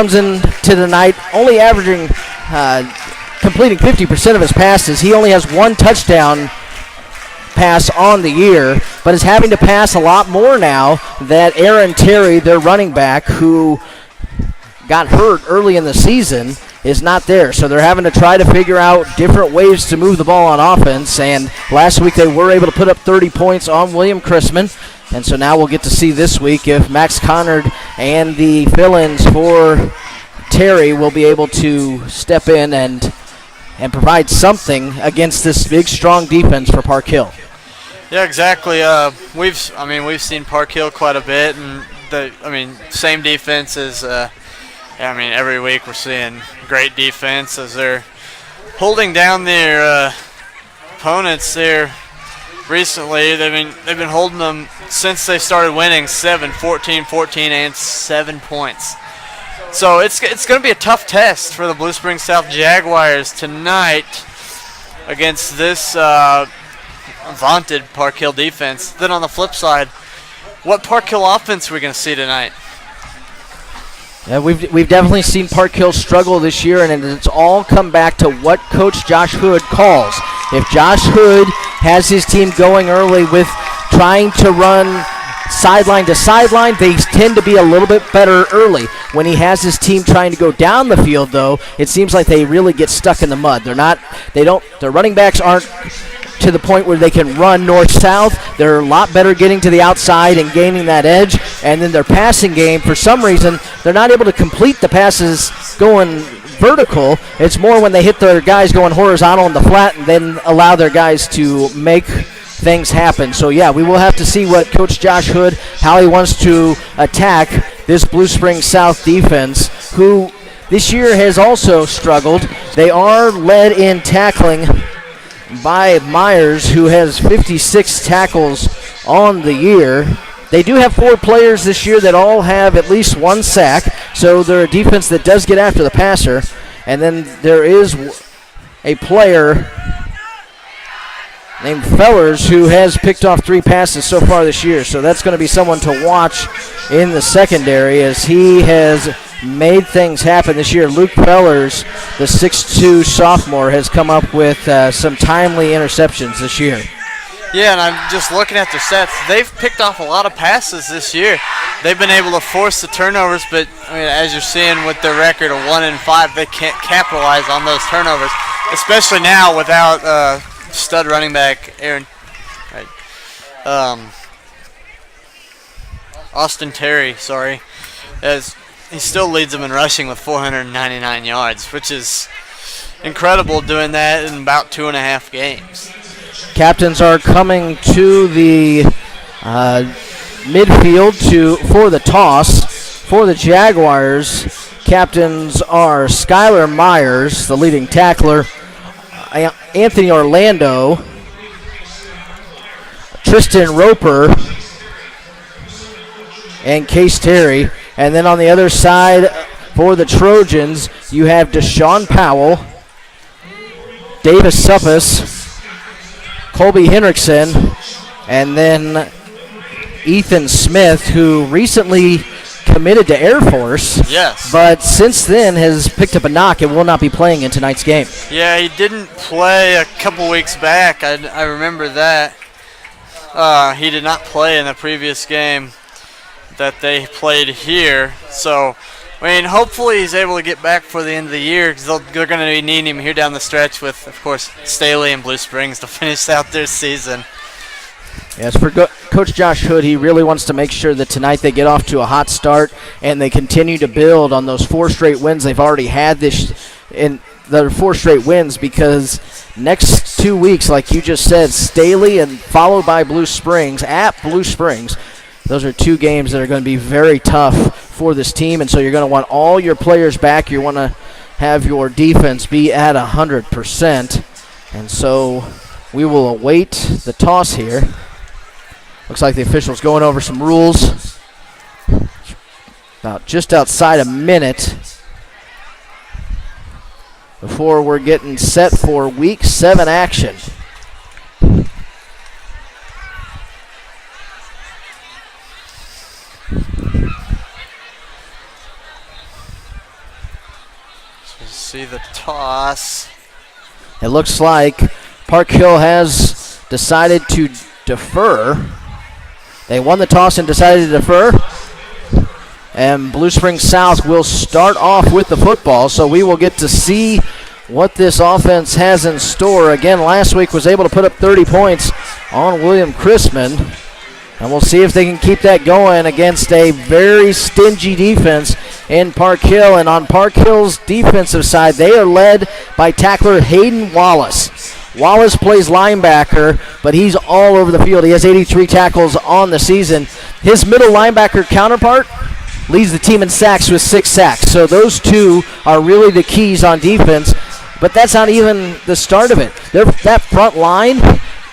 comes in to the night only averaging, completing 50% of his passes. He only has one touchdown pass on the year, but is having to pass a lot more now that Aaron Terry, their running back, who got hurt early in the season, is not there. So they're having to try to figure out different ways to move the ball on offense. And last week they were able to put up 30 points on William Chrisman. And so now we'll get to see this week if Max Conard and the fill-ins for Terry will be able to step in and provide something against this big, strong defense for Park Hill. Yeah, exactly. We've seen Park Hill quite a bit, and same defense as. Every week we're seeing great defense as they're holding down their opponents there recently. They've been holding them since they started winning 7, 14, 14, and 7 points. So it's going to be a tough test for the Blue Springs South Jaguars tonight against this vaunted Park Hill defense. Then on the flip side, what Park Hill offense are we going to see tonight? Yeah, we've definitely seen Park Hill struggle this year, and it's all come back to what Coach Josh Hood calls. If Josh Hood has his team going early with trying to run sideline to sideline, they tend to be a little bit better early. When he has his team trying to go down the field, though, it seems like they really get stuck in the mud. Their running backs aren't to the point where they can run north-south. They're a lot better getting to the outside and gaining that edge. And then their passing game, for some reason, they're not able to complete the passes going vertical. It's more when they hit their guys going horizontal in the flat and then allow their guys to make things happen. So, yeah, we will have to see what Coach Josh Hood, how he wants to attack this Blue Springs South defense, who this year has also struggled. They are led in tackling by Myers, who has 56 tackles on the year. They do have 4 players this year that all have at least 1 sack, so they're a defense that does get after the passer. And then there is a player named Fellers who has picked off 3 passes so far this year, so that's going to be someone to watch in the secondary as he has made things happen this year. Luke Fellers, the 6'2 sophomore, has come up with some timely interceptions this year. Yeah, and I'm just looking at their stats. They've picked off a lot of passes this year. They've been able to force the turnovers, but as you're seeing with their record of 1-5, they can't capitalize on those turnovers, especially now without stud running back Austin Terry. As he still leads them in rushing with 499 yards, which is incredible doing that in about 2.5 games. Captains are coming to the midfield for the toss. For the Jaguars, captains are Skylar Myers, the leading tackler, Anthony Orlando, Tristan Roper, and Case Terry. And then on the other side for the Trojans, you have Deshaun Powell, Davis Suppus, Colby Hendrickson, and then Ethan Smith, who recently committed to Air Force. Yes. But since then has picked up a knock and will not be playing in tonight's game. Yeah, he didn't play a couple weeks back. I remember that. He did not play in the previous game that they played here. So, hopefully he's able to get back for the end of the year because they're going to be needing him here down the stretch with, of course, Staley and Blue Springs to finish out their season. Yes, for Coach Josh Hood, he really wants to make sure that tonight they get off to a hot start and they continue to build on those 4 straight wins they've already had in the 4 straight wins, because next 2 weeks, like you just said, Staley and followed by Blue Springs at Blue Springs. Those are 2 games that are going to be very tough for this team, and so you're going to want all your players back. You want to have your defense be at 100%, and so we will await the toss here. Looks like the official's going over some rules. About just outside a minute before we're getting set for Week 7 action. See the toss. It looks like Park Hill has decided to defer. They won the toss and decided to defer. And Blue Springs South will start off with the football, so we will get to see what this offense has in store. Again, last week was able to put up 30 points on William Chrisman, and we'll see if they can keep that going against a very stingy defense in Park Hill. And on Park Hill's defensive side, they are led by tackler Hayden Wallace. Wallace plays linebacker, but he's all over the field. He has 83 tackles on the season. His middle linebacker counterpart leads the team in sacks with 6 sacks. So those two are really the keys on defense, but that's not even the start of it. That front line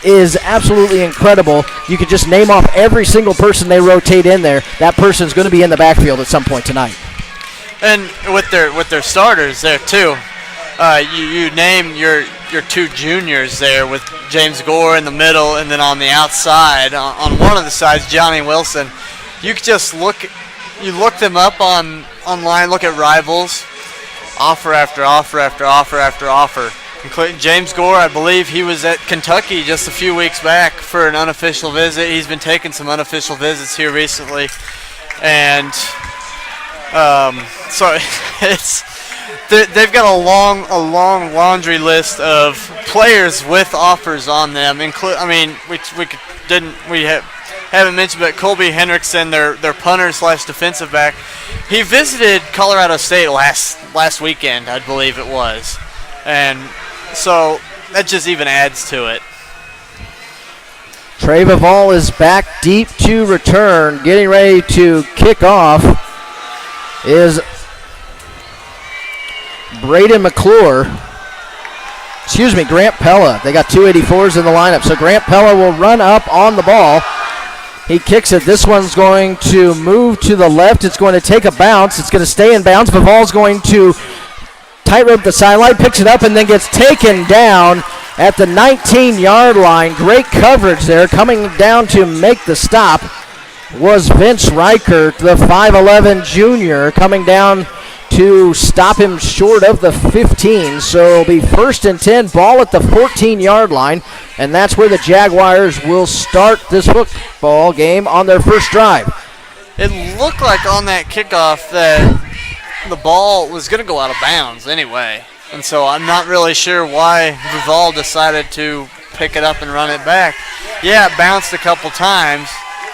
is absolutely incredible. You could just name off every single person they rotate in there. That person's going to be in the backfield at some point tonight. And with their starters there too, you name your 2 juniors there with James Gore in the middle, and then on the outside, on one of the sides, Johnny Wilson. You could just look them up online, look at Rivals, offer after offer after offer after offer. Including James Gore, I believe he was at Kentucky just a few weeks back for an unofficial visit. He's been taking some unofficial visits here recently, and so they've got a long laundry list of players with offers on them. Haven't mentioned, but Colby Hendrickson, their punter / defensive back, he visited Colorado State last weekend, I believe it was, and so that just even adds to it. Trey Bavall is back deep to return. Getting ready to kick off is Braden McClure. Grant Pella. They got 284s in the lineup, so Grant Pella will run up on the ball. He kicks it. This one's going to move to the left. It's going to take a bounce. It's going to stay in bounds. Bavall's going to tightrope the sideline, picks it up, and then gets taken down at the 19-yard line. Great coverage there. Coming down to make the stop was Vince Reichert, the 5'11 junior, coming down to stop him short of the 15. So it'll be 1st and 10, ball at the 14-yard line, and that's where the Jaguars will start this football game on their first drive. It looked like on that kickoff that the ball was going to go out of bounds anyway, and so I'm not really sure why Vival decided to pick it up and run it back. Yeah, it bounced a couple times,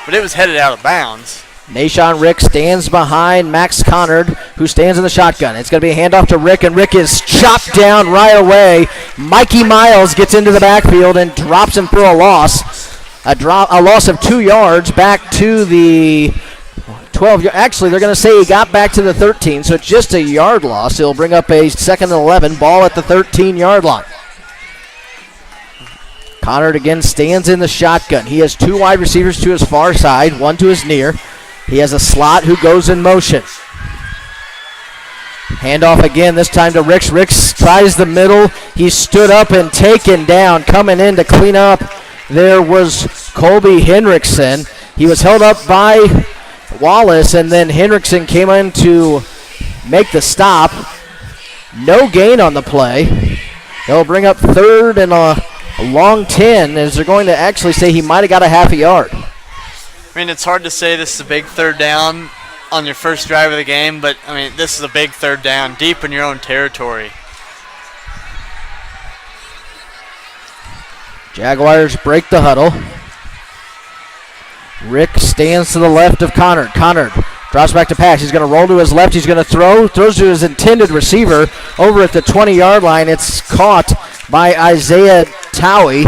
but it was headed out of bounds. Nashawn Rick stands behind Max Connard, who stands in the shotgun. It's going to be a handoff to Rick, and Rick is chopped down right away. Mikey Miles gets into the backfield and drops him for a loss. A loss of 2 yards back to the 12. Actually, they're going to say he got back to the 13, so it's just a yard loss. It'll bring up a 2nd and 11, ball at the 13-yard line. Connard again stands in the shotgun. He has 2 wide receivers to his far side, 1 to his near. He has a slot who goes in motion. Handoff again, this time to Ricks. Ricks tries the middle. He stood up and taken down. Coming in to clean up, there was Colby Hendrickson. He was held up by Wallace, and then Hendrickson came in to make the stop. No gain on the play. They'll bring up 3rd and a long 10, as they're going to actually say he might have got a half a yard. I mean, it's hard to say this is a big 3rd down on your first drive of the game, but, I mean, this is a big 3rd down deep in your own territory. Jaguars break the huddle. Rick stands to the left of Connard. Connard drops back to pass. He's going to roll to his left. He's going to throws to his intended receiver over at the 20-yard line. It's caught by Isaiah Towie.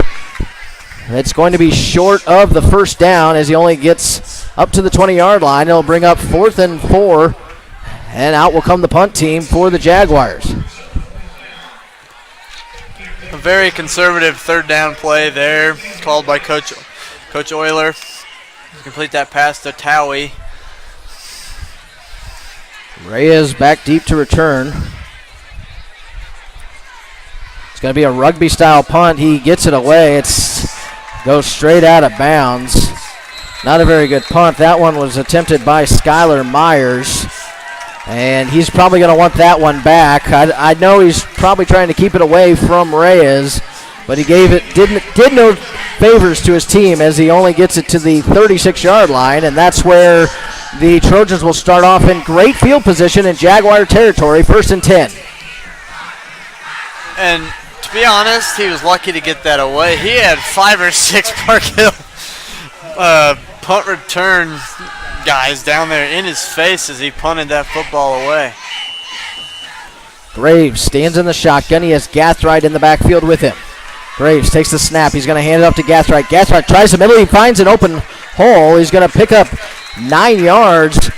It's going to be short of the 1st down as he only gets up to the 20-yard line. It'll bring up 4th and 4, and out will come the punt team for the Jaguars. A very conservative 3rd down play there, called by Coach Euler. Complete that pass to Towie. Reyes back deep to return. It's going to be a rugby-style punt. He gets it away. Goes straight out of bounds. Not a very good punt. That one was attempted by Skylar Myers. And he's probably going to want that one back. I know he's probably trying to keep it away from Reyes, but he did no favors to his team as he only gets it to the 36-yard line, and that's where the Trojans will start off in great field position in Jaguar territory, 1st and 10. And to be honest, he was lucky to get that away. He had 5 or 6 Park Hill punt return guys down there in his face as he punted that football away. Graves stands in the shotgun. He has Gathright in the backfield with him. Graves takes the snap. He's going to hand it up to Gathright. Gathright tries the middle. He finds an open hole. He's going to pick up 9 yards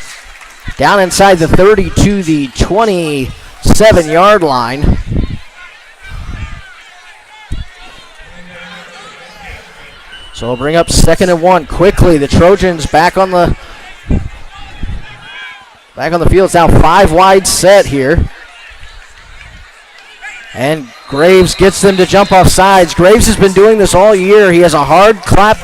down inside the 30 to the 27-yard line. So we'll bring up 2nd and 1 quickly. The Trojans back on the field. It's now 5 wide set here. And Graves gets them to jump off sides. Graves has been doing this all year. He has a hard clap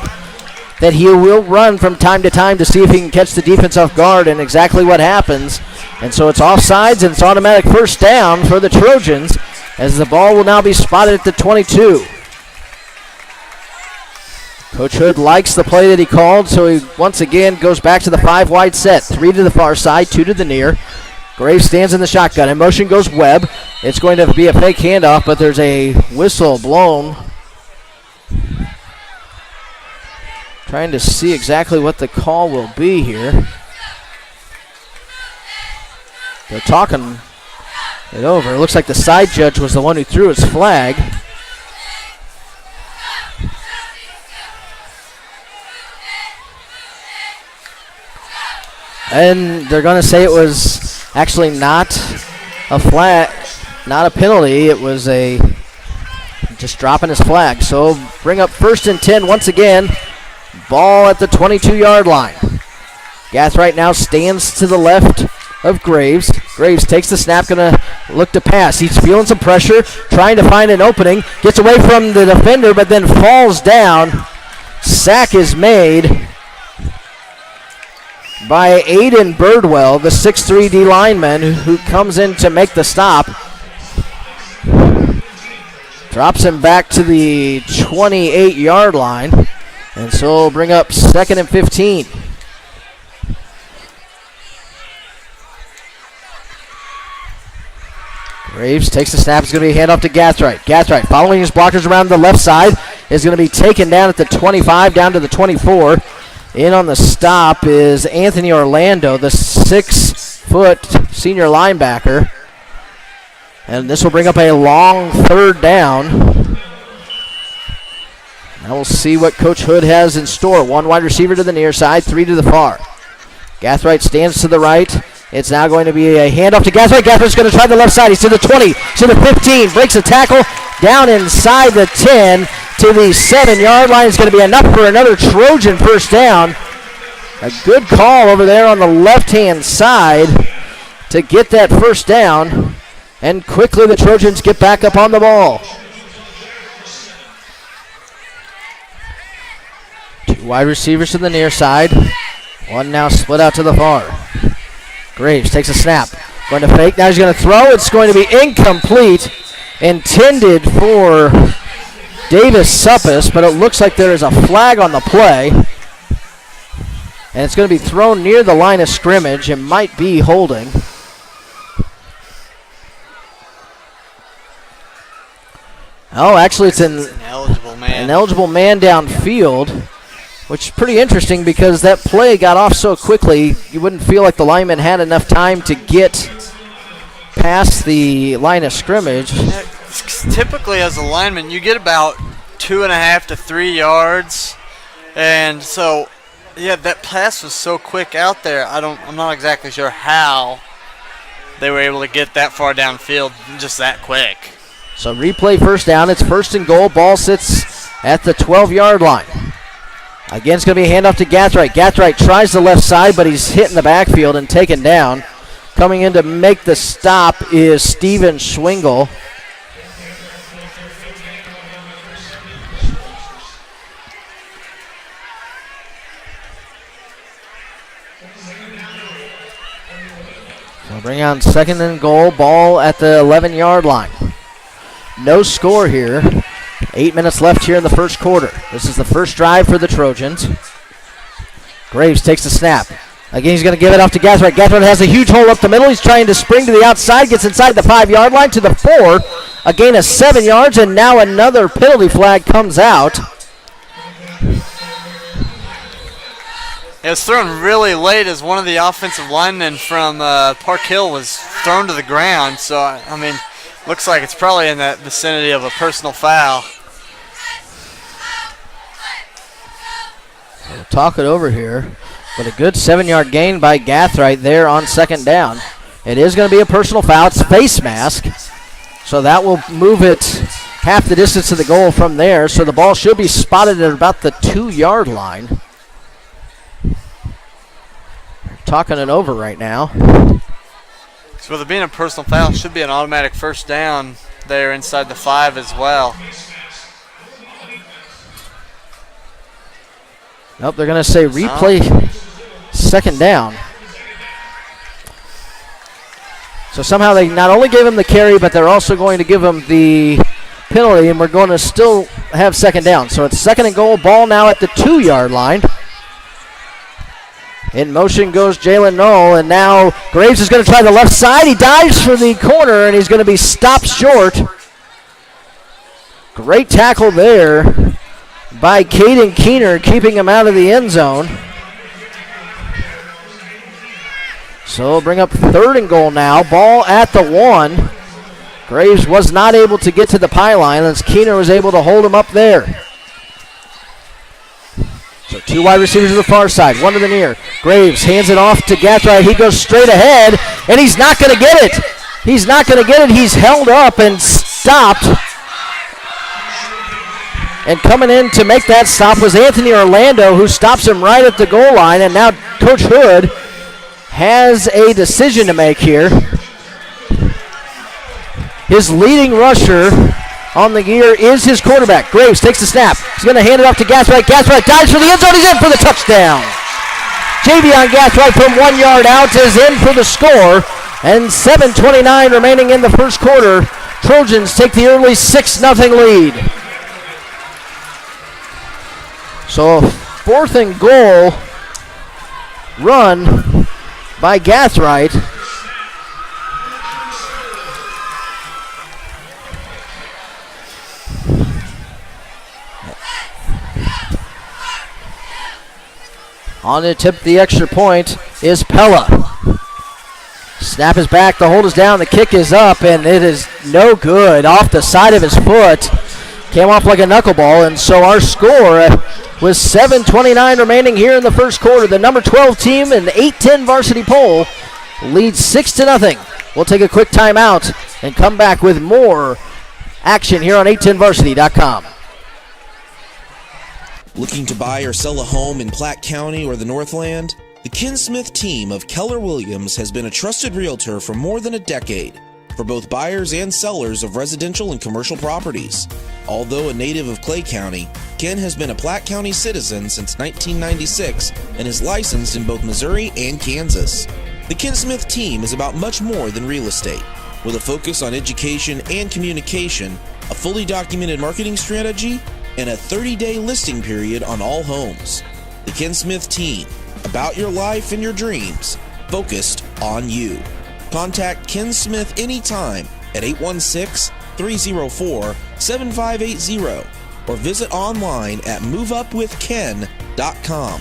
that he will run from time to time to see if he can catch the defense off guard, and exactly what happens. And so it's off sides, and it's automatic first down for the Trojans as the ball will now be spotted at the 22. Coach Hood likes the play that he called, so he once again goes back to the 5 wide set. 3 to the far side, 2 to the near. Graves stands in the shotgun. In motion goes Webb. It's going to be a fake handoff, but there's a whistle blown. Trying to see exactly what the call will be here. They're talking it over. It looks like the side judge was the one who threw his flag. And they're going to say it was actually not a flag, not a penalty. It was just dropping his flag. So bring up 1st and 10 once again. Ball at the 22-yard line. Gathright now stands to the left of Graves. Graves takes the snap, going to look to pass. He's feeling some pressure, trying to find an opening. Gets away from the defender, but then falls down. Sack is made by Aiden Birdwell, the 6'3" D lineman who comes in to make the stop. Drops him back to the 28-yard line. And so we'll bring up 2nd and 15. Graves takes the snap. It's going to be a handoff to Gathright. Gathright, following his blockers around the left side, is going to be taken down at the 25, down to the 24. In on the stop is Anthony Orlando, the 6-foot senior linebacker. And this will bring up a long 3rd down. Now we'll see what Coach Hood has in store. 1 wide receiver to the near side, 3 to the far. Gathright stands to the right. It's now going to be a handoff to Gathright. Gathwright's going to try the left side. He's to the 20, to the 15, breaks a tackle down inside the 10 to the 7-yard line. It's going to be enough for another Trojan first down. A good call over there on the left-hand side to get that first down. And quickly the Trojans get back up on the ball. 2 wide receivers to the near side. 1 now split out to the far. Graves takes a snap. Going to fake. Now he's going to throw. It's going to be incomplete. Intended for Davis Suppis, but it looks like there is a flag on the play. And it's going to be thrown near the line of scrimmage. It might be holding. Oh, actually it's an eligible man downfield, which is pretty interesting because that play got off so quickly, you wouldn't feel like the lineman had enough time to get past the line of scrimmage. Typically, as a lineman, you get about 2.5 to 3 yards, and so yeah, that pass was so quick out there. I'm not exactly sure how they were able to get that far downfield just that quick. So replay first down. It's 1st and goal. Ball sits at the 12-yard line. Again, it's going to be a handoff to Gathright. Gathright tries the left side, but he's hit in the backfield and taken down. Coming in to make the stop is Steven Schwingle. So bring on 2nd and goal. Ball at the 11-yard line. No score here. 8 minutes left here in the first quarter. This is the first drive for the Trojans. Graves takes the snap. Again, he's going to give it off to Gathright. Gathright has a huge hole up the middle. He's trying to spring to the outside. Gets inside the 5-yard line to the 4. A gain of 7 yards, and now another penalty flag comes out. It was thrown really late as one of the offensive linemen from Park Hill was thrown to the ground. So, I mean, looks like it's probably in that vicinity of a personal foul. We'll talk it over here. But a good 7-yard gain by Gathright there on 2nd down. It is going to be a personal foul. It's face mask. So that will move it half the distance to the goal from there. So the ball should be spotted at about the 2-yard line. We're talking it over right now. So with it being a personal foul, it should be an automatic first down there inside the 5 as well. Nope, they're going to say replay 2nd down. So somehow they not only gave him the carry, but they're also going to give him the penalty, and we're going to still have 2nd down. So it's 2nd and goal, ball now at the 2-yard line. In motion goes Jalen Knoll, and now Graves is going to try the left side. He dives for the corner, and he's going to be stopped short. Great tackle there by Caden Keener, keeping him out of the end zone. So we'll bring up 3rd and goal now. Ball at the 1. Graves was not able to get to the pylon as Keener was able to hold him up there. So 2 wide receivers to the far side, 1 to the near. Graves hands it off to Gathright. He goes straight ahead, and he's not going to get it. He's not going to get it. He's held up and stopped. And coming in to make that stop was Anthony Orlando, who stops him right at the goal line. And now Coach Hood has a decision to make here. His leading rusher on the year is his quarterback. Graves takes the snap. He's going to hand it off to Gathright. Gathright dives for the end zone. He's in for the touchdown. Javion Gathright from 1 yard out is in for the score. And 7:29 remaining in the first quarter. Trojans take the early 6-0 lead. So a 4th and goal run by Gathright. On to tip the extra point is Pella. Snap is back, the hold is down, the kick is up, and it is no good. Off the side of his foot. Came off like a knuckleball, and so our score with 7:29 remaining here in the first quarter. The number 12 team in the 8-10 varsity poll leads 6-0. We'll take a quick timeout and come back with more action here on 810varsity.com. Looking to buy or sell a home in Platte County or the Northland? The Ken Smith team of Keller Williams has been a trusted realtor for more than a decade for both buyers and sellers of residential and commercial properties. Although a native of Clay County, Ken has been a Platte County citizen since 1996 and is licensed in both Missouri and Kansas. The Ken Smith team is about much more than real estate. With a focus on education and communication, a fully documented marketing strategy, and a 30-day listing period on all homes. The Ken Smith team, about your life and your dreams, focused on you. Contact Ken Smith anytime at 816-304-7580 or visit online at moveupwithken.com.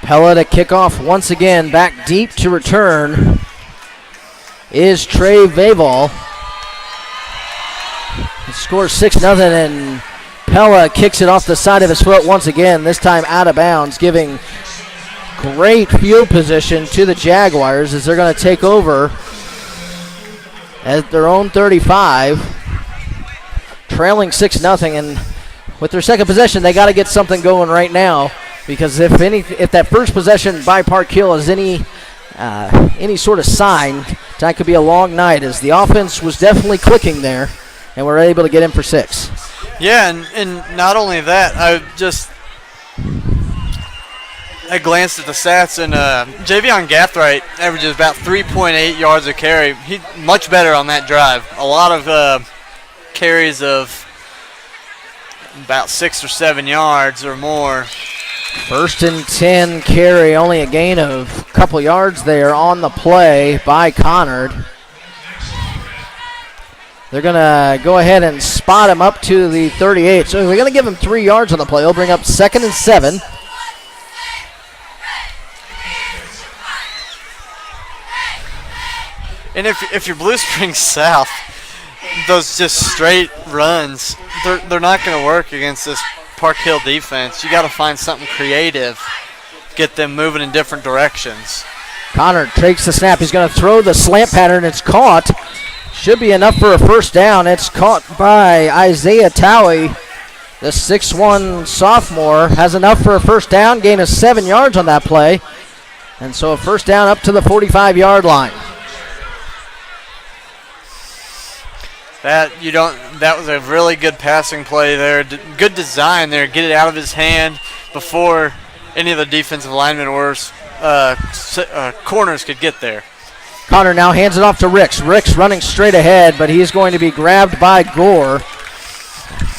Pella to kick off once again. Back deep to return is Trey Vavall. He scores 6-0, and Pella kicks it off the side of his foot once again, this time out of bounds, giving great field position to the Jaguars as they're going to take over at their own 35, trailing 6-0, and with their second possession, they got to get something going right now, because if that first possession by Park Hill is any sort of sign, that could be a long night, as the offense was definitely clicking there, and we're able to get in for 6. Yeah, and not only that, I glanced at the stats, and Javion Gathright averages about 3.8 yards a carry. He's much better on that drive. A lot of carries of about 6 or 7 yards or more. 1st and 10 carry, only a gain of a couple yards there on the play by Connard. They're going to go ahead and spot him up to the 38. So they're going to give him 3 yards on the play. He'll bring up 2nd and 7. And if you're Blue Springs South, those just straight runs, they're not going to work against this Park Hill defense. You got to find something creative, get them moving in different directions. Connor takes the snap. He's going to throw the slant pattern. It's caught. Should be enough for a first down. It's caught by Isaiah Towie. The 6'1 sophomore has enough for a first down. Gain of 7 yards on that play. And so a first down up to the 45-yard line. That was a really good passing play there. Good design there. Get it out of his hand before any of the defensive linemen or corners could get there. Connor now hands it off to Ricks. Ricks running straight ahead, but he's going to be grabbed by Gore.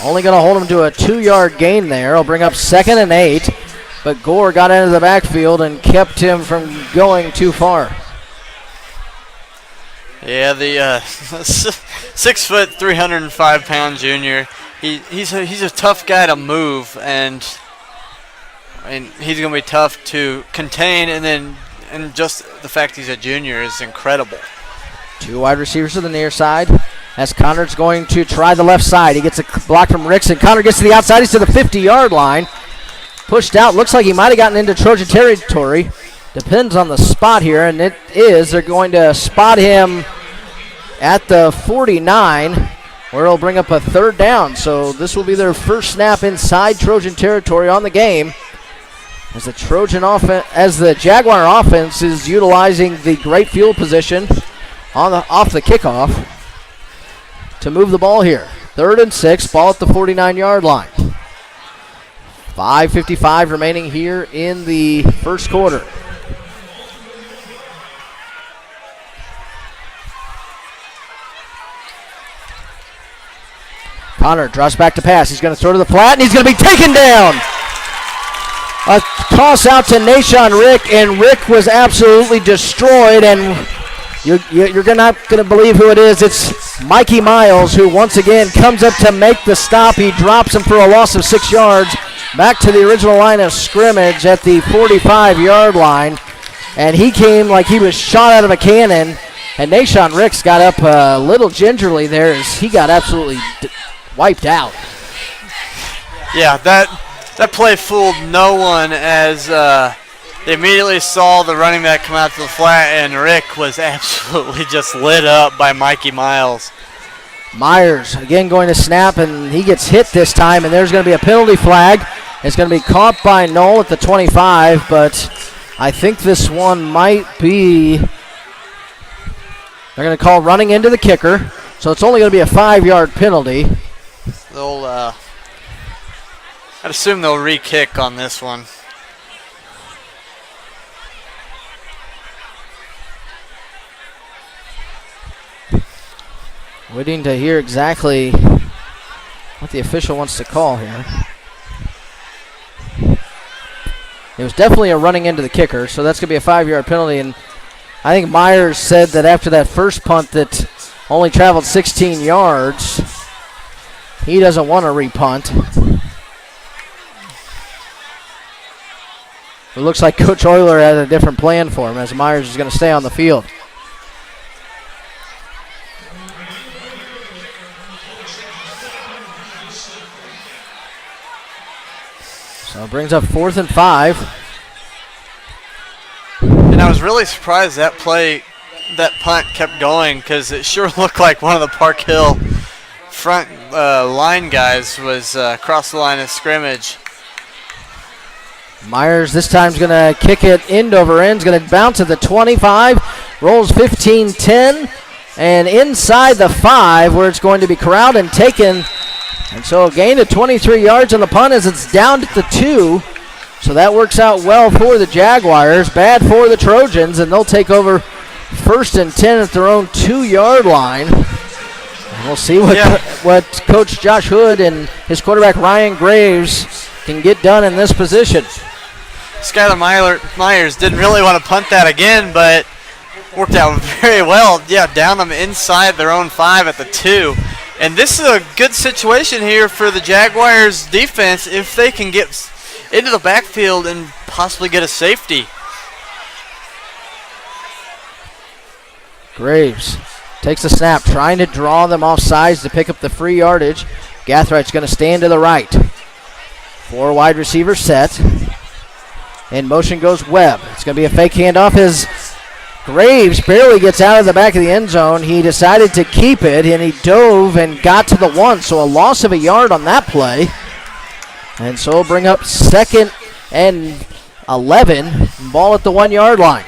Only going to hold him to a 2-yard gain there. He'll bring up 2nd and 8, but Gore got into the backfield and kept him from going too far. Yeah, the 6 foot, 305-pound junior. He's a tough guy to move, and he's going to be tough to contain. And just the fact he's a junior is incredible. 2 wide receivers to the near side. As Connor's going to try the left side. He gets a block from Ricks, and Connor gets to the outside. He's to the 50-yard line. Pushed out. Looks like he might have gotten into Trojan territory. Depends on the spot here, and it is. They're going to spot him at the 49, where he'll bring up a 3rd down. So this will be their first snap inside Trojan territory on the game. As the Jaguar offense is utilizing the great field position off the kickoff to move the ball here. 3rd and 6, ball at the 49-yard line. 5:55 remaining here in the first quarter. Connor drops back to pass. He's going to throw to the flat, and he's going to be taken down. A toss out to Nashon Rick, and Rick was absolutely destroyed, and you're not going to believe who it is. It's Mikey Miles, who once again comes up to make the stop. He drops him for a loss of 6 yards back to the original line of scrimmage at the 45-yard line, and he came like he was shot out of a cannon, and Nashon Ricks got up a little gingerly there as he got absolutely wiped out. Yeah, that play fooled no one as they immediately saw the running back come out to the flat, and Rick was absolutely just lit up by Mikey Miles. Myers again going to snap, and he gets hit this time, and there's going to be a penalty flag. It's going to be caught by Knoll at the 25, but I think this one might be, they're going to call running into the kicker, so it's only going to be a 5-yard penalty. I'd assume they'll re-kick on this one. Waiting to hear exactly what the official wants to call here. It was definitely a running into the kicker, so that's going to be a 5-yard penalty. And I think Myers said that after that first punt that only traveled 16 yards, he doesn't want to re-punt. It looks like Coach Euler had a different plan for him, as Myers is going to stay on the field. So it brings up 4th and 5. And I was really surprised that punt kept going, because it sure looked like one of the Park Hill front line guys was across the line of scrimmage. Myers this time is going to kick it end over end. Is going to bounce at the 25. Rolls 15-10. And inside the 5 where it's going to be corralled and taken. And so a gain of 23 yards on the punt as it's down at the 2. So that works out well for the Jaguars, bad for the Trojans, and they'll take over 1st and 10 at their own 2-yard line. And we'll see what Coach Josh Hood and his quarterback Ryan Graves can get done in this position. Skylar Myers didn't really want to punt that again, but worked out very well. Yeah, down them inside their own 5 at the 2. And this is a good situation here for the Jaguars defense if they can get into the backfield and possibly get a safety. Graves takes the snap, trying to draw them off sides to pick up the free yardage. Gathride's going to stand to the right. 4 wide receivers set. In motion goes Webb. It's going to be a fake handoff as Graves barely gets out of the back of the end zone. He decided to keep it, and he dove and got to the 1, so a loss of a yard on that play. And so we'll bring up 2nd and 11, ball at the 1-yard line.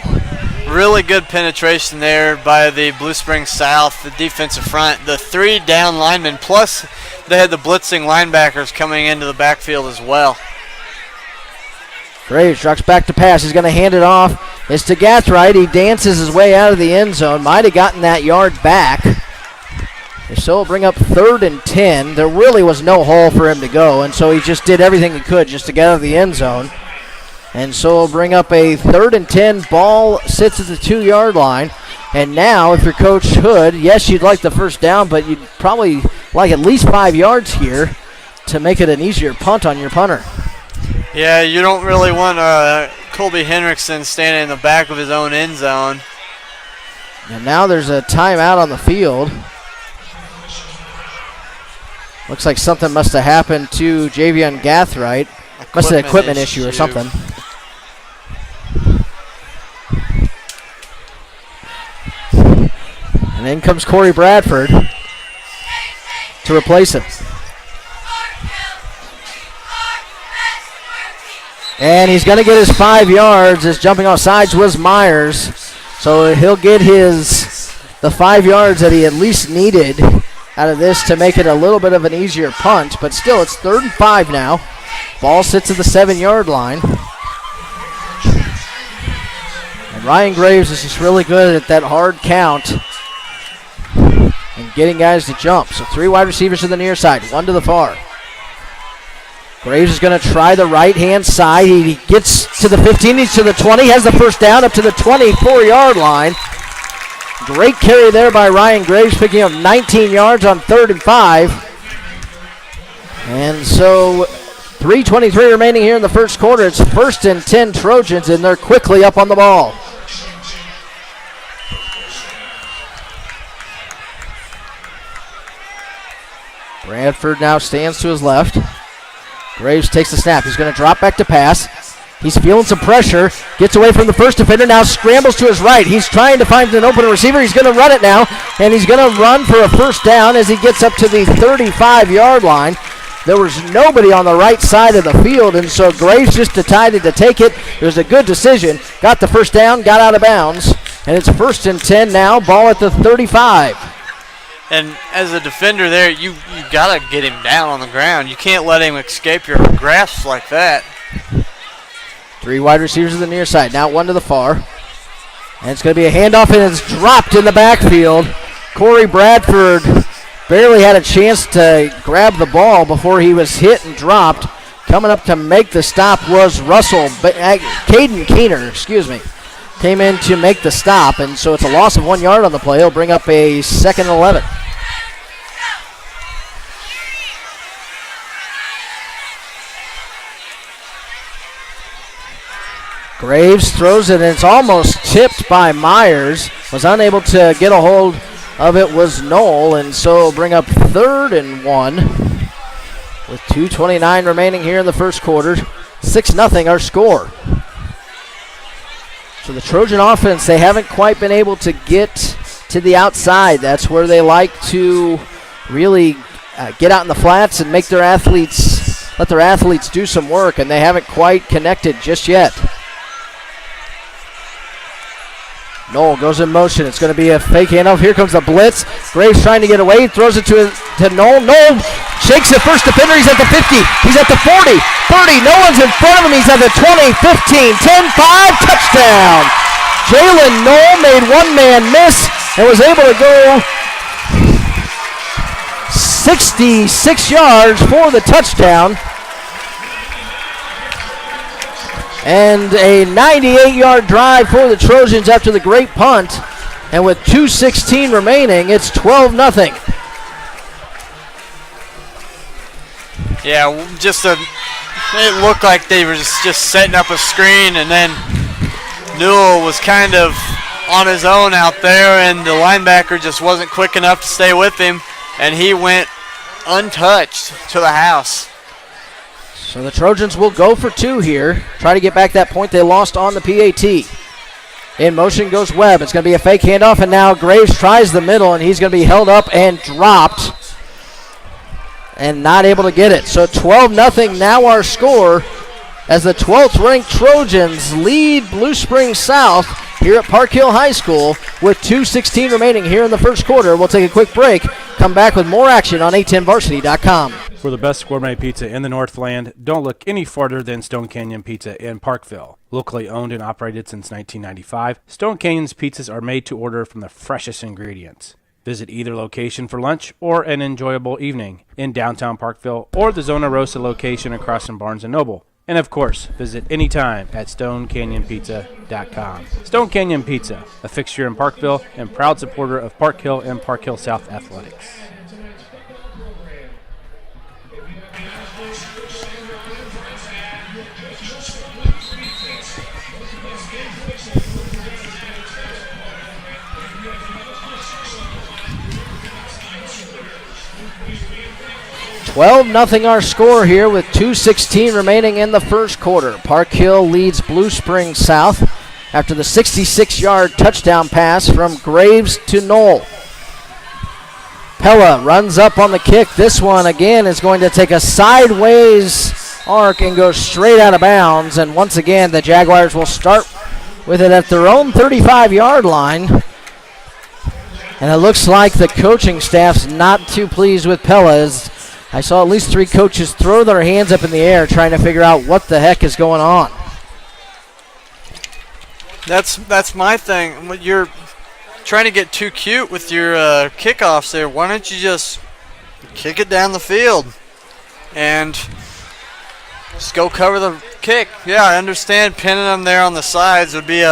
Really good penetration there by the Blue Springs South, the defensive front. The 3 down linemen, plus they had the blitzing linebackers coming into the backfield as well. Graves trucks back to pass. He's going to hand it off. It's to Gathright. He dances his way out of the end zone. Might have gotten that yard back. So we'll bring up 3rd and 10. There really was no hole for him to go, and so he just did everything he could just to get out of the end zone. And so we'll bring up a 3rd and 10. Ball sits at the 2-yard line. And now, if you're Coach Hood, yes, you'd like the first down, but you'd probably like at least 5 yards here to make it an easier punt on your punter. Yeah, you don't really want Colby Henriksen standing in the back of his own end zone. And now there's a timeout on the field. Looks like something must have happened to Javion Gathright. Must have an equipment issue or something. And in comes Corey Bradford to replace him. And he's going to get his 5 yards. As jumping off sides was Myers. So he'll get the 5 yards that he at least needed out of this to make it a little bit of an easier punt. But still, it's 3rd and 5 now. Ball sits at the 7-yard line. And Ryan Graves is just really good at that hard count and getting guys to jump. So 3 wide receivers to the near side, 1 to the far. Graves is going to try the right-hand side. He gets to the 15, he's to the 20, has the first down up to the 24-yard line. Great carry there by Ryan Graves, picking up 19 yards on 3rd and 5. And so 3:23 remaining here in the first quarter. It's 1st and 10 Trojans, and they're quickly up on the ball. Bradford now stands to his left. Graves takes the snap. He's going to drop back to pass. He's feeling some pressure. Gets away from the first defender. Now scrambles to his right. He's trying to find an open receiver. He's going to run it now. And he's going to run for a first down as he gets up to the 35-yard line. There was nobody on the right side of the field, and so Graves just decided to take it. It was a good decision. Got the first down, got out of bounds. And it's 1st and 10 now. Ball at the 35. And as a defender there, you got to get him down on the ground. You can't let him escape your grasp like that. 3 wide receivers to the near side. Now 1 to the far. And it's going to be a handoff, and it's dropped in the backfield. Corey Bradford barely had a chance to grab the ball before he was hit and dropped. Coming up to make the stop was Caden Keener, came in to make the stop, and so it's a loss of 1 yard on the play. He'll bring up a 2nd and 11. Graves throws it, and it's almost tipped by Myers. Was unable to get a hold of it was Knoll, and so we'll bring up 3rd and 1 with 2:29 remaining here in the first quarter. 6-0 our score. So the Trojan offense, they haven't quite been able to get to the outside. That's where they like to really get out in the flats and make let their athletes do some work, and they haven't quite connected just yet. Knoll goes in motion. It's going to be a fake handoff. Here comes the blitz. Graves trying to get away. Throws it to Knoll. Knoll Shakes the first defender. He's at the 50. He's at the 40. 30. No one's in front of him. He's at the 20, 15, 10, 5. Touchdown. Jalen Knoll made one man miss and was able to go 66 yards for the touchdown. And a 98-yard drive for the Trojans after the great punt. And with 2:16 remaining, it's 12-0. Yeah, it looked like they were just setting up a screen, and then Newell was kind of on his own out there, and the linebacker just wasn't quick enough to stay with him, and he went untouched to the house. So the Trojans will go for 2 here. Try to get back that point they lost on the PAT. In motion goes Webb. It's going to be a fake handoff, and now Graves tries the middle, and he's going to be held up and dropped and not able to get it. So 12-0 now our score as the 12th-ranked Trojans lead Blue Springs South here at Park Hill High School with 2:16 remaining here in the first quarter. We'll take a quick break. Come back with more action on A10varsity.com. For the best gourmet pizza in the Northland, don't look any farther than Stone Canyon Pizza in Parkville. Locally owned and operated since 1995, Stone Canyon's pizzas are made to order from the freshest ingredients. Visit either location for lunch or an enjoyable evening in downtown Parkville or the Zona Rosa location across from Barnes & Noble. And of course, visit anytime at StoneCanyonPizza.com. Stone Canyon Pizza, a fixture in Parkville and proud supporter of Park Hill and Park Hill South athletics. Nothing our score here with 2:16 remaining in the first quarter. Park Hill leads Blue Springs South after the 66-yard touchdown pass from Graves to Knoll. Pella runs up on the kick. This one again is going to take a sideways arc and go straight out of bounds. And once again, the Jaguars will start with it at their own 35-yard line. And it looks like the coaching staff's not too pleased with Pella, as I saw at least 3 coaches throw their hands up in the air trying to figure out what the heck is going on. That's my thing. You're trying to get too cute with your kickoffs there. Why don't you just kick it down the field and just go cover the kick? Yeah, I understand pinning them there on the sides would be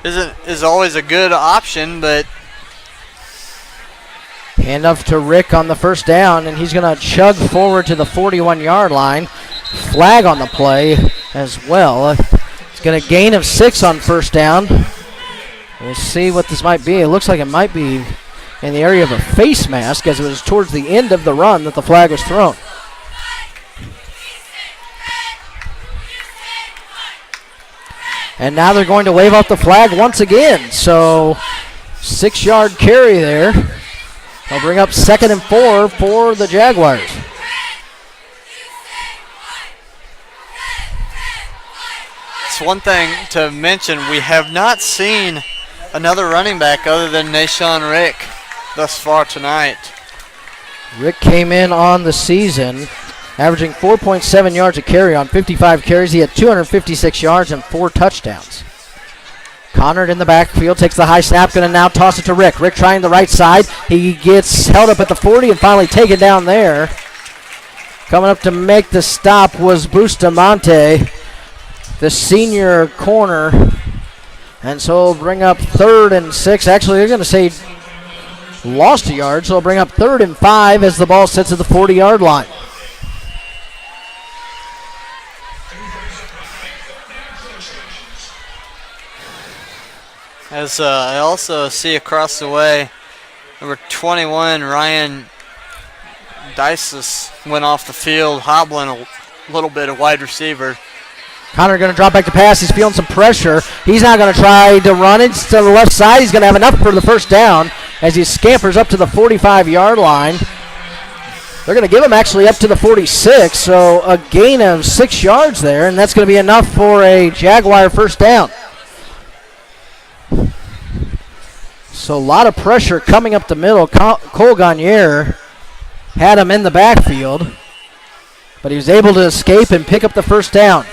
is always a good option, but handoff to Rick on the first down, and he's going to chug forward to the 41-yard line. Flag on the play as well. It's going to gain of 6 on first down. We'll see what this might be. It looks like it might be in the area of a face mask, as it was towards the end of the run that the flag was thrown. And now they're going to wave off the flag once again. So 6-yard carry there. They'll bring up 2nd and 4 for the Jaguars. It's one thing to mention. We have not seen another running back other than Nashawn Rick thus far tonight. Rick came in on the season averaging 4.7 yards a carry on 55 carries. He had 256 yards and 4 touchdowns. Connard in the backfield, takes the high snap, going to now toss it to Rick. Rick trying the right side. He gets held up at the 40 and finally taken down there. Coming up to make the stop was Bustamante, the senior corner. And so we'll bring up 3rd and 6. Actually, they're going to say lost a yard, so we'll bring up 3rd and 5 as the ball sits at the 40-yard line. As I also see across the way, number 21, Ryan Dysus went off the field, hobbling a little bit of wide receiver. Connor going to drop back to pass. He's feeling some pressure. He's now going to try to run it to the left side. He's going to have enough for the first down as he scampers up to the 45-yard line. They're going to give him actually up to the 46, so a gain of 6 yards there, and that's going to be enough for a Jaguar first down. So So a lot of pressure coming up the middle. Cole Gagne had him in the backfield, but he was able to escape and pick up the first down.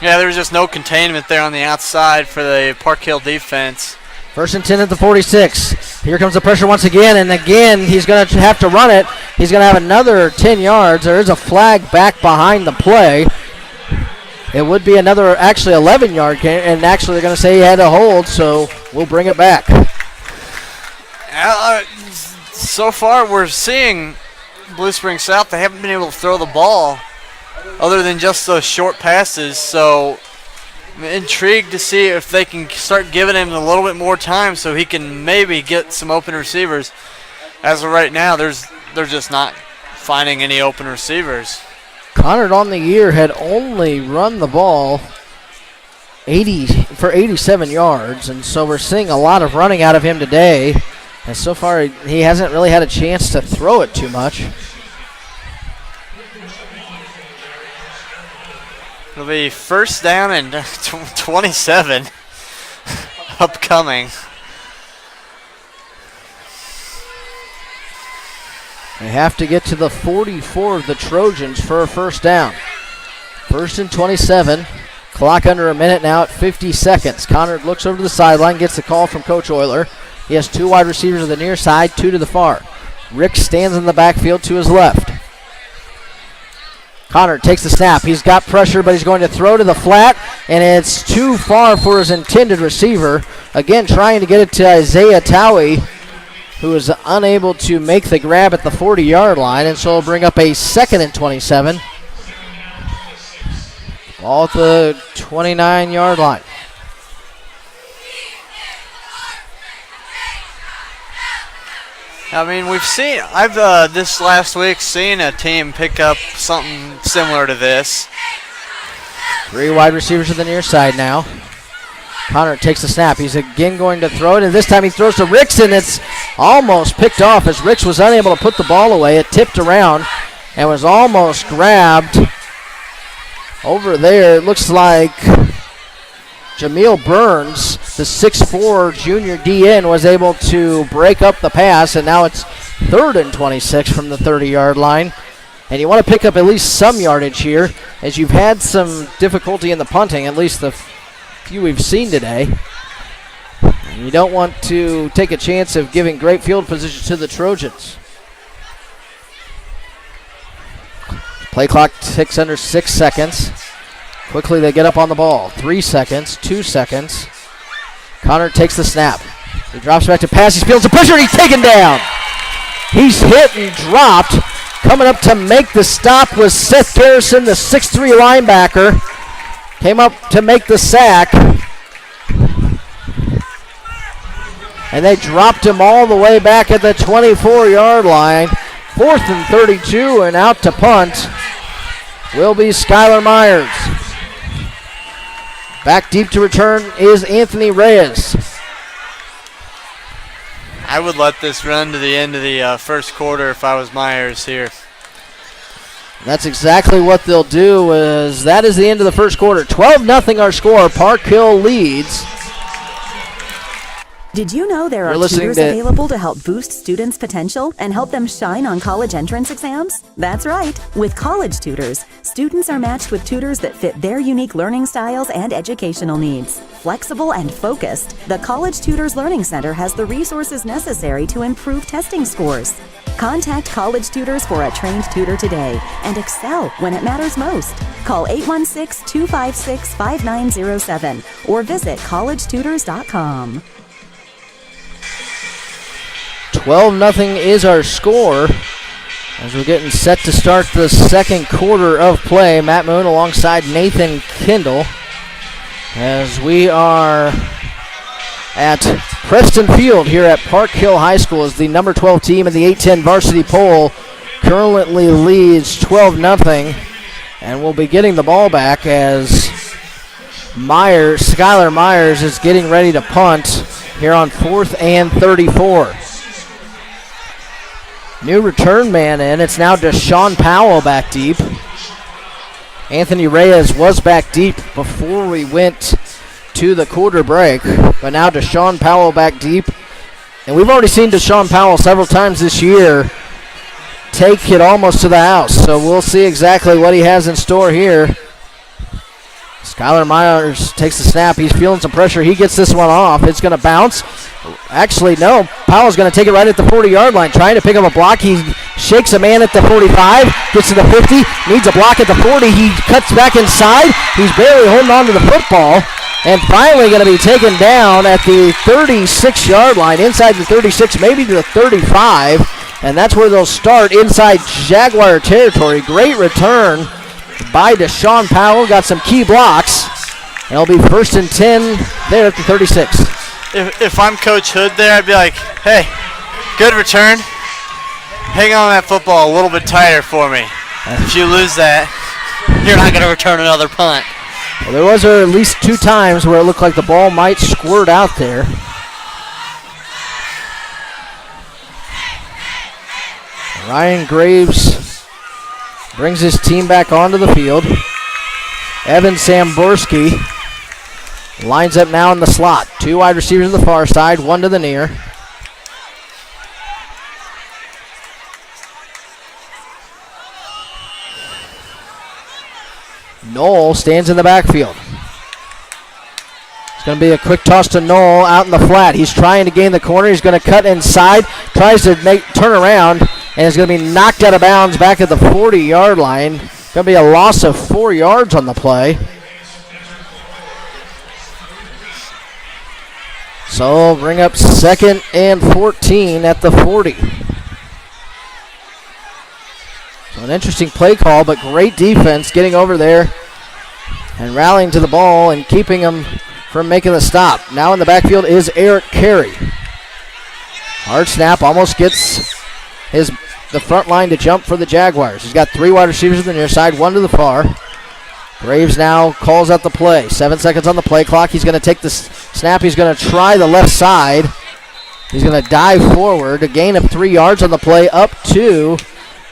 Yeah, there was just no containment there on the outside for the Park Hill defense. 1st and 10 at the 46. Here comes the pressure once again, and again he's going to have to run it. He's going to have another 10 yards. There is a flag back behind the play. It would be another, actually 11-yard game, and actually they're going to say he had a hold, so we'll bring it back. So far we're seeing Blue Spring South, they haven't been able to throw the ball other than just those short passes, so I'm intrigued to see if they can start giving him a little bit more time so he can maybe get some open receivers. As of right now, they're just not finding any open receivers. Conard on the year had only run the ball for 87 yards, and so we're seeing a lot of running out of him today. And so far, he hasn't really had a chance to throw it too much. It'll be first down and 27 upcoming. They have to get to the 44 of the Trojans for a first down. 1st and 27. Clock under a minute now at 50 seconds. Conard looks over to the sideline, gets the call from Coach Euler. He has 2 wide receivers to the near side, 2 to the far. Rick stands in the backfield to his left. Conard takes the snap. He's got pressure, but he's going to throw to the flat, and it's too far for his intended receiver. Again, trying to get it to Isaiah Towie, who is unable to make the grab at the 40-yard line, and so will bring up a 2nd and 27. Ball at the 29-yard line. I mean, I've this last week seen a team pick up something similar to this. 3 wide receivers to the near side now. Conard takes the snap. He's again going to throw it, and this time he throws to Ricks, and it's almost picked off as Ricks was unable to put the ball away. It tipped around and was almost grabbed. Over there, it looks like Jameel Burns, the 6'4 junior DN, was able to break up the pass, and now it's 3rd and 26 from the 30-yard line. And you want to pick up at least some yardage here, as you've had some difficulty in the punting, at least the few we've seen today. And you don't want to take a chance of giving great field position to the Trojans. Play clock ticks under 6 seconds. Quickly they get up on the ball. 3 seconds, 2 seconds. Conard takes the snap. He drops back to pass. He feels the pressure, and he's taken down. He's hit and dropped. Coming up to make the stop was Seth Garrison, the 6'3 linebacker. Came up to make the sack. And they dropped him all the way back at the 24-yard line. 4th and 32, and out to punt will be Skylar Myers. Back deep to return is Anthony Reyes. I would let this run to the end of the first quarter if I was Myers here. That's exactly what they'll do. That is the end of the first quarter. 12-0 our score. Park Hill leads. Did you know there are tutors available to help boost students' potential and help them shine on college entrance exams? That's right. With College Tutors, students are matched with tutors that fit their unique learning styles and educational needs. Flexible and focused, the College Tutors Learning Center has the resources necessary to improve testing scores. Contact College Tutors for a trained tutor today and excel when it matters most. Call 816-256-5907 or visit collegetutors.com. 12-0 is our score as we're getting set to start the second quarter of play. Matt Moon alongside Nathan Kendall as we are at Preston Field here at Park Hill High School as the number 12 team in the 8-10 varsity poll currently leads 12-0, and we'll be getting the ball back as Skylar Myers is getting ready to punt here on 4th and 34. New return man in. It's now Deshaun Powell back deep. Anthony Reyes was back deep before we went to the quarter break, but now Deshaun Powell back deep And we've already seen Deshaun Powell several times this year take it almost to the house. So we'll see exactly what he has in store here. Skylar Myers takes the snap. He's feeling some pressure. He gets this one off. It's going to bounce. Actually, no. Powell's going to take it right at the 40-yard line, trying to pick up a block. He shakes a man at the 45, gets to the 50, needs a block at the 40. He cuts back inside. He's barely holding on to the football, and finally going to be taken down at the 36-yard line, inside the 36, maybe to the 35, and that's where they'll start inside Jaguar territory. Great return by Deshaun Powell. Got some key blocks. It'll be 1st and 10 there at the 36. If I'm Coach Hood there, I'd be like, hey, good return. Hang on that football a little bit tighter for me. If you lose that, you're not going to return another punt. Well, there was at least 2 times where it looked like the ball might squirt out there. Ryan Graves brings his team back onto the field. Evan Samborski lines up now in the slot. 2 wide receivers to the far side, 1 to the near. Knoll stands in the backfield. It's going to be a quick toss to Knoll out in the flat. He's trying to gain the corner. He's going to cut inside, tries to turn around, and is going to be knocked out of bounds back at the 40-yard line. Going to be a loss of 4 yards on the play. So we'll bring up 2nd and 14 at the 40. So an interesting play call, but great defense getting over there and rallying to the ball and keeping them from making the stop. Now in the backfield is Eric Carey. Hard snap, almost gets the front line to jump for the Jaguars. He's got 3 wide receivers on the near side, 1 to the far. Graves now calls out the play. 7 seconds on the play clock. He's going to take the snap. He's going to try the left side. He's going to dive forward. A gain of 3 yards on the play up to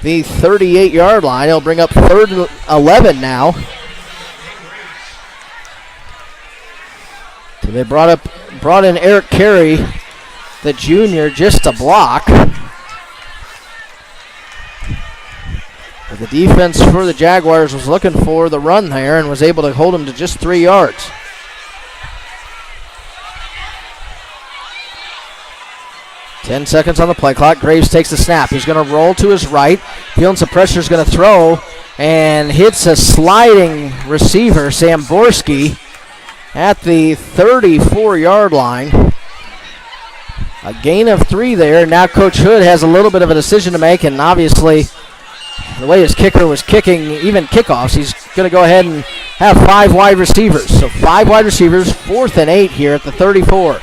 the 38-yard line. He'll bring up 3rd and 11 now. So they brought in Eric Carey, the junior, just to block. But the defense for the Jaguars was looking for the run there and was able to hold him to just 3 yards. Ten seconds on the play clock. Graves takes the snap. He's going to roll to his right. Feeling some pressure, is going to throw and hits a sliding receiver, Samborski, at the 34-yard line. A gain of 3 there. Now Coach Hood has a little bit of a decision to make, and obviously the way his kicker was kicking, even kickoffs, he's going to go ahead and have 5 wide receivers. So 5 wide receivers, 4th and 8 here at the 34.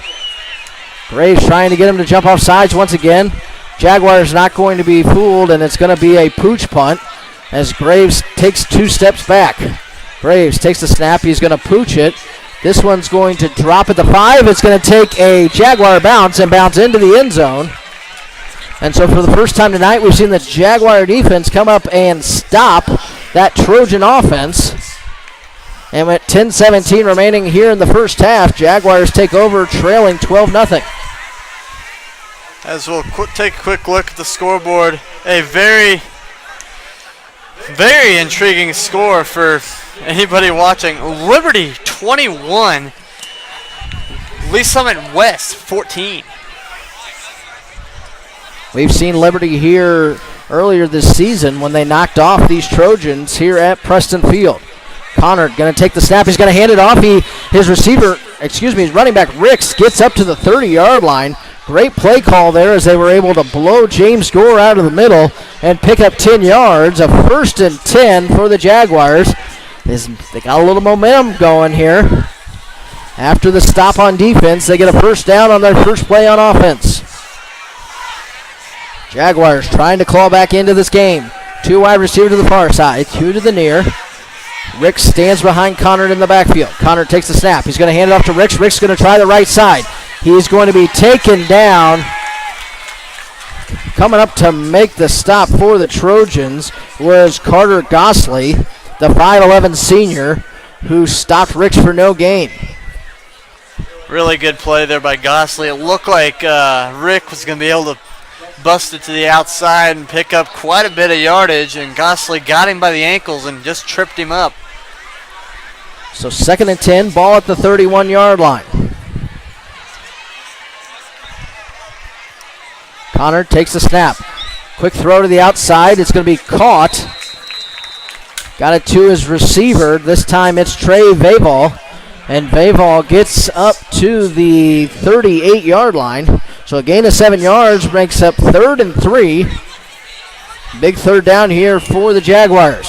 Graves trying to get him to jump off sides once again. Jaguars not going to be fooled, and it's going to be a pooch punt as Graves takes 2 steps back. Graves takes the snap. He's going to pooch it. This one's going to drop at the 5. It's going to take a Jaguar bounce and bounce into the end zone. And so for the first time tonight, we've seen the Jaguar defense come up and stop that Trojan offense. And with 10-17 remaining here in the first half, Jaguars take over trailing 12-0. As we'll take a quick look at the scoreboard, a very, very intriguing score for anybody watching. Liberty 21, Lee Summit West 14. We've seen Liberty here earlier this season when they knocked off these Trojans here at Preston Field. Connor going to take the snap. He's going to hand it off. His running back Ricks gets up to the 30-yard line. Great play call there as they were able to blow James Gore out of the middle and pick up 10 yards. A 1st and 10 for the Jaguars. They got a little momentum going here. After the stop on defense, they get a 1st down on their first play on offense. Jaguars trying to claw back into this game. 2 wide receivers to the far side, 2 to the near. Ricks stands behind Connor in the backfield. Connor takes the snap. He's going to hand it off to Ricks. Ricks going to try the right side. He's going to be taken down. Coming up to make the stop for the Trojans was Carter Gosley, the 5'11 senior, who stopped Ricks for no gain. Really good play there by Gossley. It looked like Rick was going to be able to bust it to the outside and pick up quite a bit of yardage, and Gossley got him by the ankles and just tripped him up. So 2nd and 10, ball at the 31-yard line. Connor takes the snap. Quick throw to the outside. It's going to be caught. Got it to his receiver. This time it's Trey Vavall. And Vavall gets up to the 38-yard line. So a gain of 7 yards makes up 3rd and 3. Big third down here for the Jaguars.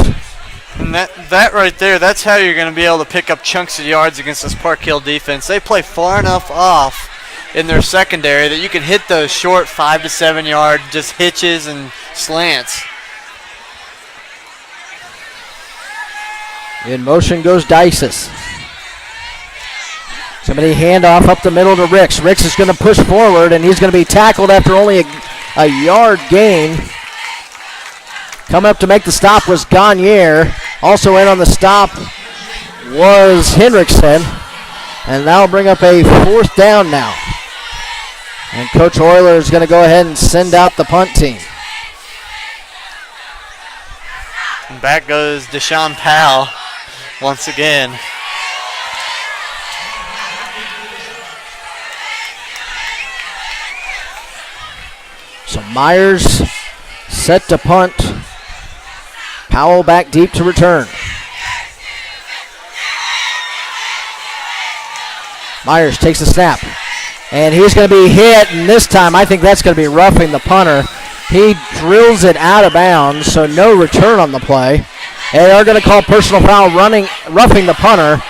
And that right there, that's how you're going to be able to pick up chunks of yards against this Park Hill defense. They play far enough off in their secondary that you can hit those short 5 to 7 yard just hitches and slants. In motion goes Dices. Somebody handoff up the middle to Ricks. Ricks is going to push forward, and he's going to be tackled after only a yard gain. Coming up to make the stop was Gagne. Also in on the stop was Hendrickson. And that'll bring up a 4th down now. And Coach Euler is going to go ahead and send out the punt team. And back goes Deshaun Powell once again. So Myers set to punt. Powell back deep to return. Myers takes the snap. And he's going to be hit, and this time I think that's going to be roughing the punter. He drills it out of bounds, so no return on the play. They are going to call personal foul roughing the punter,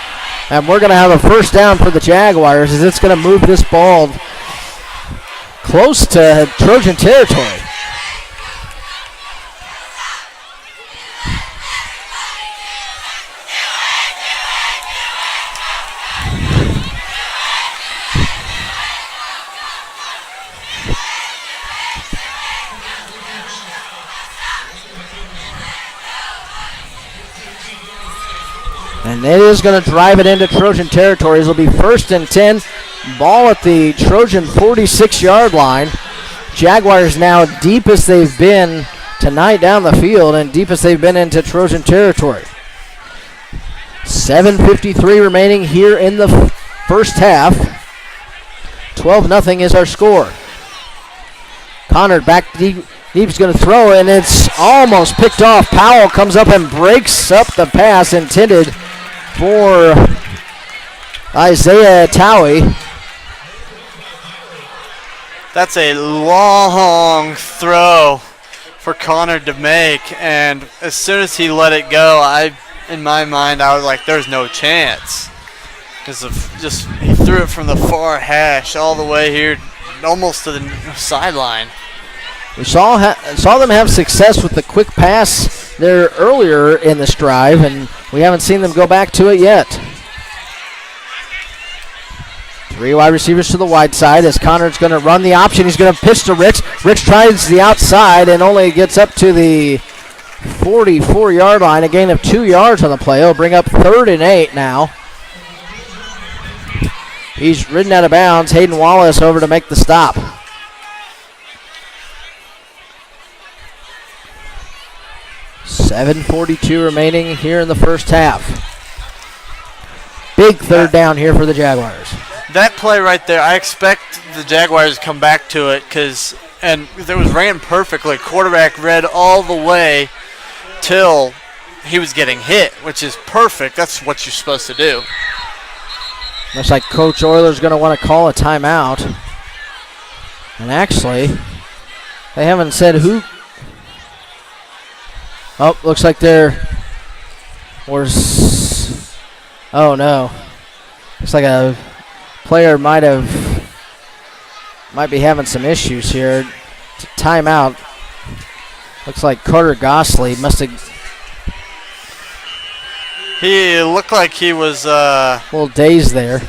and we're going to have a 1st down for the Jaguars as it's going to move this ball close to Trojan territory. And it is going to drive it into Trojan territory. It'll be 1st and 10. Ball at the Trojan 46-yard line. Jaguars now deep as they've been tonight down the field and deep as they've been into Trojan territory. 7:53 remaining here in the first half. 12-0 is our score. Connor back deep. Deep's going to throw, and it's almost picked off. Powell comes up and breaks up the pass intended for Isaiah Towie. That's a long throw for Connor to make, and as soon as he let it go, in my mind, I was like, there's no chance. Because he threw it from the far hash all the way here, almost to the sideline. We saw them have success with the quick pass there earlier in this drive, and we haven't seen them go back to it yet. 3 wide receivers to the wide side as Connor's going to run the option. He's going to pitch to Ricks. Ricks tries the outside and only gets up to the 44-yard line. A gain of 2 yards on the play. He'll bring up 3rd and 8 now. He's ridden out of bounds. Hayden Wallace over to make the stop. $7:42 remaining here in the first half. Big 3rd down here for the Jaguars. That play right there, I expect the Jaguars to come back to it and it was ran perfectly. Quarterback read all the way till he was getting hit, which is perfect. That's what you're supposed to do. Looks like Coach Euler's going to want to call a timeout. And actually, they haven't said who. Oh, looks like there was. Oh no. Looks like a player might be having some issues here. Timeout. Looks like Carter Gossley must have. He looked like he was a little dazed there.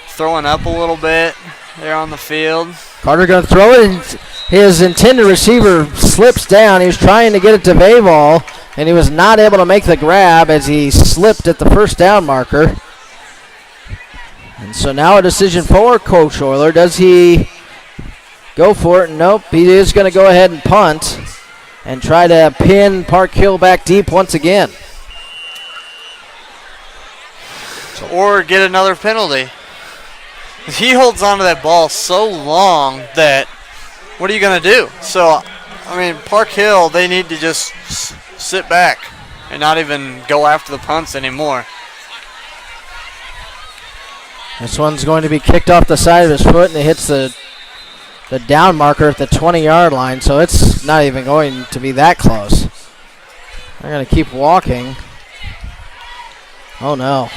Throwing up a little bit there on the field. Carter going to throw it, and his intended receiver slips down. He was trying to get it to Vavall, and he was not able to make the grab as he slipped at the 1st down marker. And so now a decision for Coach Euler. Does he go for it? Nope. He is going to go ahead and punt and try to pin Park Hill back deep once again. Or get another penalty. He holds on to that ball so long that what are you going to do? So, I mean, Park Hill, they need to just sit back and not even go after the punts anymore. This one's going to be kicked off the side of his foot, and it hits the down marker at the 20-yard line, so it's not even going to be that close. They're going to keep walking. Oh, no.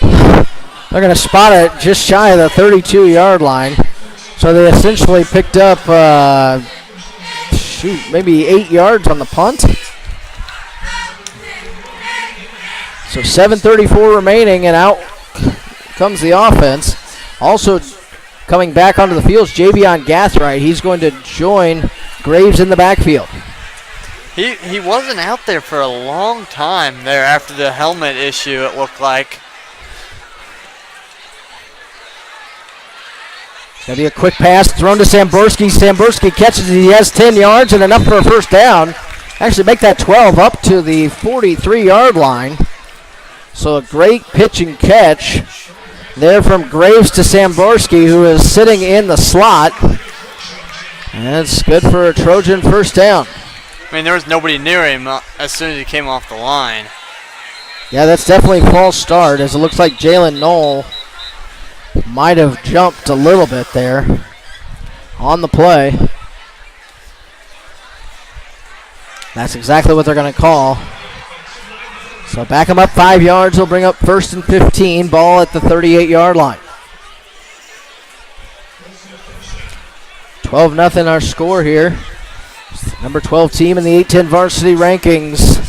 They're going to spot it just shy of the 32-yard line. So they essentially picked up, maybe 8 yards on the punt. So 7:34 remaining, and out comes the offense. Also coming back onto the field is Javion Gathright. He's going to join Graves in the backfield. He wasn't out there for a long time there after the helmet issue, it looked like. Going to be a quick pass thrown to Samburski. Samburski catches it. He has 10 yards and enough for a first down. Actually make that 12 up to the 43-yard line. So a great pitch and catch there from Graves to Samburski, who is sitting in the slot. And it's good for a Trojan first down. I mean, there was nobody near him as soon as he came off the line. Yeah, that's definitely a false start, as it looks like Jalen Knoll might have jumped a little bit there on the play. That's exactly what they're going to call. So back him up 5 yards. He'll bring up 1st and 15. Ball at the 38-yard line. 12-0 our score here. Number 12 team in the 8-10 varsity rankings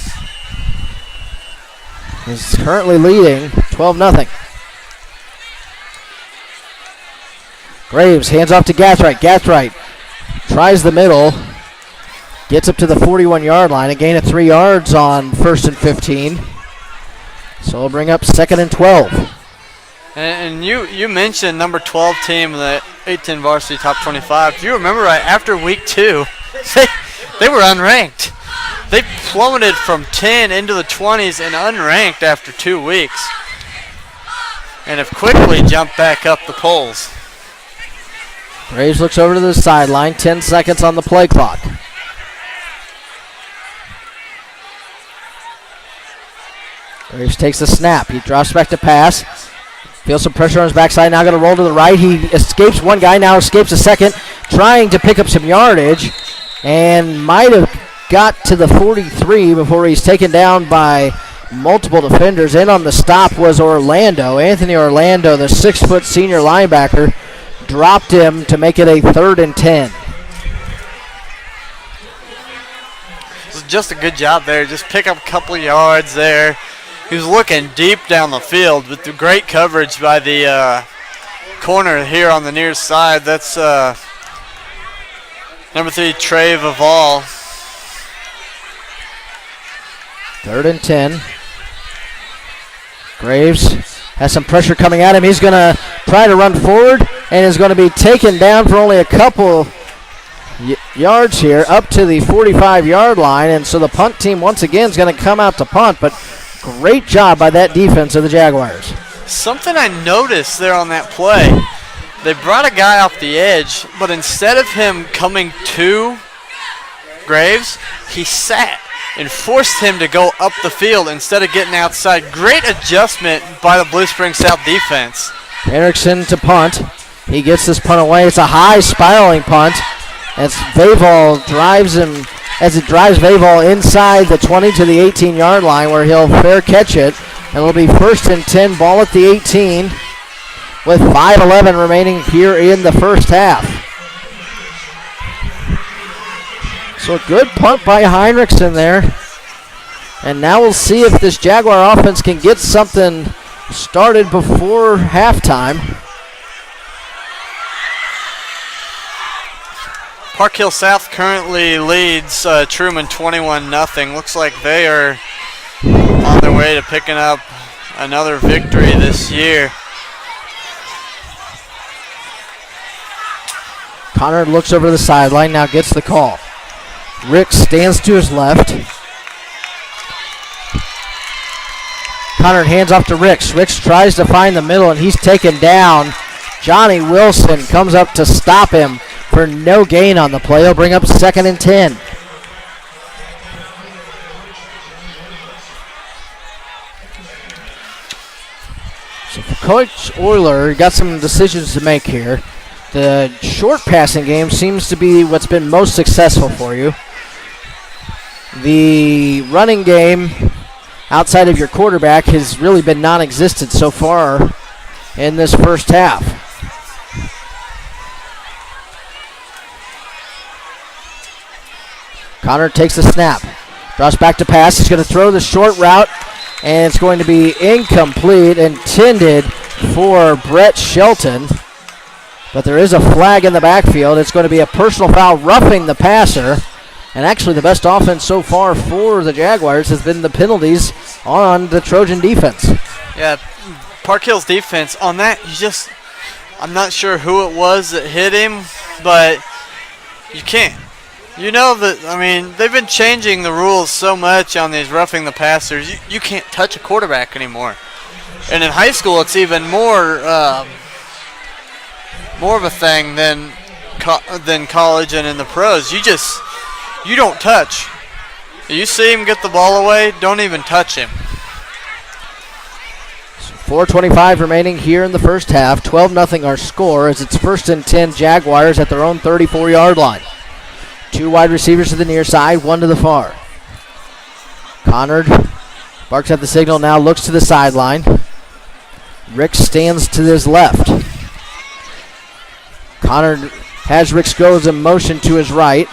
is currently leading 12-0. Graves hands off to Gathright. Gathright tries the middle. Gets up to the 41-yard line. A gain of 3 yards on 1st and 15. So we'll bring up 2nd and 12. And you mentioned number 12 team in the 8-10 varsity top 25. If you remember right, after week 2, they were unranked. They plummeted from 10 into the 20s and unranked after 2 weeks. And have quickly jumped back up the polls. Graves looks over to the sideline. 10 seconds on the play clock. Graves takes the snap. He drops back to pass. Feels some pressure on his backside. Now going to roll to the right. He escapes one guy. Now escapes a second. Trying to pick up some yardage. And might have got to the 43 before he's taken down by multiple defenders. In on the stop was Orlando. Anthony Orlando, the 6-foot senior linebacker, dropped him to make it a 3rd and 10. This is just a good job there. Just pick up a couple yards there. He was looking deep down the field with the great coverage by the corner here on the near side. That's number 3, Trey Vival. 3rd and 10. Graves has some pressure coming at him. He's going to try to run forward and is going to be taken down for only a couple yards here up to the 45-yard line. And so the punt team once again is going to come out to punt, but great job by that defense of the Jaguars. Something I noticed there on that play, they brought a guy off the edge, but instead of him coming to Graves, he sat and forced him to go up the field instead of getting outside. Great adjustment by the Blue Spring South defense. Erickson to punt. He gets this punt away. It's a high spiraling punt as Vival drives him, as it drives Vival inside the 20 to the 18-yard line where he'll fair catch it. And it'll be 1st and 10, ball at the 18 with 5:11 remaining here in the first half. So a good punt by Heinrichsen there. And now we'll see if this Jaguar offense can get something started before halftime. Park Hill South currently leads Truman 21-0. Looks like they are on their way to picking up another victory this year. Connor looks over to the sideline, now gets the call. Rick stands to his left. Connor hands off to Ricks. Ricks tries to find the middle, and he's taken down. Johnny Wilson comes up to stop him for no gain on the play. He'll bring up 2nd and 10. So for Coach Euler, got some decisions to make here. The short passing game seems to be what's been most successful for you. The running game outside of your quarterback has really been non-existent so far in this first half. Connor takes the snap, draws back to pass. He's going to throw the short route, and it's going to be incomplete, intended for Brett Shelton. But there is a flag in the backfield. It's going to be a personal foul, roughing the passer. And actually the best offense so far for the Jaguars has been the penalties on the Trojan defense. Yeah, Park Hill's defense on that, I'm not sure who it was that hit him, but you can't. You know that, I mean, they've been changing the rules so much on these roughing the passers. You can't touch a quarterback anymore. And in high school, it's even more of a thing than college and in the pros. You don't touch. You see him get the ball away, don't even touch him. 4:25 remaining here in the first half. 12-0 our score as it's 1st and 10 Jaguars at their own 34-yard line. 2 wide receivers to the near side, 1 to the far. Connard barks at the signal now, looks to the sideline. Rick stands to his left. Connard has Rick goes in motion to his right.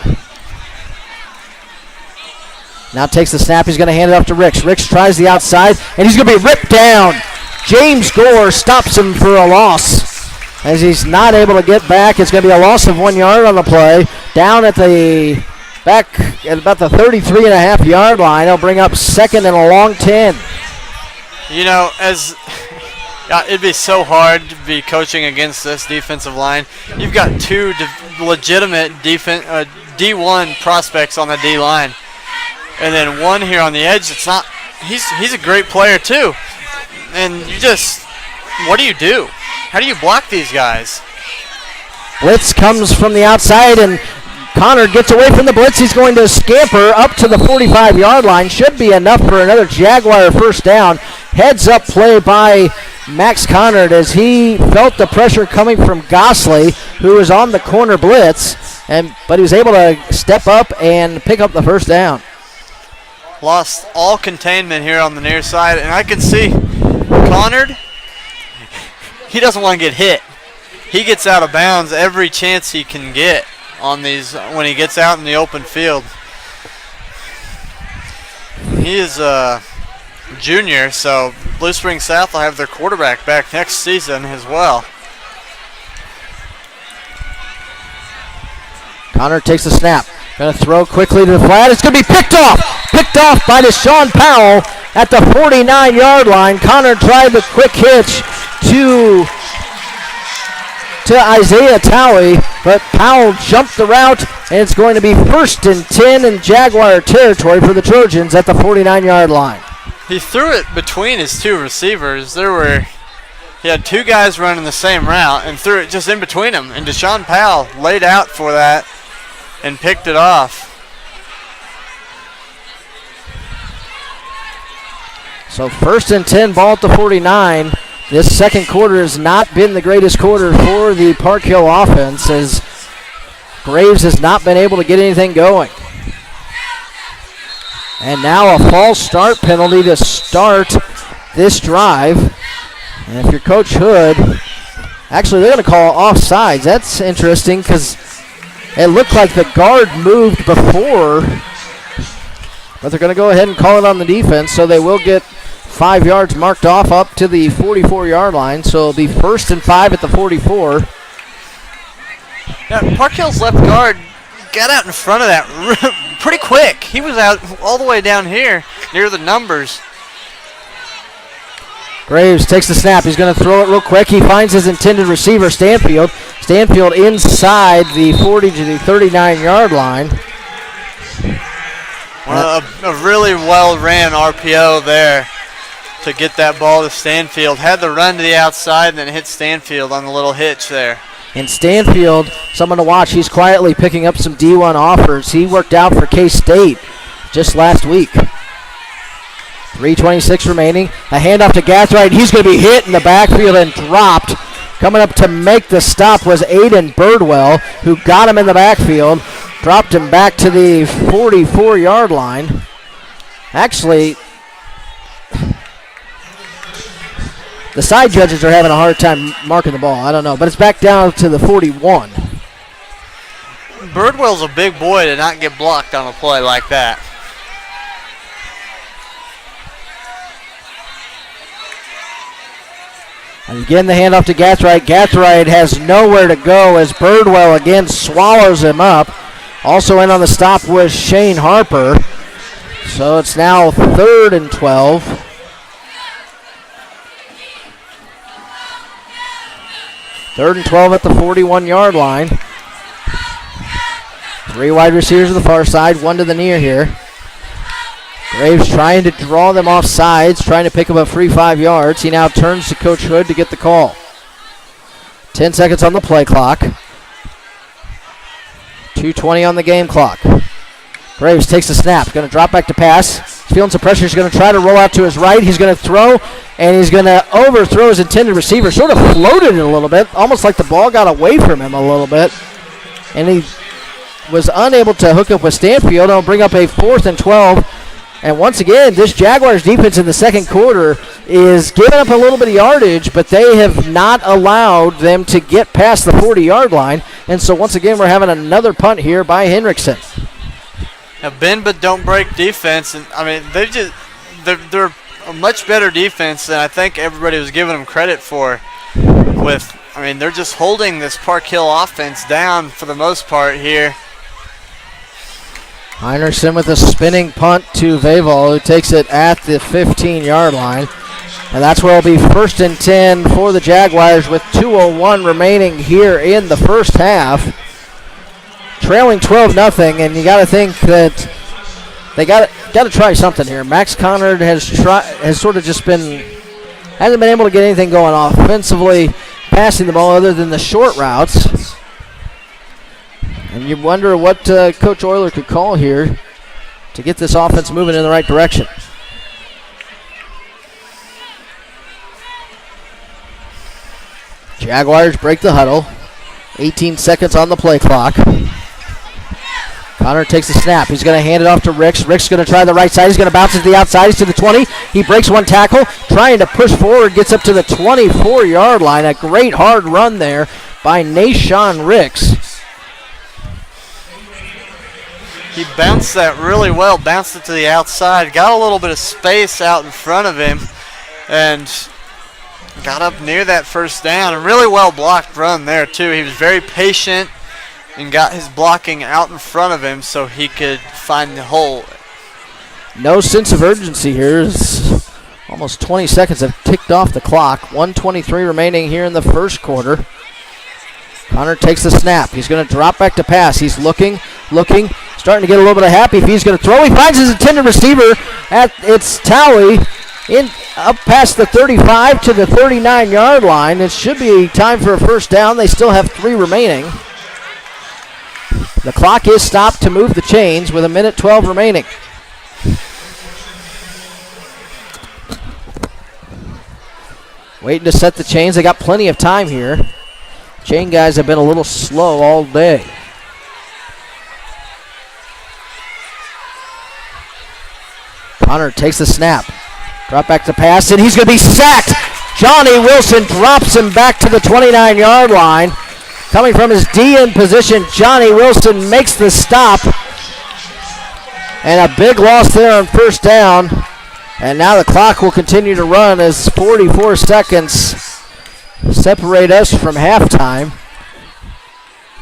Now takes the snap. He's going to hand it off to Ricks. Ricks tries the outside, and he's going to be ripped down. James Gore stops him for a loss. As he's not able to get back, it's going to be a loss of 1 yard on the play. Down at the back at about the 33.5-yard line. He'll bring up 2nd and a long 10. You know, it'd be so hard to be coaching against this defensive line. You've got 2 legitimate D1 prospects on the D line. And then 1 here on the edge. It's not. He's a great player too. And what do you do? How do you block these guys? Blitz comes from the outside, and Connor gets away from the blitz. He's going to scamper up to the 45-yard line. Should be enough for another Jaguar first down. Heads up play by Max Connard as he felt the pressure coming from Gosley, who was on the corner blitz, but he was able to step up and pick up the first down. Lost all containment here on the near side, and I can see Connard, he doesn't want to get hit. He gets out of bounds every chance he can get on these when he gets out in the open field. He is a junior, so Blue Spring South will have their quarterback back next season as well. Connor takes the snap. Going to throw quickly to the flat. It's going to be picked off. Picked off by Deshaun Powell at the 49-yard line. Connor tried the quick hitch to Isaiah Towie, but Powell jumped the route, and it's going to be 1st and 10 in Jaguar territory for the Trojans at the 49-yard line. He threw it between his 2 receivers. He had 2 guys running the same route and threw it just in between them, and Deshaun Powell laid out for that and picked it off. So 1st and 10, ball at the 49. This second quarter has not been the greatest quarter for the Park Hill offense as Graves has not been able to get anything going. And now a false start penalty to start this drive. And if you're Coach Hood, actually they're going to call offsides. That's interesting because it looked like the guard moved before, but they're going to go ahead and call it on the defense, so they will get 5 yards marked off up to the 44-yard line, so it'll be 1st and 5 at the 44. Now, Park Hill's left guard got out in front of that pretty quick. He was out all the way down here near the numbers. Graves takes the snap. He's going to throw it real quick. He finds his intended receiver, Stanfield. Stanfield inside the 40 to the 39-yard line. A really well-ran RPO there to get that ball to Stanfield. Had the run to the outside and then hit Stanfield on the little hitch there. And Stanfield, someone to watch, he's quietly picking up some D1 offers. He worked out for K-State just last week. 3:26 remaining. A handoff to Gathright. He's going to be hit in the backfield and dropped. Coming up to make the stop was Aiden Birdwell, who got him in the backfield. Dropped him back to the 44-yard line. Actually, the side judges are having a hard time marking the ball. I don't know, but it's back down to the 41. Birdwell's a big boy to not get blocked on a play like that. And again, the handoff to Gathright. Gathright has nowhere to go as Birdwell again swallows him up. Also in on the stop was Shane Harper. So it's now 3rd and 12. Third and 12 at the 41-yard line. 3 wide receivers to the far side, 1 to the near here. Graves trying to draw them off sides, trying to pick up a free 5 yards. He now turns to Coach Hood to get the call. 10 seconds on the play clock. 2:20 on the game clock. Graves takes the snap, going to drop back to pass. He's feeling some pressure. He's going to try to roll out to his right. He's going to throw, and he's going to overthrow his intended receiver. Sort of floated it a little bit, almost like the ball got away from him a little bit. And he was unable to hook up with Stanfield. It'll bring up a 4th and 12. And once again, this Jaguars defense in the second quarter is giving up a little bit of yardage, but they have not allowed them to get past the 40-yard line. And so once again, we're having another punt here by Henriksen. A bend but don't break defense, and I mean they're a much better defense than I think everybody was giving them credit for. They're just holding this Park Hill offense down for the most part here. Henriksen with a spinning punt to Veval, who takes it at the 15-yard line. And that's where it'll be 1st and 10 for the Jaguars with 2:01 remaining here in the first half. Trailing 12-0, and you got to think that they got to try something here. Max Conard has sort of just hasn't been able to get anything going offensively, passing the ball other than the short routes. And you wonder what Coach Euler could call here to get this offense moving in the right direction. Jaguars break the huddle. 18 seconds on the play clock. Connor takes the snap. He's going to hand it off to Ricks. Ricks going to try the right side. He's going to bounce it to the outside. He's to the 20. He breaks one tackle. Trying to push forward. Gets up to the 24-yard line. A great hard run there by Nashawn Ricks. He bounced that really well. Bounced it to the outside. Got a little bit of space out in front of him. And got up near that first down. A really well blocked run there, too. He was very patient and got his blocking out in front of him so he could find the hole. No sense of urgency here. As almost 20 seconds have ticked off the clock. 1:23 remaining here in the first quarter. Connor takes the snap. He's going to drop back to pass. He's looking, starting to get a little bit of happy if he's going to throw. He finds his intended receiver at its Towie up past the 35 to the 39-yard line. It should be time for a first down. They still have 3 remaining. The clock is stopped to move the chains with 1:12 remaining. Waiting to set the chains. They got plenty of time here. Chain guys have been a little slow all day. Connor takes the snap. Drop back to pass, and he's going to be sacked. Johnny Wilson drops him back to the 29-yard line. Coming from his DN position, Johnny Wilson makes the stop. And a big loss there on first down. And now the clock will continue to run as 44 seconds separate us from halftime.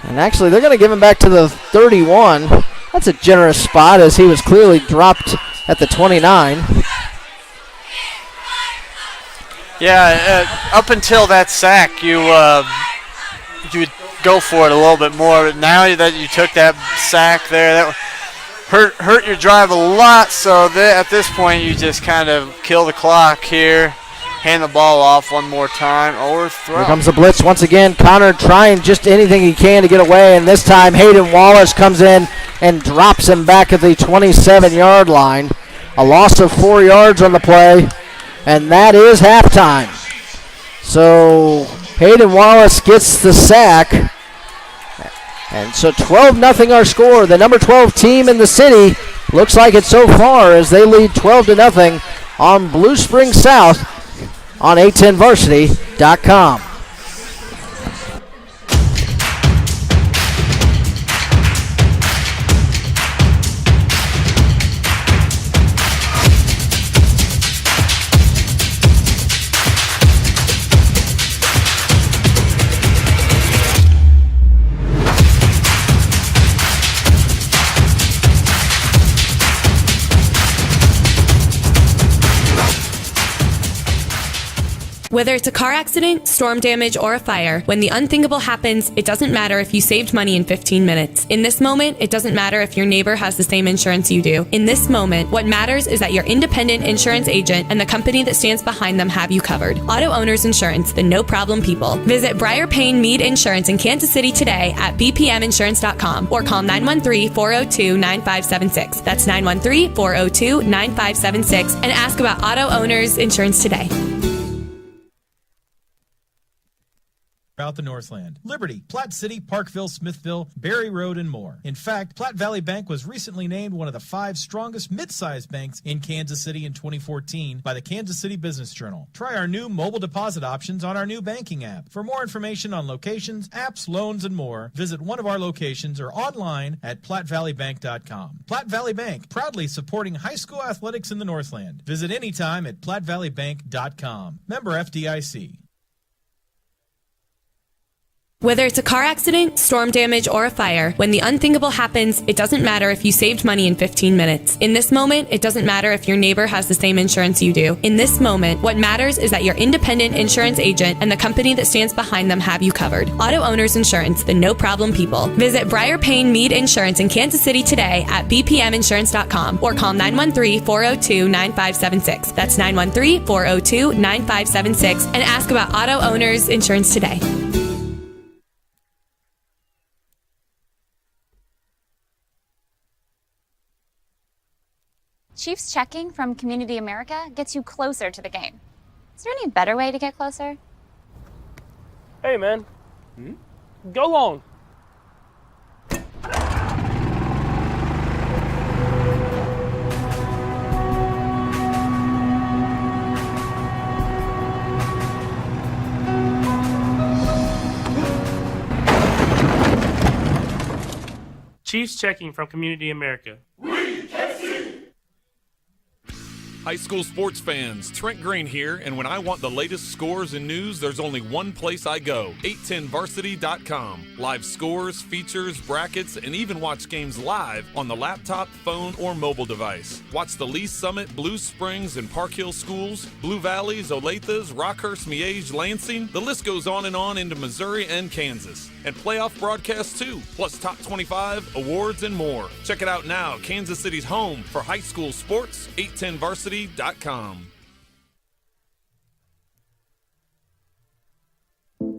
And actually, they're going to give him back to the 31. That's a generous spot as he was clearly dropped at the 29. Yeah, up until that sack, you would go for it a little bit more. But now that you took that sack there, that hurt your drive a lot. So at this point, you just kind of kill the clock here. Hand the ball off one more time. Overthrow. Here comes the blitz once again. Connor trying just anything he can to get away, and this time Hayden Wallace comes in and drops him back at the 27-yard line. A loss of 4 yards on the play, and that is halftime. So Hayden Wallace gets the sack, and so 12-0 our score. The number 12 team in the city looks like it so far as they lead 12-0 on Blue Spring South on A10varsity.com. Whether it's a car accident, storm damage, or a fire, when the unthinkable happens, it doesn't matter if you saved money in 15 minutes. In this moment, it doesn't matter if your neighbor has the same insurance you do. In this moment, what matters is that your independent insurance agent and the company that stands behind them have you covered. Auto Owners Insurance, the no-problem people. Visit Briar Payne Mead Insurance in Kansas City today at bpminsurance.com or call 913-402-9576. That's 913-402-9576 and ask about Auto Owners Insurance today. Throughout the Northland. Liberty, Platte City, Parkville, Smithville, Berry Road, and more. In fact, Platte Valley Bank was recently named one of the 5 strongest mid-sized banks in Kansas City in 2014 by the Kansas City Business Journal. Try our new mobile deposit options on our new banking app. For more information on locations, apps, loans, and more, visit one of our locations or online at PlatteValleyBank.com. Platte Valley Bank, proudly supporting high school athletics in the Northland. Visit anytime at PlatteValleyBank.com. Member FDIC. Whether it's a car accident, storm damage, or a fire, when the unthinkable happens, it doesn't matter if you saved money in 15 minutes. In this moment, it doesn't matter if your neighbor has the same insurance you do. In this moment, what matters is that your independent insurance agent and the company that stands behind them have you covered. Auto Owners Insurance, the no-problem people. Visit Briar Payne Mead Insurance in Kansas City today at bpminsurance.com or call 913-402-9576. That's 913-402-9576 and ask about Auto Owners Insurance today. Chiefs checking from Community America gets you closer to the game. Is there any better way to get closer? Hey, man. Go long. Chiefs checking from Community America. High school sports fans, Trent Green here, and when I want the latest scores and news, there's only one place I go, 810varsity.com. Live scores, features, brackets, and even watch games live on the laptop, phone, or mobile device. Watch the Lee Summit, Blue Springs, and Park Hill schools, Blue Valleys, Olathes, Rockhurst, Miege, Lansing. The list goes on into Missouri and Kansas. And playoff broadcasts too, plus top 25, awards, and more. Check it out now, Kansas City's home for high school sports, 810varsity.com.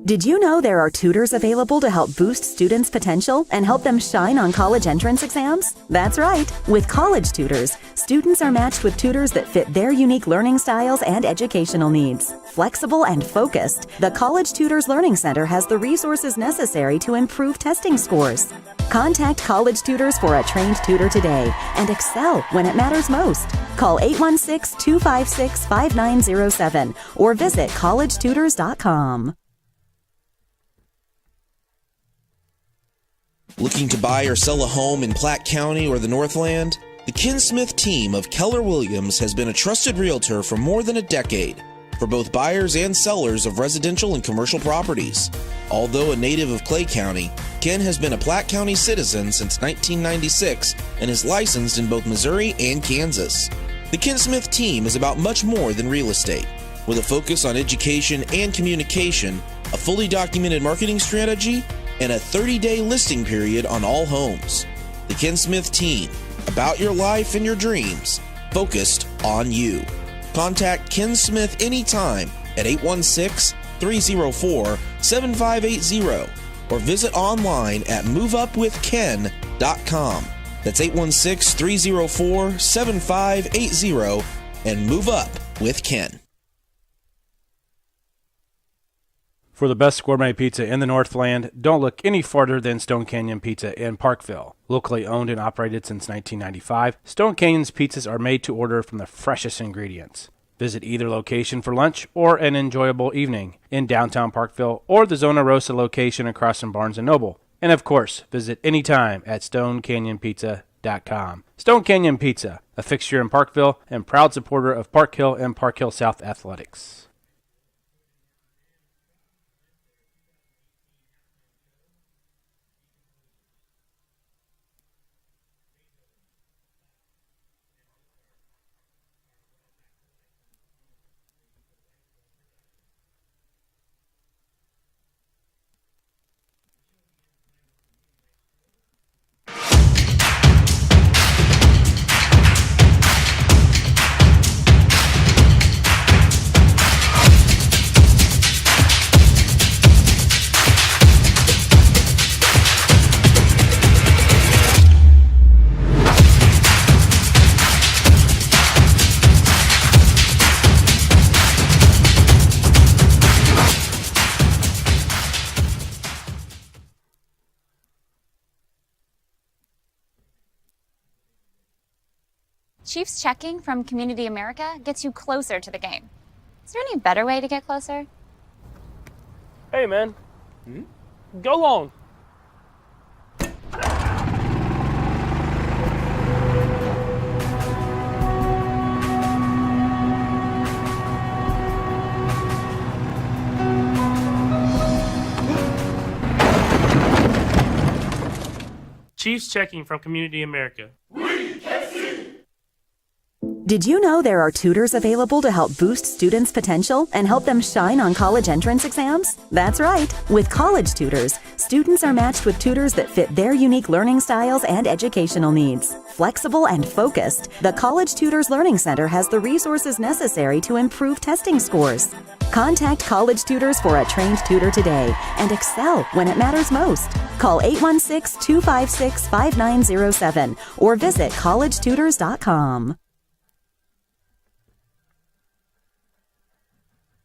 Did you know there are tutors available to help boost students' potential and help them shine on college entrance exams? That's right. With College Tutors, students are matched with tutors that fit their unique learning styles and educational needs. Flexible and focused, the College Tutors Learning Center has the resources necessary to improve testing scores. Contact College Tutors for a trained tutor today and excel when it matters most. Call 816-256-5907 or visit collegetutors.com. Looking to buy or sell a home in Platte County or the Northland? The Ken Smith team of Keller Williams has been a trusted realtor for more than a decade for both buyers and sellers of residential and commercial properties. Although a native of Clay County, Ken has been a Platte County citizen since 1996 and is licensed in both Missouri and Kansas. The Ken Smith team is about much more than real estate. With a focus on education and communication, a fully documented marketing strategy, and a 30-day listing period on all homes. The Ken Smith Team, about your life and your dreams, focused on you. Contact Ken Smith anytime at 816-304-7580 or visit online at moveupwithken.com. That's 816-304-7580 and move up with Ken. For the best gourmet pizza in the Northland, don't look any farther than Stone Canyon Pizza in Parkville. Locally owned and operated since 1995, Stone Canyon's pizzas are made to order from the freshest ingredients. Visit either location for lunch or an enjoyable evening in downtown Parkville or the Zona Rosa location across from Barnes & Noble. And of course, visit anytime at StoneCanyonPizza.com. Stone Canyon Pizza, a fixture in Parkville and proud supporter of Park Hill and Park Hill South Athletics. Chiefs checking from Community America gets you closer to the game. Is there any better way to get closer? Hey, man. Go long. Chiefs checking from Community America. Did you know there are tutors available to help boost students' potential and help them shine on college entrance exams? That's right. With college tutors, students are matched with tutors that fit their unique learning styles and educational needs. Flexible and focused, the College Tutors Learning Center has the resources necessary to improve testing scores. Contact College Tutors for a trained tutor today and excel when it matters most. Call 816-256-5907 or visit collegetutors.com.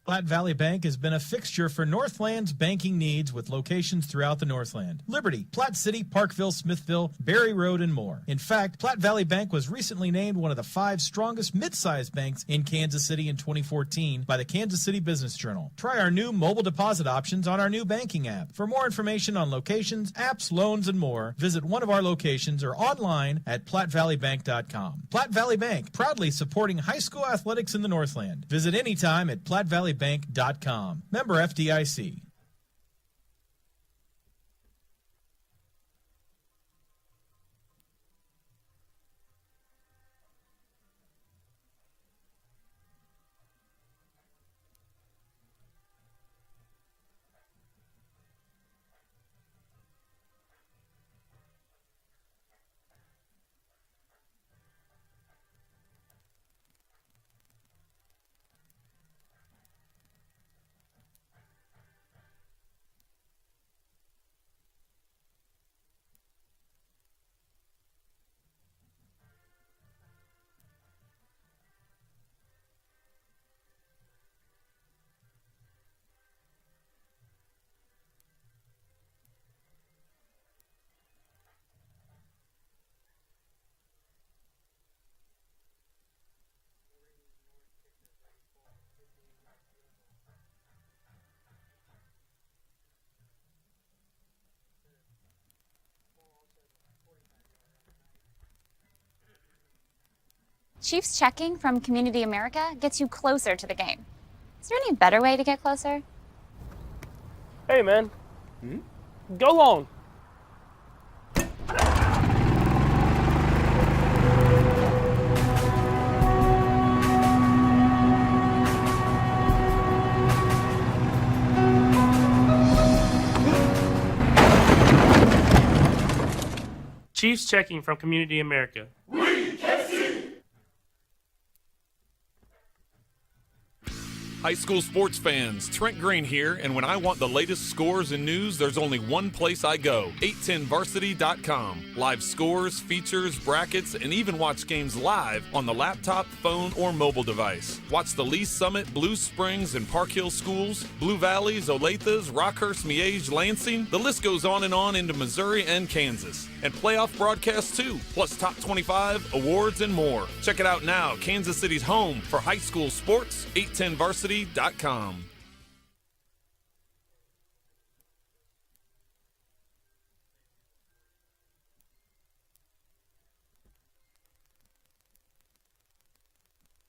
Platte Valley Bank has been a fixture for Northland's banking needs with locations throughout the Northland. Liberty, Platte City, Parkville, Smithville, Berry Road, and more. In fact, Platte Valley Bank was recently named one of the 5 strongest mid-sized banks in Kansas City in 2014 by the Kansas City Business Journal. Try our new mobile deposit options on our new banking app. For more information on locations, apps, loans, and more, visit one of our locations or online at PlatteValleyBank.com. Platte Valley Bank, proudly supporting high school athletics in the Northland. Visit anytime at PlatteValleyBank.com. Member FDIC. Chiefs checking from Community America gets you closer to the game. Is there any better way to get closer? Hey, man. Go long. Chiefs checking from Community America. High school sports fans, Trent Green here, and when I want the latest scores and news, there's only one place I go, 810varsity.com. Live scores, features, brackets, and even watch games live on the laptop, phone, or mobile device. Watch the Lee Summit, Blue Springs, and Park Hill schools, Blue Valleys, Olathes, Rockhurst, Miege, Lansing. The list goes on and on into Missouri and Kansas. And playoff broadcasts too, plus top 25, awards, and more. Check it out now, Kansas City's home for high school sports, 810varsity.com.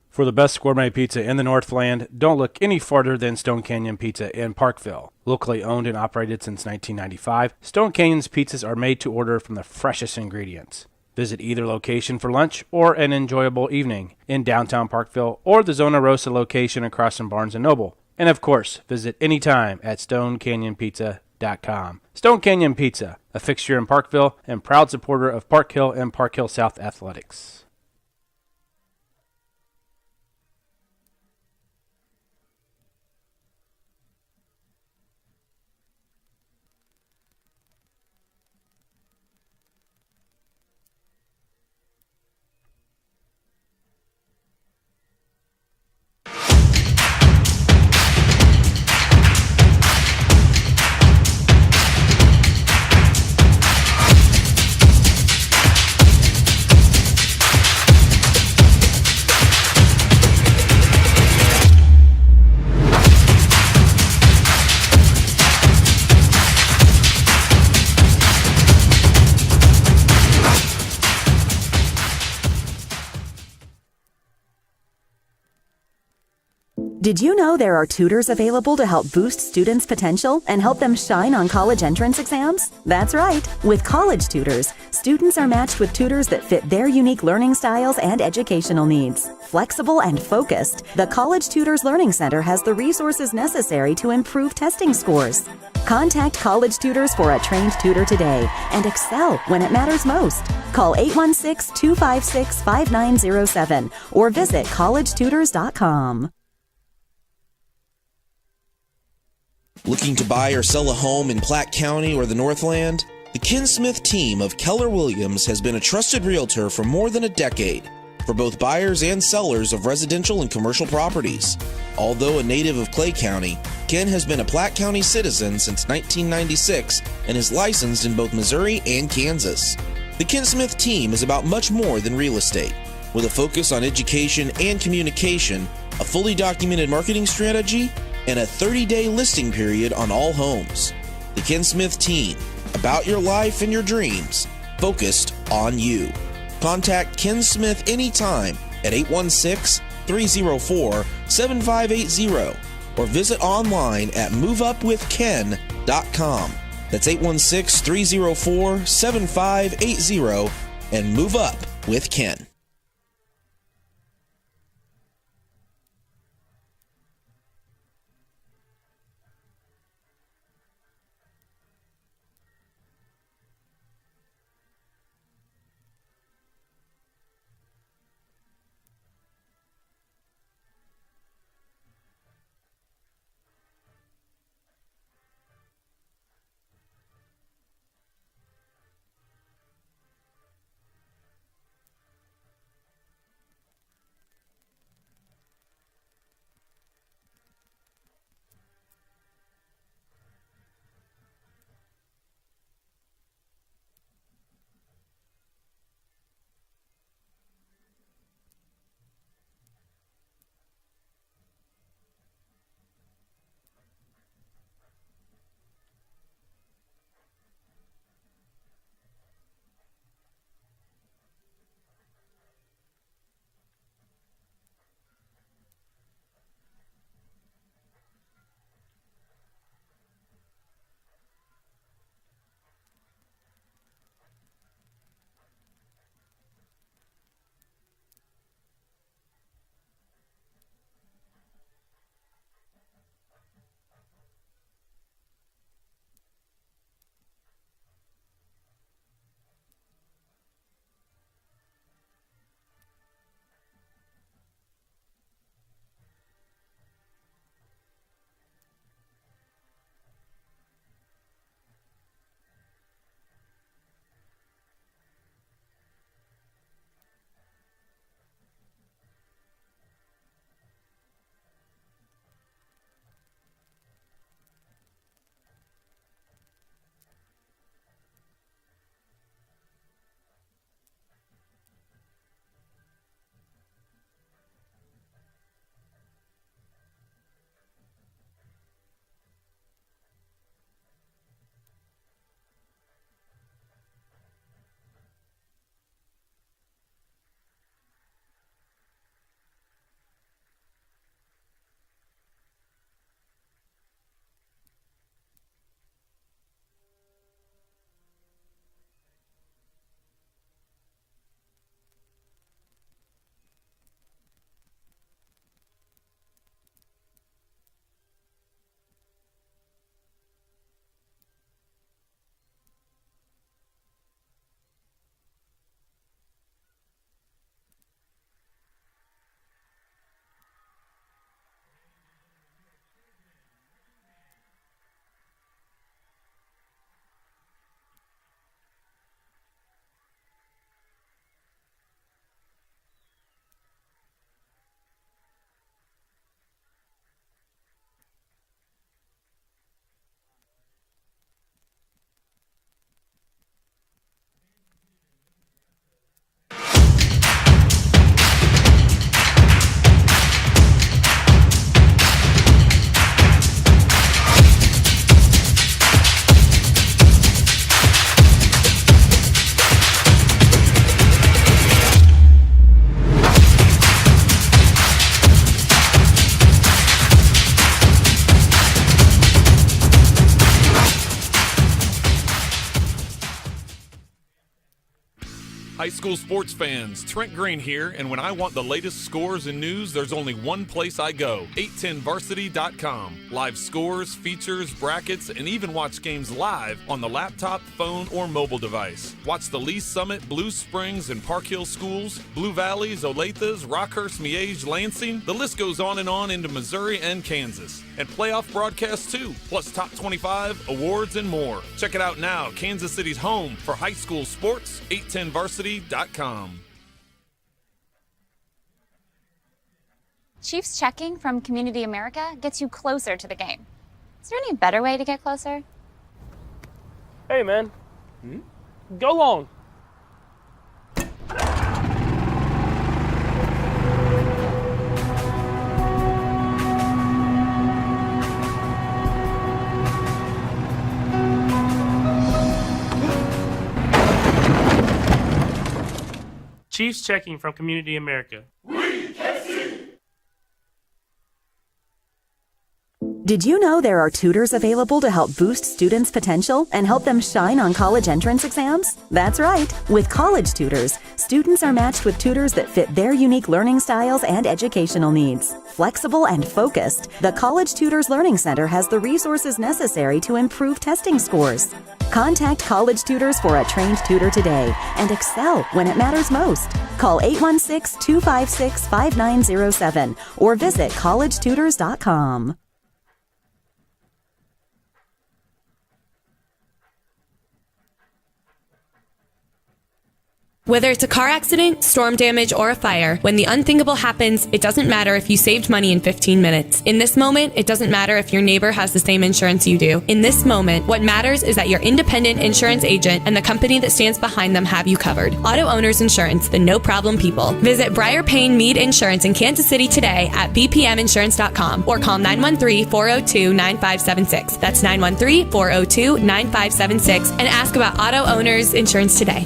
For the best gourmet pizza in the Northland, don't look any farther than Stone Canyon Pizza in Parkville. Locally owned and operated since 1995, Stone Canyon's pizzas are made to order from the freshest ingredients. Visit either location for lunch or an enjoyable evening in downtown Parkville or the Zona Rosa location across from Barnes & Noble. And of course, visit anytime at StoneCanyonPizza.com. Stone Canyon Pizza, a fixture in Parkville and proud supporter of Park Hill and Park Hill South Athletics. Did you know there are tutors available to help boost students' potential and help them shine on college entrance exams? That's right. With College Tutors, students are matched with tutors that fit their unique learning styles and educational needs. Flexible and focused, the College Tutors Learning Center has the resources necessary to improve testing scores. Contact College Tutors for a trained tutor today and excel when it matters most. Call 816-256-5907 or visit collegetutors.com. Looking to buy or sell a home in Platte County or the Northland? The Ken Smith team of Keller Williams has been a trusted realtor for more than a decade for both buyers and sellers of residential and commercial properties. Although a native of Clay County, Ken has been a Platte County citizen since 1996 and is licensed in both Missouri and Kansas. The Ken Smith team is about much more than real estate. With a focus on education and communication, a fully documented marketing strategy, and a 30-day listing period on all homes. The Ken Smith team, about your life and your dreams, focused on you. Contact Ken Smith anytime at 816-304-7580 or visit online at moveupwithken.com. That's 816-304-7580 and move up with Ken. High school sports fans, Trent Green here, and when I want the latest scores and news, there's only one place I go, 810varsity.com. Live scores, features, brackets, and even watch games live on the laptop, phone, or mobile device. Watch the Lee Summit, Blue Springs, and Park Hill schools, Blue Valleys, Olathes, Rockhurst, Miege, Lansing. The list goes on and on into Missouri and Kansas. And playoff broadcasts too, plus top 25, awards, and more. Check it out now, Kansas City's home for high school sports, 810varsity.com. Chiefs checking from Community America gets you closer to the game. Is there any better way to get closer? Hey, man. Go long. Chiefs checking from Community America. Did you know there are tutors available to help boost students' potential and help them shine on college entrance exams? That's right. With College Tutors, students are matched with tutors that fit their unique learning styles and educational needs. Flexible and focused, the College Tutors Learning Center has the resources necessary to improve testing scores. Contact College Tutors for a trained tutor today and excel when it matters most. Call 816-256-5907 or visit collegetutors.com. Whether it's a car accident, storm damage, or a fire, when the unthinkable happens, it doesn't matter if you saved money in 15 minutes. In this moment, it doesn't matter if your neighbor has the same insurance you do. In this moment, what matters is that your independent insurance agent and the company that stands behind them have you covered. Auto Owners Insurance, the no-problem people. Visit Briar Payne Mead Insurance in Kansas City today at bpminsurance.com or call 913-402-9576. That's 913-402-9576 and ask about Auto Owners Insurance today.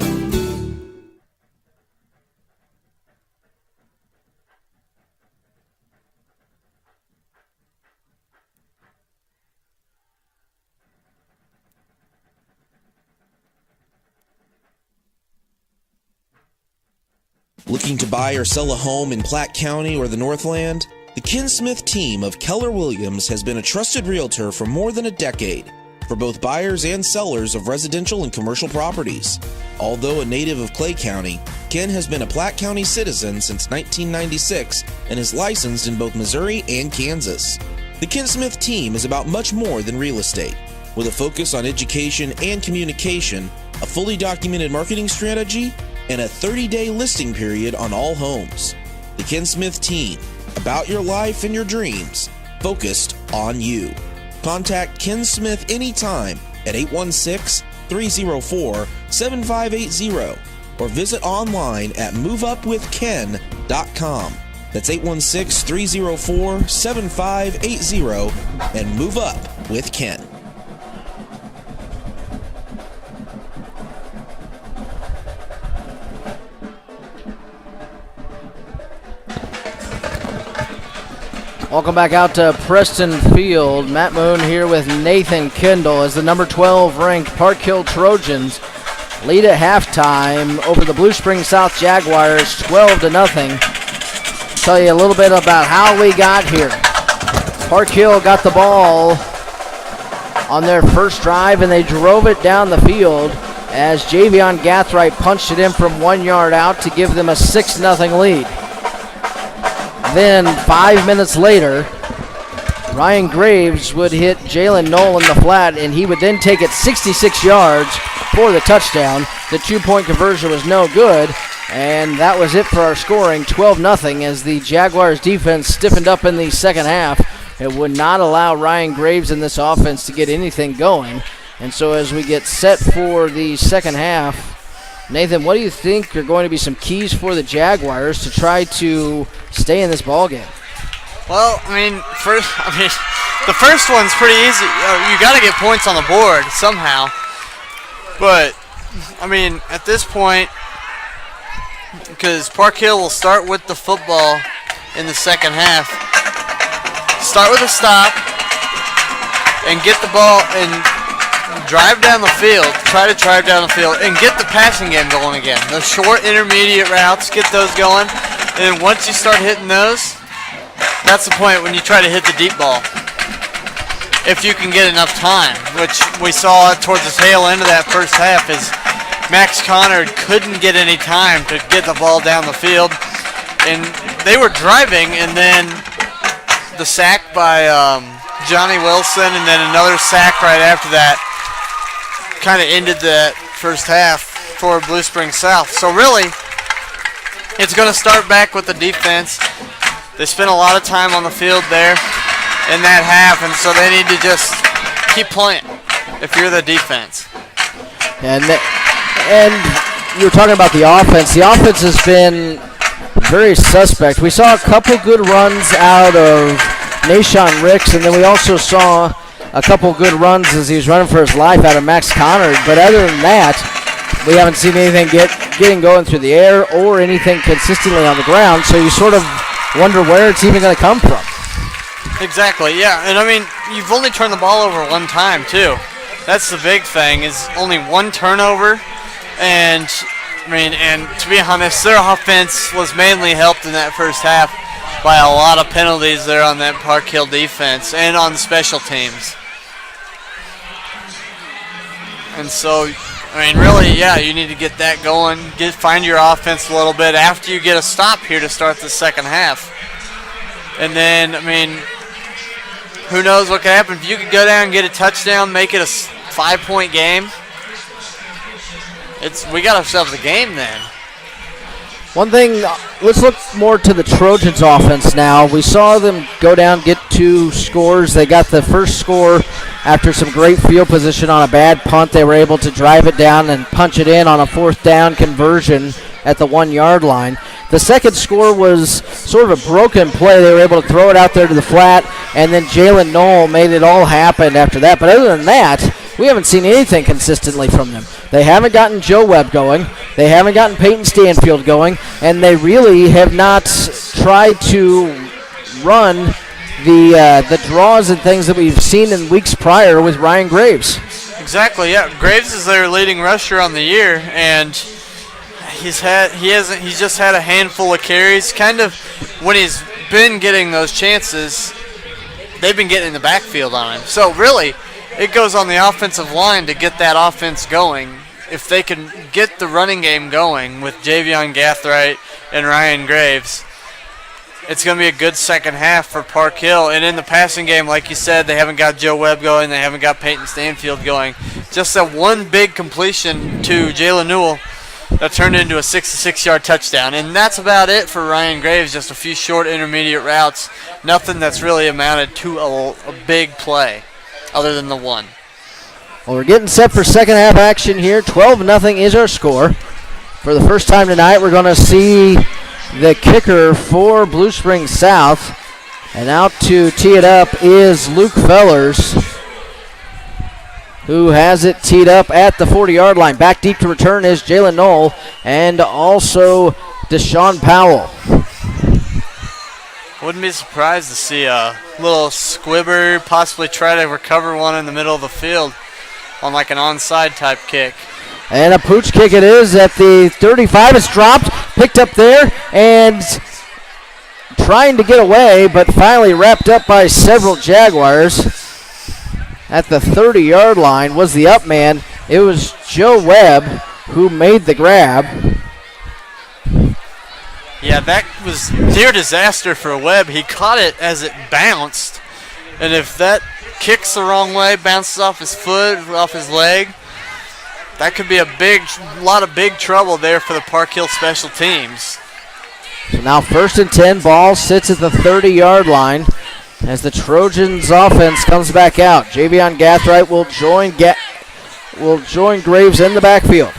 Looking to buy or sell a home in Platte County or the Northland? The Ken Smith team of Keller Williams has been a trusted realtor for more than a decade for both buyers and sellers of residential and commercial properties. Although a native of Clay County, Ken has been a Platte County citizen since 1996 and is licensed in both Missouri and Kansas. The Ken Smith team is about much more than real estate. With a focus on education and communication, a fully documented marketing strategy, and a 30-day listing period on all homes. The Ken Smith team, about your life and your dreams, focused on you. Contact Ken Smith anytime at 816-304-7580 or visit online at moveupwithken.com. That's 816-304-7580 and move up with Ken. Welcome back out to Preston Field. Matt Moon here with Nathan Kendall as the number 12 ranked Park Hill Trojans lead at halftime over the Blue Springs South Jaguars 12-0. Tell you a little bit about how we got here. Park Hill got the ball on their first drive and they drove it down the field as Javion Gathright punched it in from 1 yard out to give them a 6-0 lead. Then 5 minutes later, Ryan Graves would hit Jalen Knoll in the flat, and he would then take it 66 yards for the touchdown. The 2-point conversion was no good, and that was it for our scoring, 12-0, as the Jaguars defense stiffened up in the second half. It would not allow Ryan Graves in this offense to get anything going. And so as we get set for the second half, Nathan, what do you think are going to be some keys for the Jaguars to try to stay in this ballgame? Well, the first one's pretty easy. You got to get points on the board somehow. But, at this point, because Park Hill will start with the football in the second half, start with a stop and get the ball and drive down the field, and get the passing game going again. Those short intermediate routes, get those going. And then once you start hitting those, that's the point when you try to hit the deep ball. If you can get enough time, which we saw towards the tail end of that first half, is Max Connor couldn't get any time to get the ball down the field. And they were driving, and then the sack by Johnny Wilson, and then another sack right after that kind of ended that first half for Blue Springs South. So really, it's going to start back with the defense. They spent a lot of time on the field there in that half, and so they need to just keep playing if you're the defense. And you were talking about the offense. The offense has been very suspect. We saw a couple good runs out of Nashawn Ricks, and then we also saw a couple good runs as he was running for his life out of Max Connor. But other than that, we haven't seen anything getting going through the air or anything consistently on the ground, so you sort of wonder where it's even going to come from. Exactly, yeah. And, I mean, you've only turned the ball over one time, too. That's the big thing, is only one turnover. And, I mean, and to be honest, their offense was mainly helped in that first half by a lot of penalties there on that Park Hill defense and on the special teams. And so, I mean, really, yeah, you need to get that going. Find your offense a little bit after you get a stop here to start the second half. And then, I mean, who knows what could happen. If you could go down and get a touchdown, make it a 5-point game, we got ourselves a game then. One thing, let's look more to the Trojans offense now. We saw them go down, get 2 scores. They got the first score after some great field position on a bad punt. They were able to drive it down and punch it in on a 4th down conversion at the 1-yard line. The second score was sort of a broken play. They were able to throw it out there to the flat, and then Jalen Knoll made it all happen after that. But other than that, we haven't seen anything consistently from them. They haven't gotten Joe Webb going. They haven't gotten Peyton Stanfield going, and they really have not tried to run the draws and things that we've seen in weeks prior with Ryan Graves. Exactly, yeah. Graves is their leading rusher on the year, and he's just had a handful of carries. Kind of when he's been getting those chances, they've been getting in the backfield on him. So really, it goes on the offensive line to get that offense going. If they can get the running game going with Javion Gathright and Ryan Graves, it's going to be a good second half for Park Hill. And in the passing game, like you said, they haven't got Joe Webb going. They haven't got Peyton Stanfield going. Just that one big completion to Jalen Newell that turned into a 66-yard touchdown. And that's about it for Ryan Graves, just a few short intermediate routes. Nothing that's really amounted to a big play other than the one. Well, we're getting set for second half action here. 12-0 is our score. For the first time tonight, we're going to see the kicker for Blue Springs South. And out to tee it up is Luke Fellers, who has it teed up at the 40-yard line. Back deep to return is Jalen Knoll and also Deshaun Powell. Wouldn't be surprised to see a little squibber possibly try to recover one in the middle of the field on like an onside type kick. And a pooch kick it is at the 35. It's dropped, picked up there, and trying to get away, but finally wrapped up by several Jaguars. At the 30-yard line was the up man. It was Joe Webb who made the grab. Yeah, that was near disaster for Webb. He caught it as it bounced, and if that kicks the wrong way, bounces off his foot, off his leg, that could be a lot of big trouble there for the Park Hill special teams. So now 1st and 10, ball sits at the 30-yard line as the Trojans offense comes back out. Javion Gathright will join Graves in the backfield.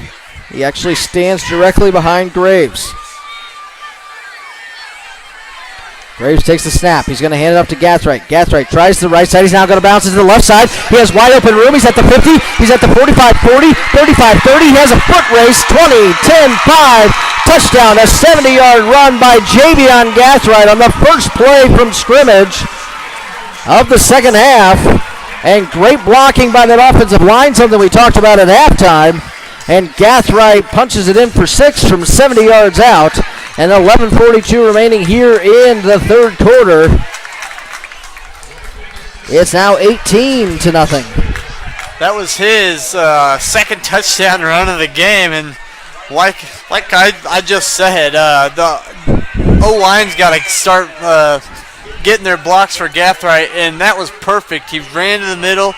He actually stands directly behind Graves. Graves takes the snap. He's going to hand it up to Gathright. Gathright tries to the right side. He's now going to bounce it to the left side. He has wide open room. He's at the 50. He's at the 45-40, 35-30. He has a foot race. 20, 10, 5. Touchdown. A 70-yard run by Javion Gathright on the first play from scrimmage of the second half. And great blocking by that offensive line, something we talked about at halftime. And Gathright punches it in for 6 from 70 yards out. And 11:42 remaining here in the third quarter. It's now 18-0. That was his second touchdown run of the game, and like I just said, the O-line's got to start getting their blocks for Gathright, and that was perfect. He ran to the middle,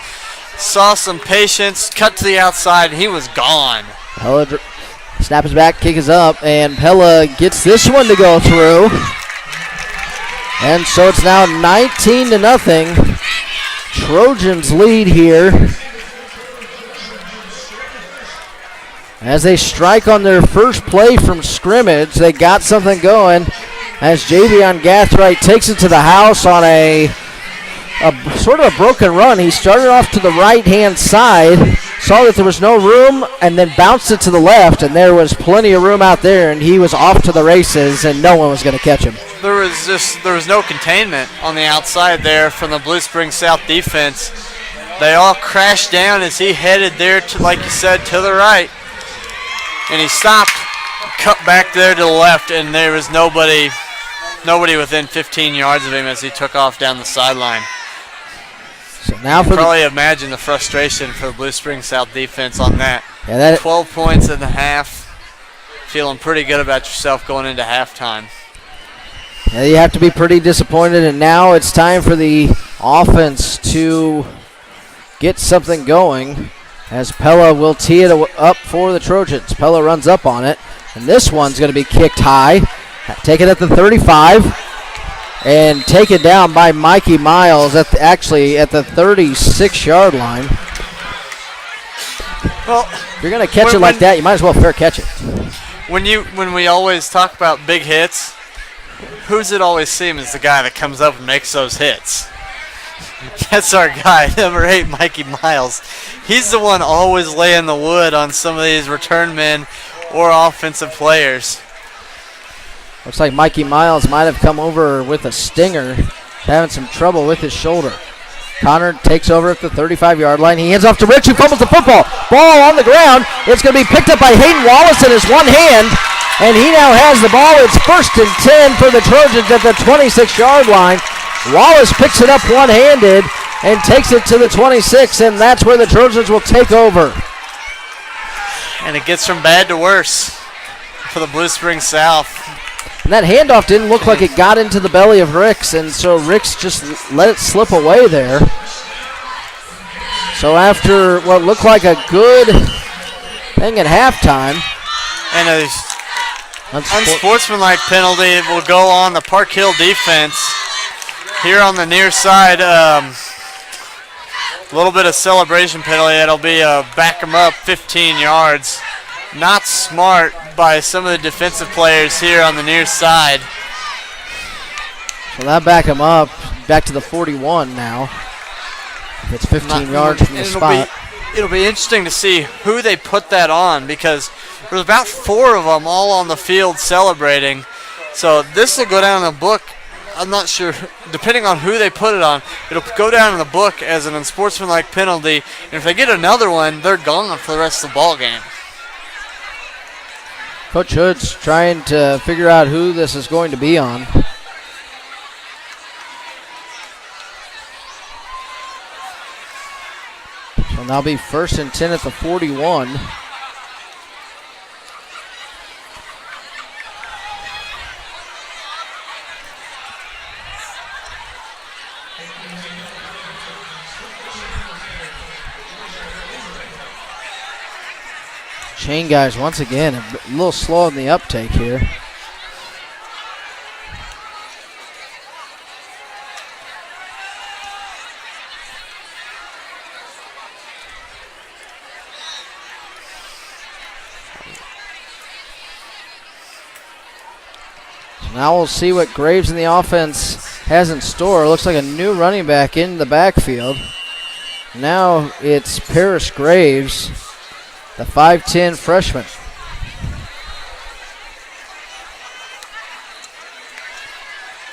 saw some patience, cut to the outside, and he was gone. Pella snaps back, kick is up, and Pella gets this one to go through. And so it's now 19-0. Trojans lead here as they strike on their first play from scrimmage. They got something going as Javion Gathright takes it to the house on a sort of a broken run. He started off to the right-hand side, saw that there was no room, and then bounced it to the left, and there was plenty of room out there, and he was off to the races, and no one was going to catch him. There was no containment on the outside there from the Blue Springs South defense. They all crashed down as he headed there to, like you said, to the right. And he stopped, cut back there to the left, and there was nobody within 15 yards of him as he took off down the sideline. So now you can probably imagine the frustration for the Blue Springs South defense on that. Yeah, that 12 points in the half. Feeling pretty good about yourself going into halftime. Yeah, you have to be pretty disappointed, and now it's time for the offense to get something going as Pella will tee it up for the Trojans. Pella runs up on it, and this one's going to be kicked high. Take it at the 35 and taken down by Mikey Miles at the 36-yard line. Well, if you're going to catch it like that, you might as well fair catch it. When we always talk about big hits, who's it always seem is the guy that comes up and makes those hits? That's our guy, number 8, Mikey Miles. He's the one always laying the wood on some of these return men or offensive players. Looks like Mikey Miles might have come over with a stinger, having some trouble with his shoulder. Connor takes over at the 35-yard line. He hands off to Rich, who fumbles the football. Ball on the ground. It's going to be picked up by Hayden Wallace in his one hand, and he now has the ball. It's 1st and 10 for the Trojans at the 26-yard line. Wallace picks it up one-handed and takes it to the 26, and that's where the Trojans will take over. And it gets from bad to worse for the Blue Springs South. And that handoff didn't look like it got into the belly of Ricks, and so Ricks just let it slip away there. So after what looked like a good thing at halftime. And a unsportsmanlike penalty will go on the Park Hill defense. Here on the near side, a little bit of celebration penalty. That'll be back them up 15 yards. Not smart by some of the defensive players here on the near side. So that back them up, back to the 41 now. It's 15 yards from the spot. It'll be interesting to see who they put that on, because there's about 4 of them all on the field celebrating. So this will go down in the book. I'm not sure, depending on who they put it on, it'll go down in the book as an unsportsmanlike penalty. And if they get another one, they're gone for the rest of the ball game. Coach Hood's trying to figure out who this is going to be on. So now be 1st and 10 at the 41. Chain guys, once again, a little slow in the uptake here. So now we'll see what Graves in the offense has in store. Looks like a new running back in the backfield. Now it's Paris Graves, the 5'10 freshman.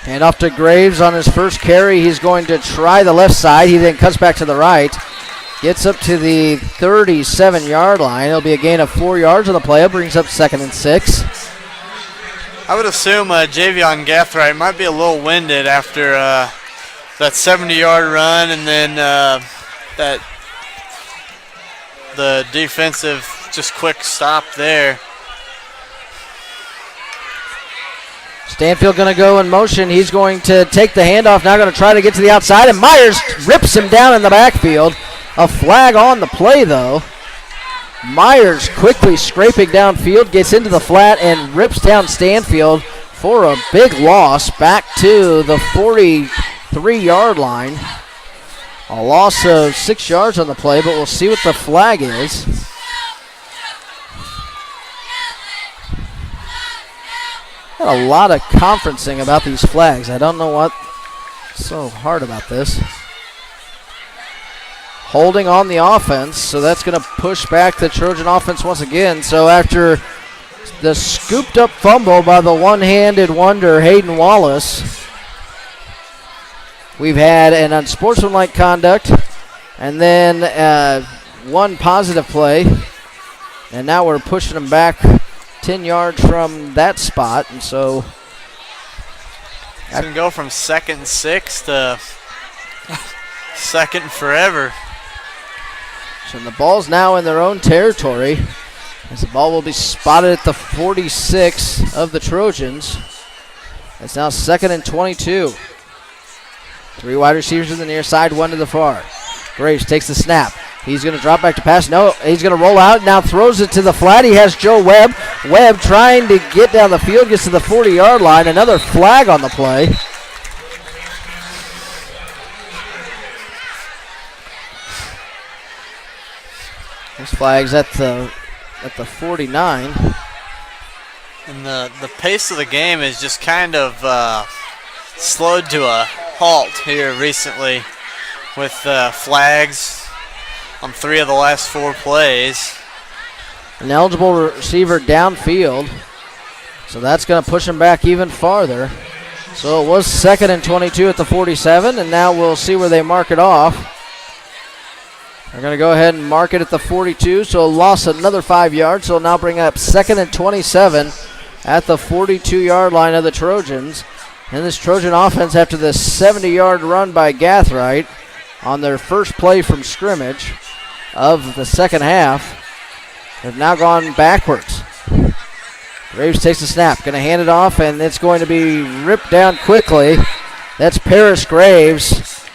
Hand off to Graves on his first carry. He's going to try the left side. He then cuts back to the right. Gets up to the 37-yard line. It'll be a gain of 4 yards on the play. It brings up 2nd and 6. I would assume Javion Gathright might be a little winded after that 70-yard run and then the defensive just quick stop there. Stanfield going to go in motion. He's going to take the handoff. Now going to try to get to the outside, and Myers rips him down in the backfield. A flag on the play, though. Myers quickly scraping downfield, gets into the flat, and rips down Stanfield for a big loss back to the 43-yard line. A loss of 6 yards on the play, but we'll see what the flag is. Got a lot of conferencing about these flags. I don't know what's so hard about this. Holding on the offense, so that's going to push back the Trojan offense once again. So after the scooped up fumble by the one-handed wonder Hayden Wallace, we've had an unsportsmanlike conduct and then one positive play, and now we're pushing them back 10 yards from that spot, and so it's going to go from 2nd and 6 to 2nd and forever. So the ball's now in their own territory as the ball will be spotted at the 46 of the Trojans. It's now 2nd and 22. 3 wide receivers to the near side, 1 to the far. Graves takes the snap. He's going to drop back to pass. No, he's going to roll out. Now throws it to the flat. He has Joe Webb. Webb trying to get down the field. Gets to the 40-yard line. Another flag on the play. This flag's at the 49. And the pace of the game is just kind of slowed to a halt here recently with flags on 3 of the last 4 plays. An eligible receiver downfield. So that's going to push him back even farther. So it was 2nd and 22 at the 47, and now we'll see where they mark it off. They're going to go ahead and mark it at the 42, so lost another 5 yards. So now bring up 2nd and 27 at the 42-yard line of the Trojans. And this Trojan offense, after the 70-yard run by Gathright on their first play from scrimmage of the second half, have now gone backwards. Graves takes the snap, going to hand it off, and it's going to be ripped down quickly. That's Paris Graves,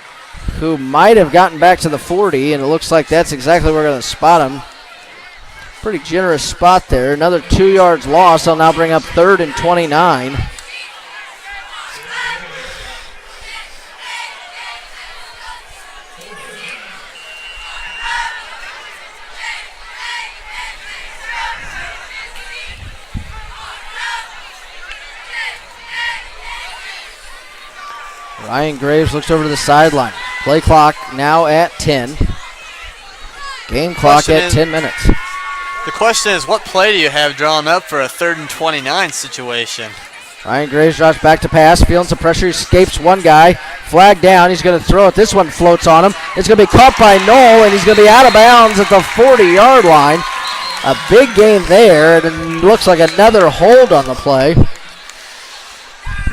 who might have gotten back to the 40, and it looks like that's exactly where we're going to spot him. Pretty generous spot there. Another 2 yards lost. They'll now bring up 3rd and 29. Ryan Graves looks over to the sideline. Play clock now at 10. Game clock at 10 minutes. The question is, what play do you have drawn up for a 3rd and 29 situation? Ryan Graves drops back to pass, feeling some pressure, escapes one guy, flag down, he's going to throw it. This one floats on him. It's going to be caught by Knoll, and he's going to be out of bounds at the 40-yard line. A big gain there, and it looks like another hold on the play.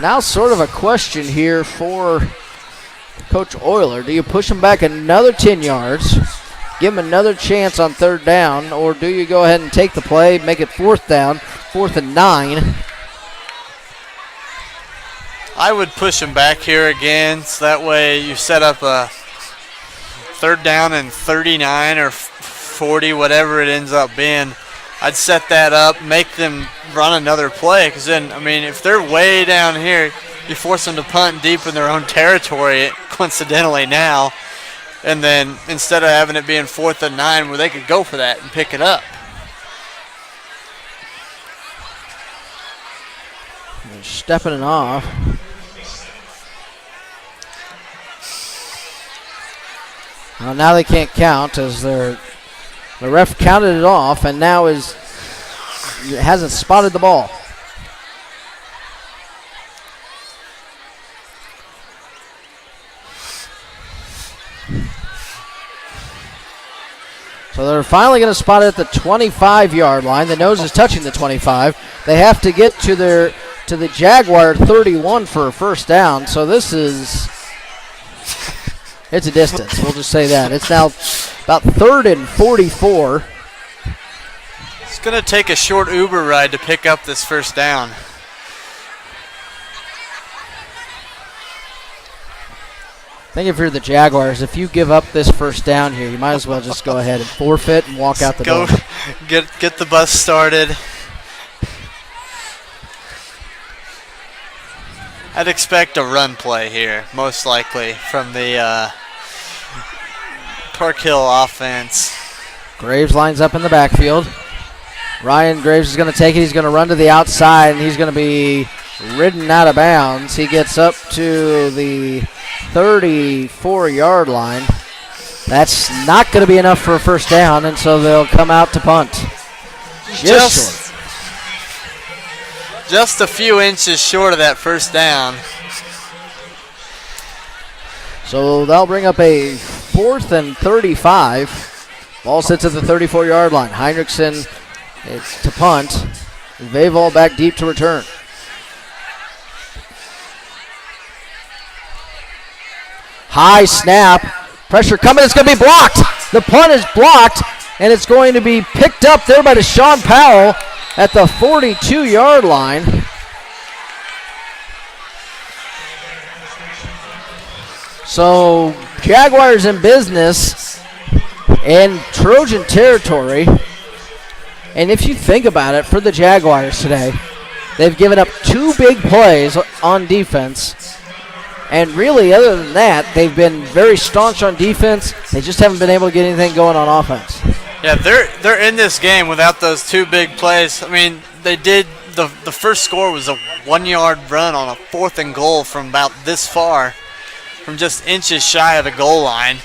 Now sort of a question here for Coach Euler. Do you push him back another 10 yards, give him another chance on 3rd down, or do you go ahead and take the play, make it 4th down, 4th and 9? I would push him back here again, so that way you set up a 3rd down and 39 or 40, whatever it ends up being. I'd set that up, make them run another play, because then, I mean, if they're way down here, you force them to punt deep in their own territory, coincidentally now, and then instead of having it being 4th and 9 where they could go for that and pick it up. They're stepping it off. Well, now they can't count as the ref counted it off and now hasn't spotted the ball. So they're finally going to spot it at the 25-yard line. The nose is touching the 25. They have to get to the Jaguar 31 for a first down. So this is it's a distance. We'll just say that. It's now about 3rd and 44. It's going to take a short Uber ride to pick up this first down. I think if you're the Jaguars, if you give up this first down here, you might as well just go ahead and forfeit and walk out the door. Get the bus started. I'd expect a run play here, most likely, from the Park Hill offense. Graves lines up in the backfield. Ryan Graves is going to take it. He's going to run to the outside, and he's going to be ridden out of bounds. He gets up to the 34-yard line. That's not going to be enough for a first down, and so they'll come out to punt. Just a few inches short of that first down. So they'll bring up a 4th and 35. Ball sits at the 34-yard line. Heinrichsen it's to punt. Vavol back deep to return. High snap. Pressure coming. It's going to be blocked. The punt is blocked, and it's going to be picked up there by Deshaun Powell at the 42-yard line. So Jaguars in business in Trojan territory. And if you think about it, for the Jaguars today, they've given up 2 big plays on defense. And really, other than that, they've been very staunch on defense. They just haven't been able to get anything going on offense. Yeah, they're in this game without those 2 big plays. I mean, they did the first score was a 1-yard run on a 4th and goal from about this far, from just inches shy of the goal line.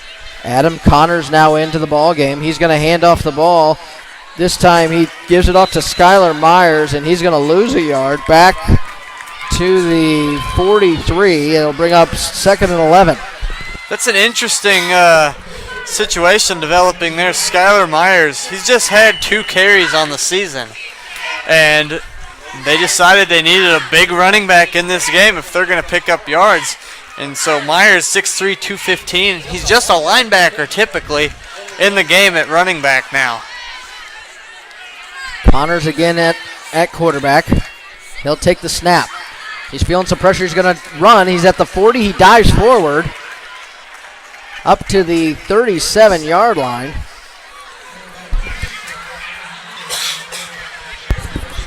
Adam Connors now into the ball game. He's going to hand off the ball. This time he gives it off to Skylar Myers, and he's going to lose a yard back to the 43. It'll bring up 2nd and 11. That's an interesting situation developing there. Skylar Myers, he's just had 2 carries on the season, and they decided they needed a big running back in this game if they're going to pick up yards. And so Myers, 6'3", 215. He's just a linebacker typically in the game at running back now. Connors again at quarterback. He'll take the snap. He's feeling some pressure. He's going to run. He's at the 40. He dives forward up to the 37-yard line.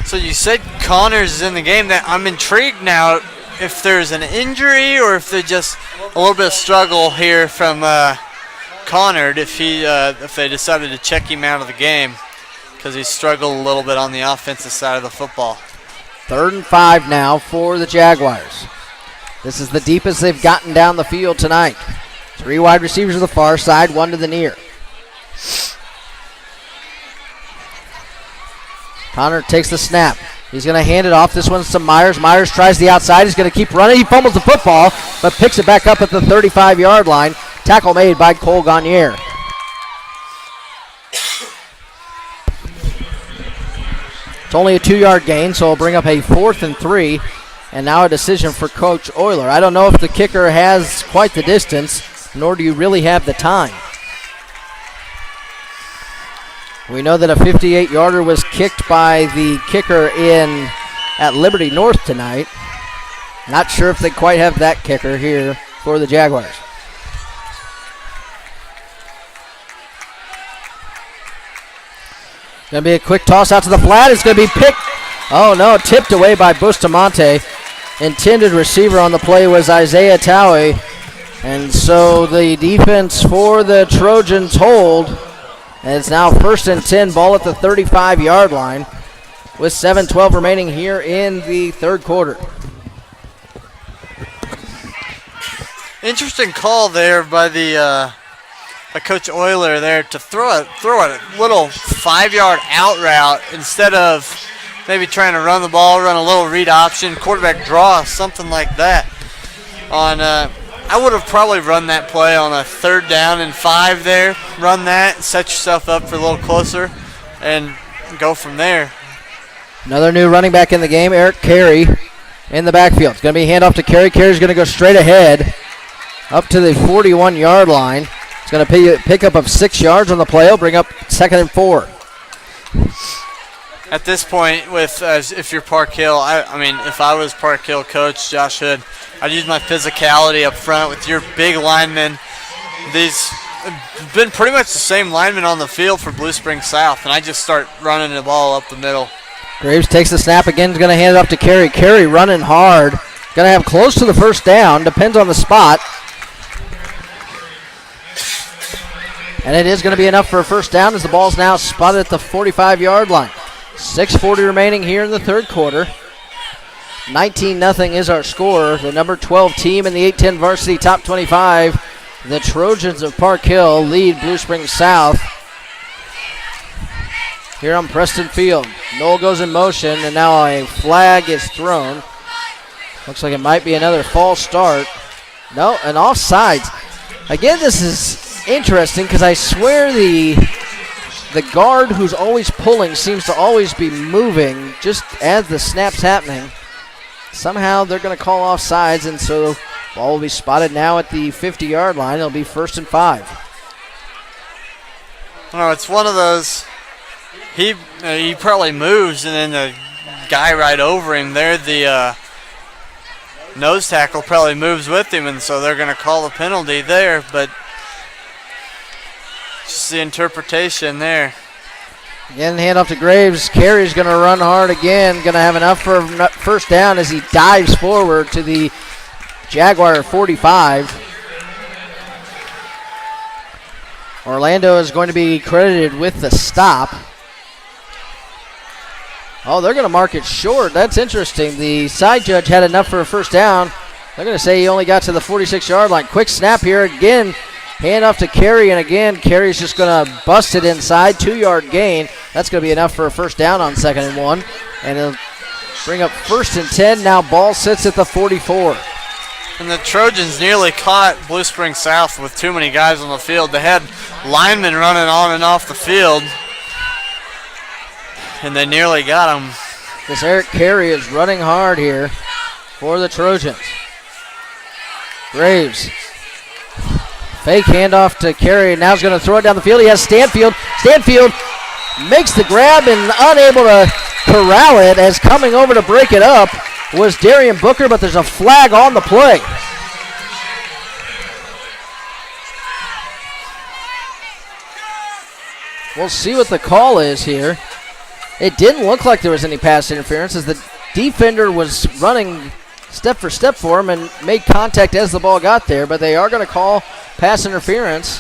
So you said Connors is in the game. That I'm intrigued now if there's an injury or if there's just a little bit of struggle here from Connor if they decided to check him out of the game because he struggled a little bit on the offensive side of the football. 3rd and 5 now for the Jaguars. This is the deepest they've gotten down the field tonight. 3 wide receivers to the far side, 1 to the near. Connor takes the snap. He's going to hand it off. This one's to Myers. Myers tries the outside. He's going to keep running. He fumbles the football, but picks it back up at the 35-yard line. Tackle made by Cole Gagne. It's only a 2-yard gain, so it'll bring up a 4th and 3. And now a decision for Coach Euler. I don't know if the kicker has quite the distance, nor do you really have the time. We know that a 58-yarder was kicked by the kicker at Liberty North tonight. Not sure if they quite have that kicker here for the Jaguars. Going to be a quick toss out to the flat. It's going to be picked. Oh, no, tipped away by Bustamante. Intended receiver on the play was Isaiah Towie. And so the defense for the Trojans hold. And it's now 1st and 10, ball at the 35-yard line with 7:12 remaining here in the 3rd quarter. Interesting call there by by Coach Euler there to throw a little 5-yard out route instead of maybe trying to run the ball, run a little read option, quarterback draw, something like that. I would have probably run that play on a 3rd down and 5 there. Run that, set yourself up for a little closer, and go from there. Another new running back in the game, Eric Carey, in the backfield. It's going to be handoff to Carey. Carey's going to go straight ahead up to the 41-yard line. It's going to pick up of 6 yards on the play. He'll bring up 2nd and 4. At this point, if you're Park Hill, I mean, if I was Park Hill coach Josh Hood, I'd use my physicality up front with your big linemen. These have been pretty much the same linemen on the field for Blue Springs South, and I just start running the ball up the middle. Graves takes the snap again. Is going to hand it off to Carey. Carey running hard. Going to have close to the 1st down. Depends on the spot. And it is going to be enough for a 1st down as the ball's now spotted at the 45-yard line. 6:40 remaining here in the 3rd quarter. 19-0 is our score. The number 12 team in the 8-10 varsity top 25. The Trojans of Park Hill lead Blue Springs South. Here on Preston Field. Knoll goes in motion, and now a flag is thrown. Looks like it might be another false start. No, an offsides. Again, this is interesting because I swear the guard who's always pulling seems to always be moving just as the snap's happening. Somehow they're going to call offsides, and so ball will be spotted now at the 50-yard line. It'll be 1st and 5. Oh, it's one of those. He probably moves, and then the guy right over him there, the nose tackle, probably moves with him, and so they're going to call the penalty there. But just the interpretation there. Again, hand off to Graves. Carey's going to run hard again. Going to have enough for a 1st down as he dives forward to the Jaguar 45. Orlando is going to be credited with the stop. Oh, they're going to mark it short. That's interesting. The side judge had enough for a 1st down. They're going to say he only got to the 46-yard line. Quick snap here again. Hand off to Carey, and again, Carey's just going to bust it inside. 2-yard gain. That's going to be enough for a 1st down on 2nd and 1. And it'll bring up 1st and 10. Now ball sits at the 44. And the Trojans nearly caught Blue Springs South with too many guys on the field. They had linemen running on and off the field, and they nearly got him. This Eric Carey is running hard here for the Trojans. Graves. Fake handoff to Carey. Now he's going to throw it down the field. He has Stanfield. Stanfield makes the grab and unable to corral it, as coming over to break it up was Darian Booker, but there's a flag on the play. We'll see what the call is here. It didn't look like there was any pass interference, as the defender was running step for step for him and made contact as the ball got there, but they are going to call pass interference.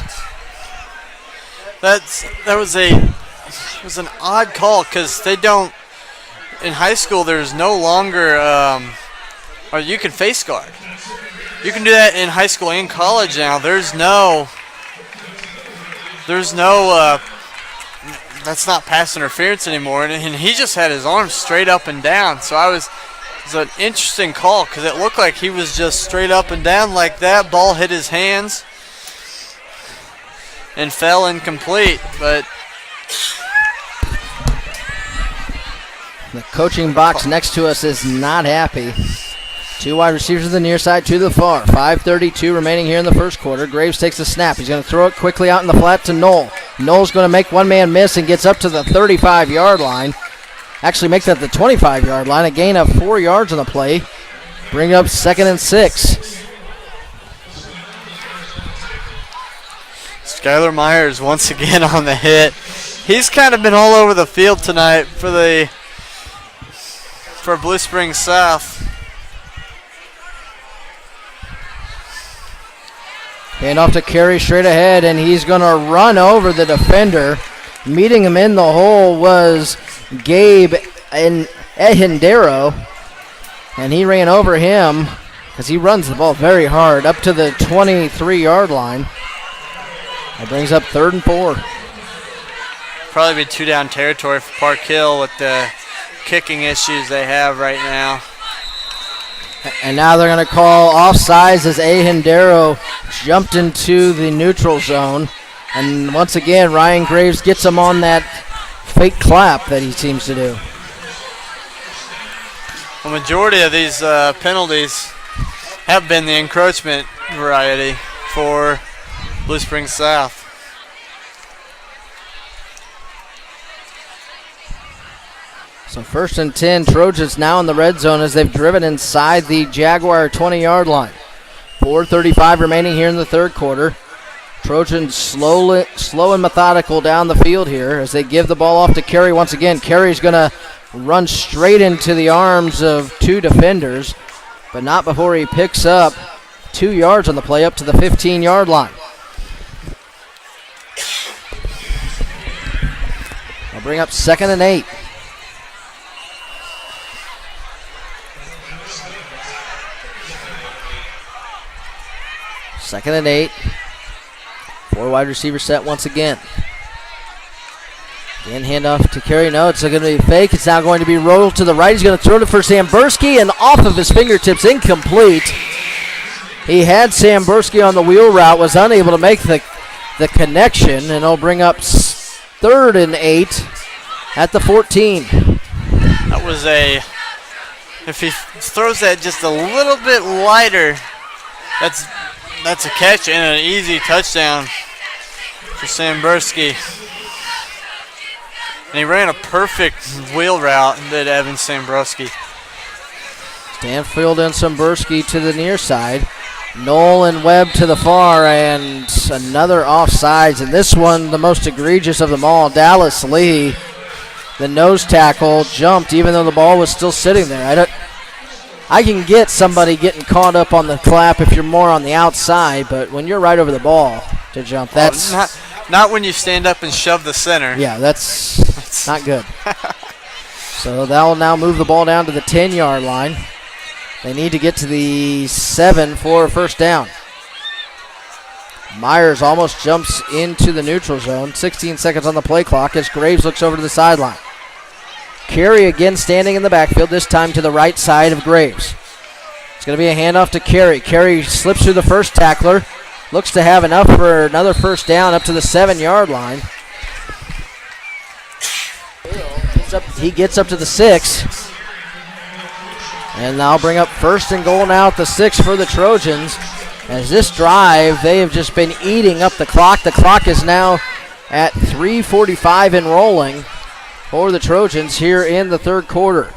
That was an odd call, because they don't, in high school there's no longer or you can face guard. You can do that in high school and college now. There's no that's not pass interference anymore, and he just had his arms straight up and down. So it was an interesting call, because it looked like he was just straight up and down like that. Ball hit his hands and fell incomplete, but the coaching box next to us is not happy. 2 wide receivers to the near side, 2 to the far. 5:32 remaining here in the 1st quarter. Graves takes the snap. He's going to throw it quickly out in the flat to Knoll. Knoll's going to make one man miss and gets up to the 35-yard line. Actually makes that the 25-yard line. A gain of 4 yards on the play. Bring up 2nd and 6. Skylar Myers once again on the hit. He's kind of been all over the field tonight for Blue Springs South. Hand off to Carey straight ahead, and he's going to run over the defender. Meeting him in the hole was Gabe Ehendero, and he ran over him because he runs the ball very hard up to the 23-yard line. That brings up 3rd and 4. Probably be 2-down territory for Park Hill with the kicking issues they have right now. And now they're going to call offsides as Ahendero jumped into the neutral zone. And once again, Ryan Graves gets him on that fake clap that he seems to do. The majority of these penalties have been the encroachment variety for Blue Springs South. So 1st and 10, Trojans now in the red zone as they've driven inside the Jaguar 20-yard line. 4:35 remaining here in the third quarter. Trojans slow and methodical down the field here as they give the ball off to Carey once again. Carey's going to run straight into the arms of 2 defenders, but not before he picks up 2 yards on the play up to the 15-yard line. They'll bring up 2nd and 8. Second and 8. 4 wide receiver set once again. Again, handoff to Carey. No, it's going to be fake. It's now going to be rolled to the right. He's going to throw it for Samburski, and off of his fingertips, incomplete. He had Samburski on the wheel route, was unable to make the connection, and it'll bring up 3rd and 8 at the 14. That was if he throws that just a little bit wider, that's a catch and an easy touchdown for Samburski. And he ran a perfect wheel route, did Evan Samburski. Stanfield and Samburski to the near side. Knoll and Webb to the far, and another offsides. And this one, the most egregious of them all. Dallas Lee, the nose tackle, jumped even though the ball was still sitting there. I can get somebody getting caught up on the clap if you're more on the outside, but when you're right over the ball to jump, that's not when you stand up and shove the center. Yeah, that's not good. So they'll now move the ball down to the 10-yard line. They need to get to the 7 for a first down. Myers almost jumps into the neutral zone. 16 seconds on the play clock as Graves looks over to the sideline. Carey again standing in the backfield, this time to the right side of Graves. It's going to be a handoff to Carey. Carey slips through the first tackler. Looks to have enough for another first down up to the 7-yard line. He gets up to the 6. And now bring up 1st and goal now at the 6 for the Trojans. As this drive, they have just been eating up the clock. The clock is now at 3:45 and rolling for the Trojans here in the third quarter.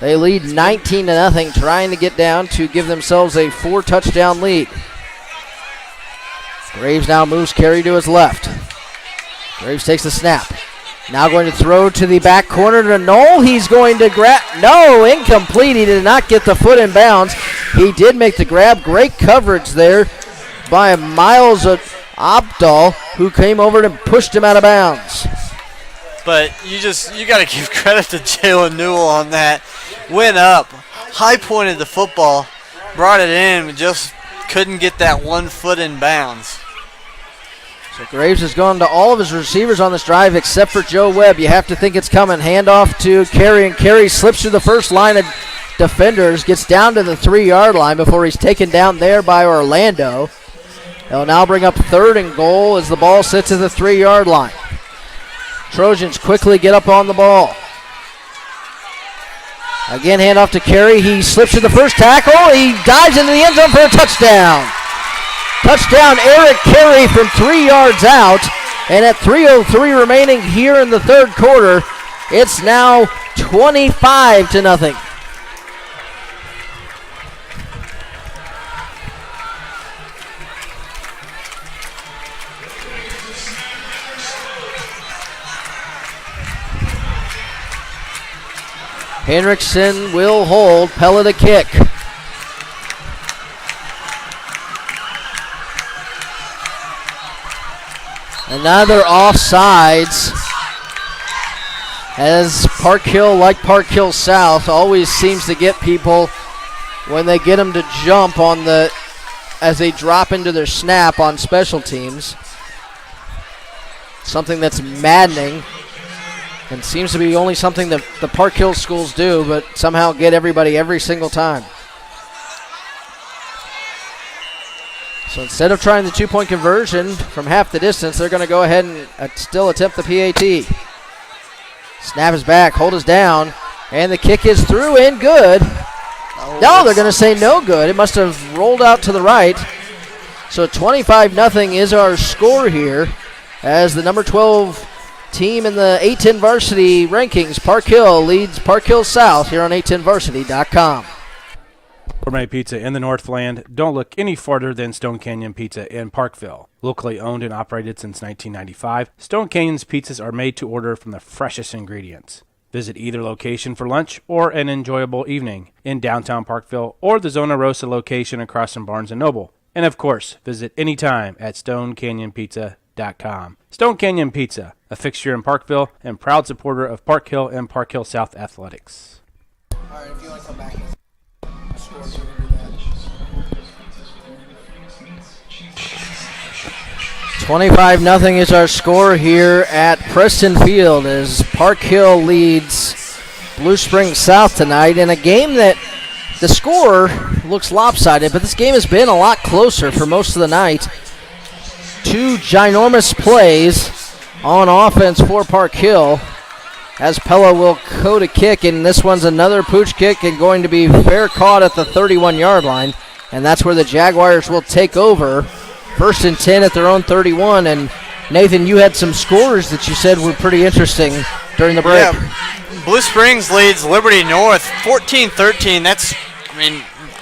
They lead 19-0, trying to get down to give themselves a 4-touchdown lead. Graves now moves Carey to his left. Graves takes the snap. Now going to throw to the back corner to Knoll. He's going to grab. No, incomplete. He did not get the foot in bounds. He did make the grab. Great coverage there by Miles Abdal, who came over and pushed him out of bounds. But you got to give credit to Jalen Newell on that. Went up, high pointed the football, brought it in, but just couldn't get that 1 foot in bounds. So Graves has gone to all of his receivers on this drive except for Joe Webb. You have to think it's coming. Handoff to Carey, and Carey slips through the first line of defenders, gets down to the 3-yard line before he's taken down there by Orlando. They'll now bring up 3rd and goal as the ball sits at the 3-yard line. Trojans quickly get up on the ball. Again, handoff to Carey. He slips through the first tackle. He dives into the end zone for a touchdown. Touchdown, Eric Carey from 3 yards out. And at 3:03 remaining here in the third quarter, it's now 25-0. Henriksen will hold. Pella to kick. Another offsides, as Park Hill, like Park Hill South, always seems to get people when they get them to jump on as they drop into their snap on special teams. Something that's maddening and seems to be only something that the Park Hill schools do, but somehow get everybody every single time. So instead of trying the 2-point conversion from half the distance, they're going to go ahead and still attempt the PAT. Snap is back, hold is down, and the kick is through and good. No, they're going to say no good. It must have rolled out to the right. So 25-0 is our score here as the number 12 team in the A10 varsity rankings, Park Hill, leads Park Hill South here on A10varsity.com. Gourmet pizza in the Northland. Don't look any farther than Stone Canyon Pizza in Parkville. Locally owned and operated since 1995, Stone Canyon's pizzas are made to order from the freshest ingredients. Visit either location for lunch or an enjoyable evening in downtown Parkville or the Zona Rosa location across from Barnes & Noble. And of course, visit anytime at StoneCanyonPizza.com. Stone Canyon Pizza, a fixture in Parkville and proud supporter of Park Hill and Park Hill South athletics. All right, if you want to come back. 25-0 is our score here at Preston Field as Park Hill leads Blue Springs South tonight in a game that the score looks lopsided, but this game has been a lot closer for most of the night. Two ginormous plays on offense for Park Hill as Pella will go to kick, and this one's another pooch kick and going to be fair caught at the 31-yard line, and that's where the Jaguars will take over. 1st and 10 at their own 31, and Nathan, you had some scores that you said were pretty interesting during the break. Yeah, Blue Springs leads Liberty North 14-13.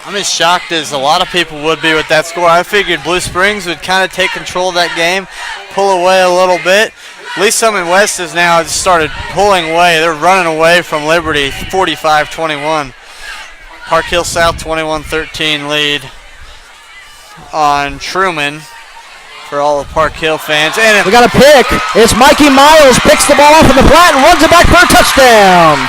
I'm as shocked as a lot of people would be with that score. I figured Blue Springs would kind of take control of that game, pull away a little bit. Lee Summit West has now started pulling away. They're running away from Liberty 45-21. Park Hill South 21-13 lead on Truman for all the Park Hill fans. And we got a pick. It's Mikey Miles picks the ball off in the flat and runs it back for a touchdown.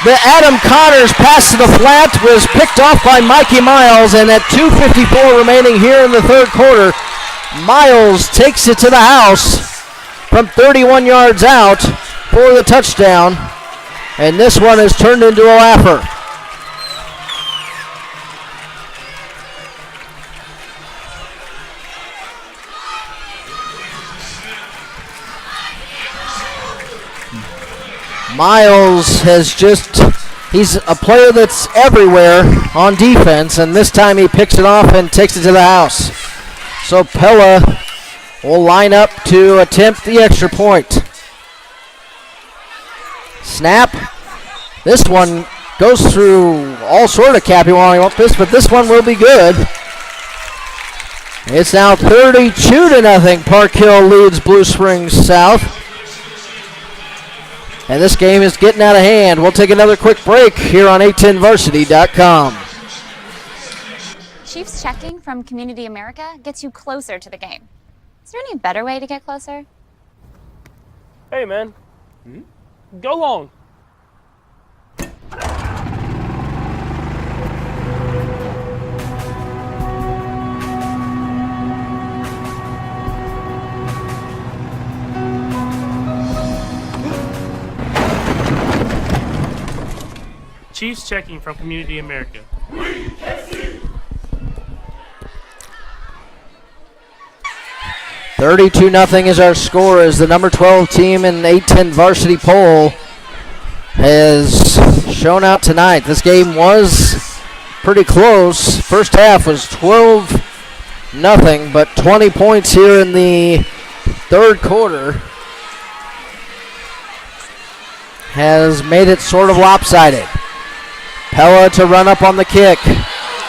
The Adam Connors pass to the flat was picked off by Mikey Miles, and at 2:54 remaining here in the third quarter, Miles takes it to the house from 31 yards out for the touchdown, and this one is turned into a laugher. Miles he's a player that's everywhere on defense, and this time he picks it off and takes it to the house. So Pella will line up to attempt the extra point. Snap. This one goes through all sort of Cappy-Walling this, but this one will be good. It's now 32-0. Park Hill leads Blue Springs South. And this game is getting out of hand. We'll take another quick break here on A10varsity.com. Chiefs checking from Community America gets you closer to the game. Is there any better way to get closer? Hey, man. Go long. Chiefs checking from Community America. 32-0 is our score as the number 12 team in A10 varsity poll has shown out tonight. This game was pretty close. First half was 12-0, but 20 points here in the third quarter has made it sort of lopsided. Pella to run up on the kick.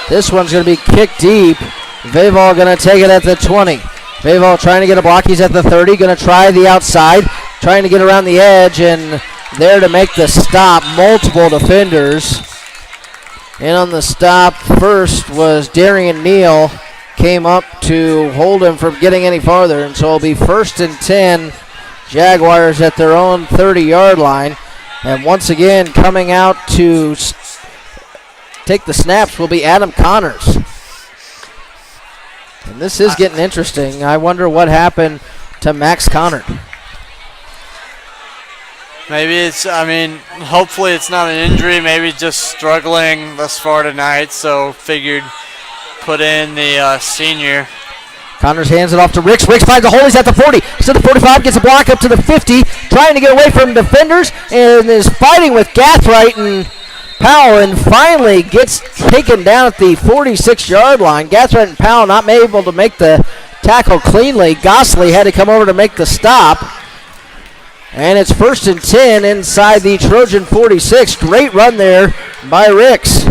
This one's going to be kicked deep. Vaval going to take it at the 20. Vaval trying to get a block. He's at the 30. Going to try the outside. Trying to get around the edge, and there to make the stop. Multiple defenders. And on the stop first was Darian Neal. Came up to hold him from getting any farther. And so it'll be 1st and 10. Jaguars at their own 30-yard line. And once again, coming out to take the snaps will be Adam Connors. And this is getting interesting. I wonder what happened to Max Connor. Maybe hopefully it's not an injury. Maybe just struggling thus far tonight. So figured put in the senior. Connors hands it off to Ricks. Ricks finds a hole. He's at the 40. He's at the 45. Gets a block up to the 50. Trying to get away from defenders and is fighting with Gathright and Powell, and finally gets taken down at the 46-yard line. Gathright and Powell not able to make the tackle cleanly. Gosley had to come over to make the stop. And it's 1st and 10 inside the Trojan 46. Great run there by Ricks.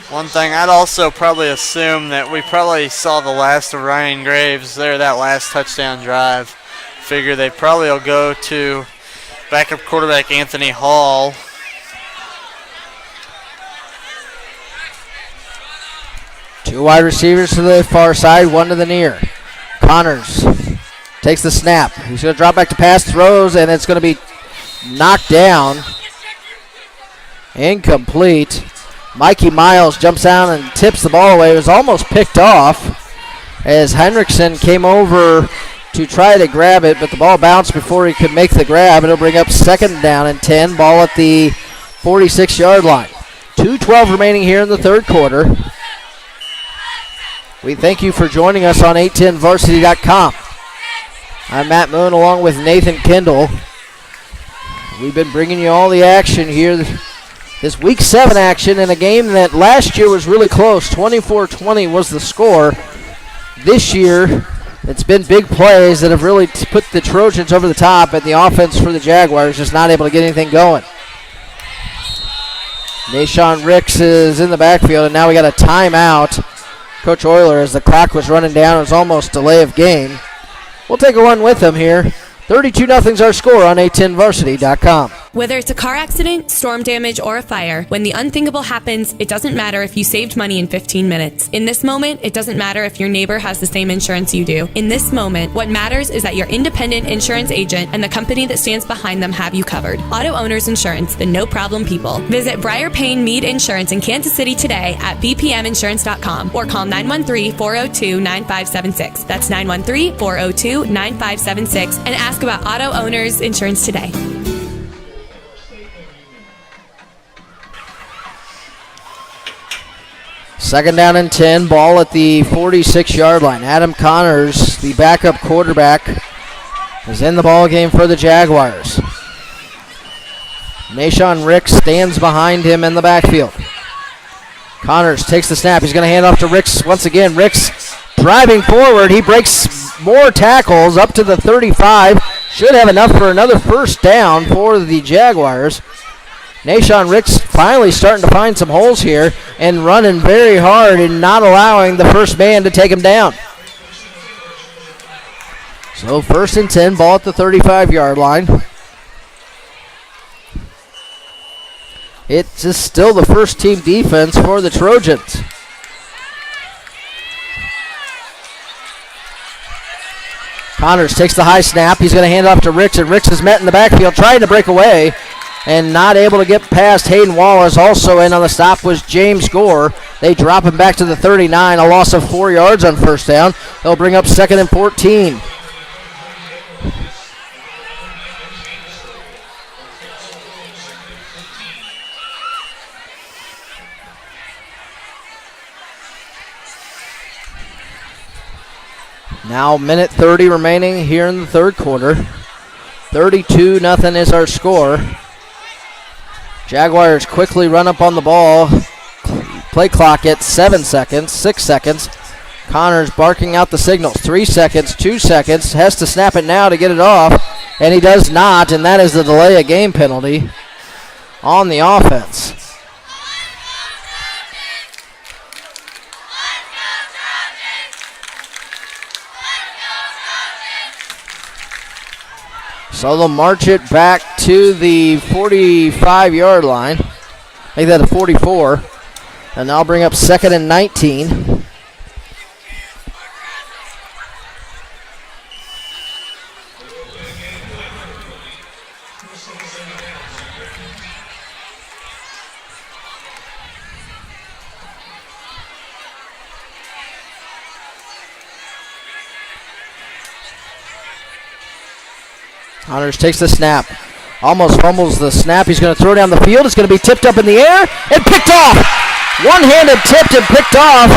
One thing, I'd also probably assume that we probably saw the last of Ryan Graves there, that last touchdown drive. Figure they probably will go to backup quarterback Anthony Hall. Two wide receivers to the far side, one to the near. Connors takes the snap. He's going to drop back to pass, throws, and it's going to be knocked down. Incomplete. Mikey Miles jumps down and tips the ball away. It was almost picked off as Henriksen came over to try to grab it, but the ball bounced before he could make the grab. It'll bring up 2nd down and 10. Ball at the 46-yard line. 2:12 remaining here in the third quarter. We thank you for joining us on 810varsity.com. I'm Matt Moon along with Nathan Kendall. We've been bringing you all the action here. This Week 7 action in a game that last year was really close. 24-20 was the score. This year, it's been big plays that have really put the Trojans over the top, and the offense for the Jaguars just not able to get anything going. Nashawn Ricks is in the backfield, and now we got a timeout. Coach Euler, as the clock was running down, it was almost delay of game. We'll take a run with them here. 32-0's our score on 810varsity.com. Whether it's a car accident, storm damage, or a fire, when the unthinkable happens, it doesn't matter if you saved money in 15 minutes. In this moment, it doesn't matter if your neighbor has the same insurance you do. In this moment, what matters is that your independent insurance agent and the company that stands behind them have you covered. Auto Owners Insurance, the no-problem people. Visit Briar Payne Mead Insurance in Kansas City today at bpminsurance.com or call 913-402-9576. That's 913-402-9576 and ask about Auto Owners Insurance today. Second down and 10, ball at the 46-yard line. Adam Connors, the backup quarterback, is in the ball game for the Jaguars. Nashawn Ricks stands behind him in the backfield. Connors takes the snap. He's going to hand off to Ricks once again. Ricks driving forward. He breaks more tackles up to the 35. Should have enough for another first down for the Jaguars. Nashawn Ricks finally starting to find some holes here and running very hard and not allowing the first man to take him down. So 1st and 10, ball at the 35-yard line. It's just still the first team defense for the Trojans. Connors takes the high snap. He's going to hand it off to Ricks, and Ricks is met in the backfield trying to break away and not able to get past Hayden Wallace. Also in on the stop was James Gore. They drop him back to the 39, a loss of 4 yards on first down. They'll bring up 2nd and 14. Now minute 30 remaining here in the third quarter. 32-0 is our score. Jaguars quickly run up on the ball. Play clock at 7 seconds, 6 seconds. Connors barking out the signals. 3 seconds, 2 seconds. Has to snap it now to get it off, and he does not, and that is the delay of game penalty on the offense. So they'll march it back to the 45-yard line. Make that a 44. And they'll bring up 2nd and 19. Connors takes the snap. almost fumbles the snap. He's going to throw down the field. It's going to be tipped up in the air and picked off. One-handed tipped and picked off.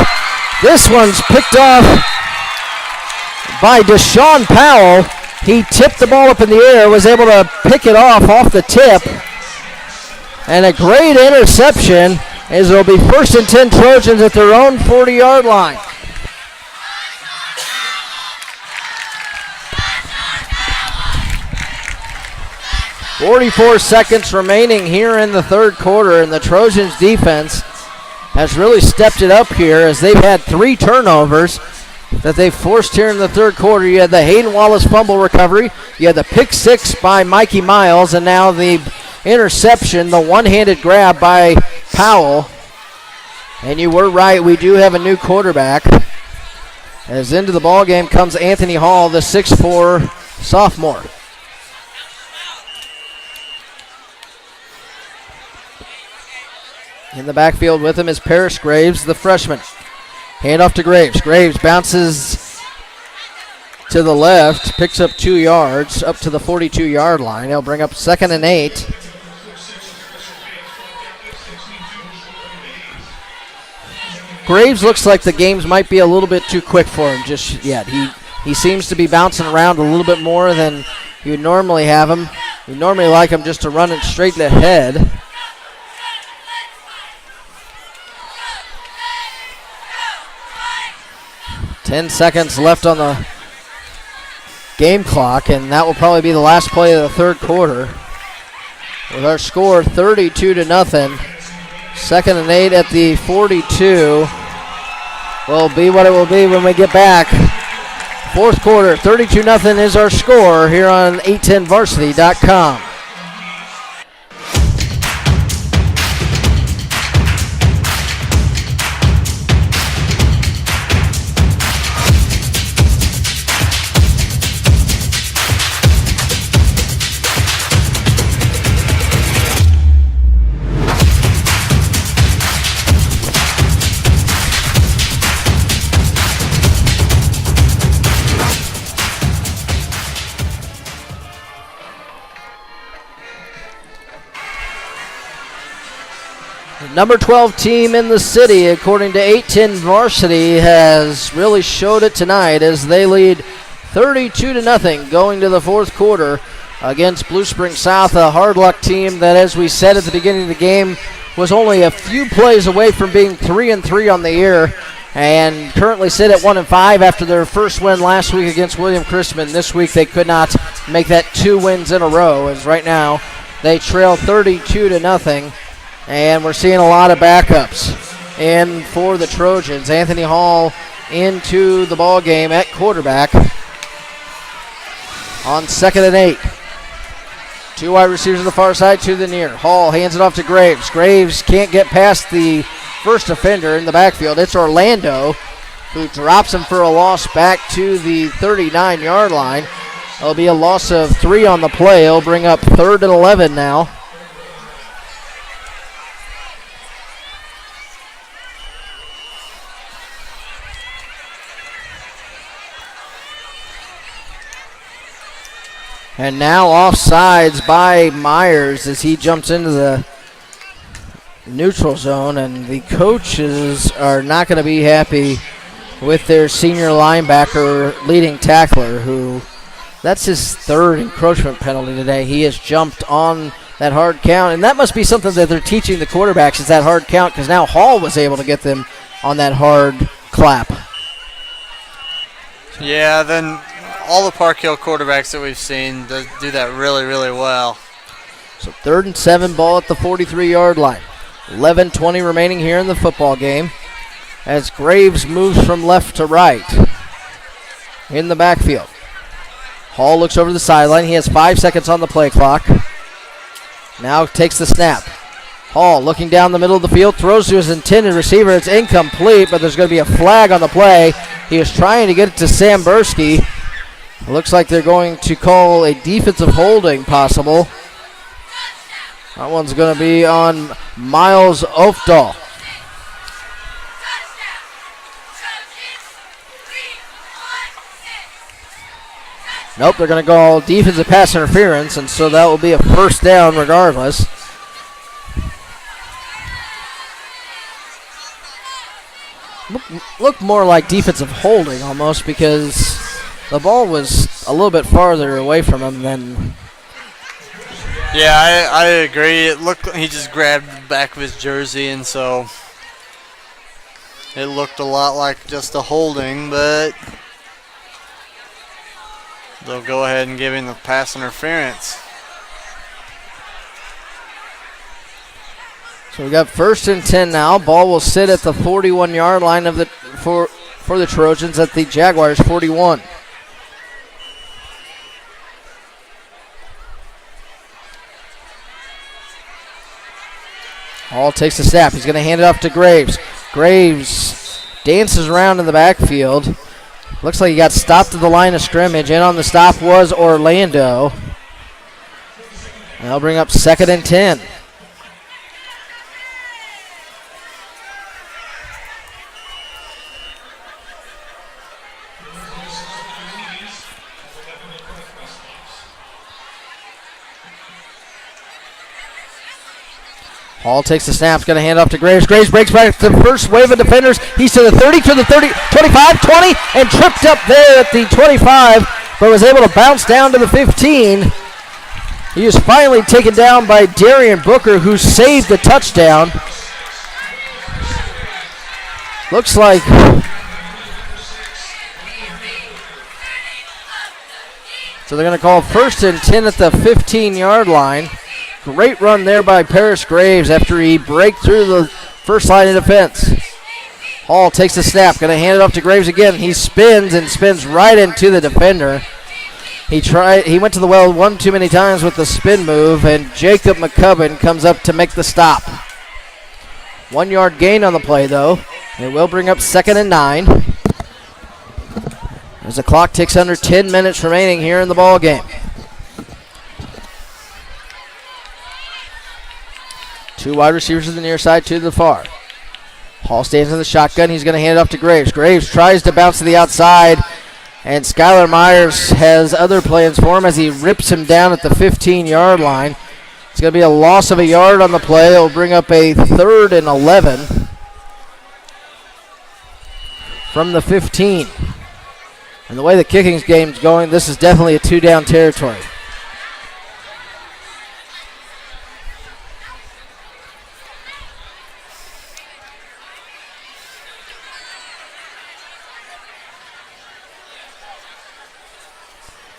This one's picked off by Deshaun Powell. He tipped the ball up in the air, was able to pick it off the tip. And a great interception, as it'll be 1st and 10 Trojans at their own 40-yard line. .44 seconds remaining here in the third quarter, and the Trojans defense has really stepped it up here as they've had 3 turnovers that they forced here in the third quarter. You had the Hayden Wallace fumble recovery, you had the pick 6 by Mikey Miles, and now the interception, the one-handed grab by Powell. And you were right, we do have a new quarterback. As into the ball game comes Anthony Hall, the 6'4" sophomore. In the backfield with him is Paris Graves, the freshman. Hand off to Graves. Graves bounces to the left, picks up 2 yards, up to the 42-yard line. He'll bring up 2nd and 8. Graves looks like the games might be a little bit too quick for him just yet. He seems to be bouncing around a little bit more than you would normally have him. You normally like him just to run it straight ahead. Ten seconds left on the game clock, and that will probably be the last play of the third quarter. With our score 32-0. 2nd and 8 at the 42. Will be what it will be when we get back. Fourth quarter, 32-0 is our score here on 810varsity.com. Number 12 team in the city, according to 810 Varsity, has really showed it tonight as they lead 32-0 going to the fourth quarter against Blue Spring South, a hard luck team that, as we said at the beginning of the game, was only a few plays away from being 3-3 on the year and currently sit at 1-5 after their first win last week against William Christman. This week they could not make that 2 wins in a row, as right now they trail 32-0. And we're seeing a lot of backups in for the Trojans. Anthony Hall into the ball game at quarterback on 2nd and 8. 2 wide receivers on the far side, 2 to the near. Hall hands it off to Graves. Graves can't get past the first offender in the backfield. It's Orlando who drops him for a loss back to the 39-yard line. It'll be a loss of 3 on the play. It'll bring up 3rd and 11 now. And now offsides by Myers as he jumps into the neutral zone, and the coaches are not going to be happy with their senior linebacker leading tackler, who that's his 3rd encroachment penalty today. He has jumped on that hard count, and that must be something that they're teaching the quarterbacks, is that hard count, because now Hall was able to get them on that hard clap. Yeah, then all the Park Hill quarterbacks that we've seen do that really, really well. So 3rd and 7, ball at the 43-yard line. 11:20 remaining here in the football game as Graves moves from left to right in the backfield. Hall looks over the sideline. He has 5 seconds on the play clock. Now takes the snap. Hall looking down the middle of the field, throws to his intended receiver. It's incomplete, but there's going to be a flag on the play. He is trying to get it to Sam Bursky. It looks like they're going to call a defensive holding possible. That one's going to be on Miles Ofdahl. Nope, they're going to go defensive pass interference, and so that will be a first down regardless. Look more like defensive holding almost, because the ball was a little bit farther away from him than... Yeah, I agree. It looked like he just grabbed the back of his jersey, and so it looked a lot like just a holding, but they'll go ahead and give him the pass interference. So we got 1st and 10 now. Ball will sit at the 41-yard line of for the Trojans at the Jaguars 41. Hall takes the snap. He's going to hand it off to Graves. Graves dances around in the backfield. Looks like he got stopped at the line of scrimmage. In on the stop was Orlando. And they'll bring up 2nd and 10. Hall takes the snap, going to hand off to Graves. Graves breaks back to the first wave of defenders. He's to the 30, to the 30, 25, 20, and tripped up there at the 25, but was able to bounce down to the 15. He was finally taken down by Darian Booker, who saved the touchdown. Looks like so they're going to call 1st and 10 at the 15-yard line. Great run there by Paris Graves after he break through the first line of defense. Hall takes the snap, going to hand it off to Graves again. He spins right into the defender. He went to the well one too many times with the spin move, and Jacob McCubbin comes up to make the stop. 1 yard gain on the play, though. It will bring up 2nd and 9. As the clock ticks under 10 minutes remaining here in the ball game. Two wide receivers to the near side, two to the far. Hall stands in the shotgun. He's going to hand it off to Graves. Graves tries to bounce to the outside, and Skylar Myers has other plans for him as he rips him down at the 15-yard line. It's going to be a loss of a yard on the play. It'll bring up a 3rd and 11 from the 15. And the way the kicking game's going, this is definitely a 2-down territory.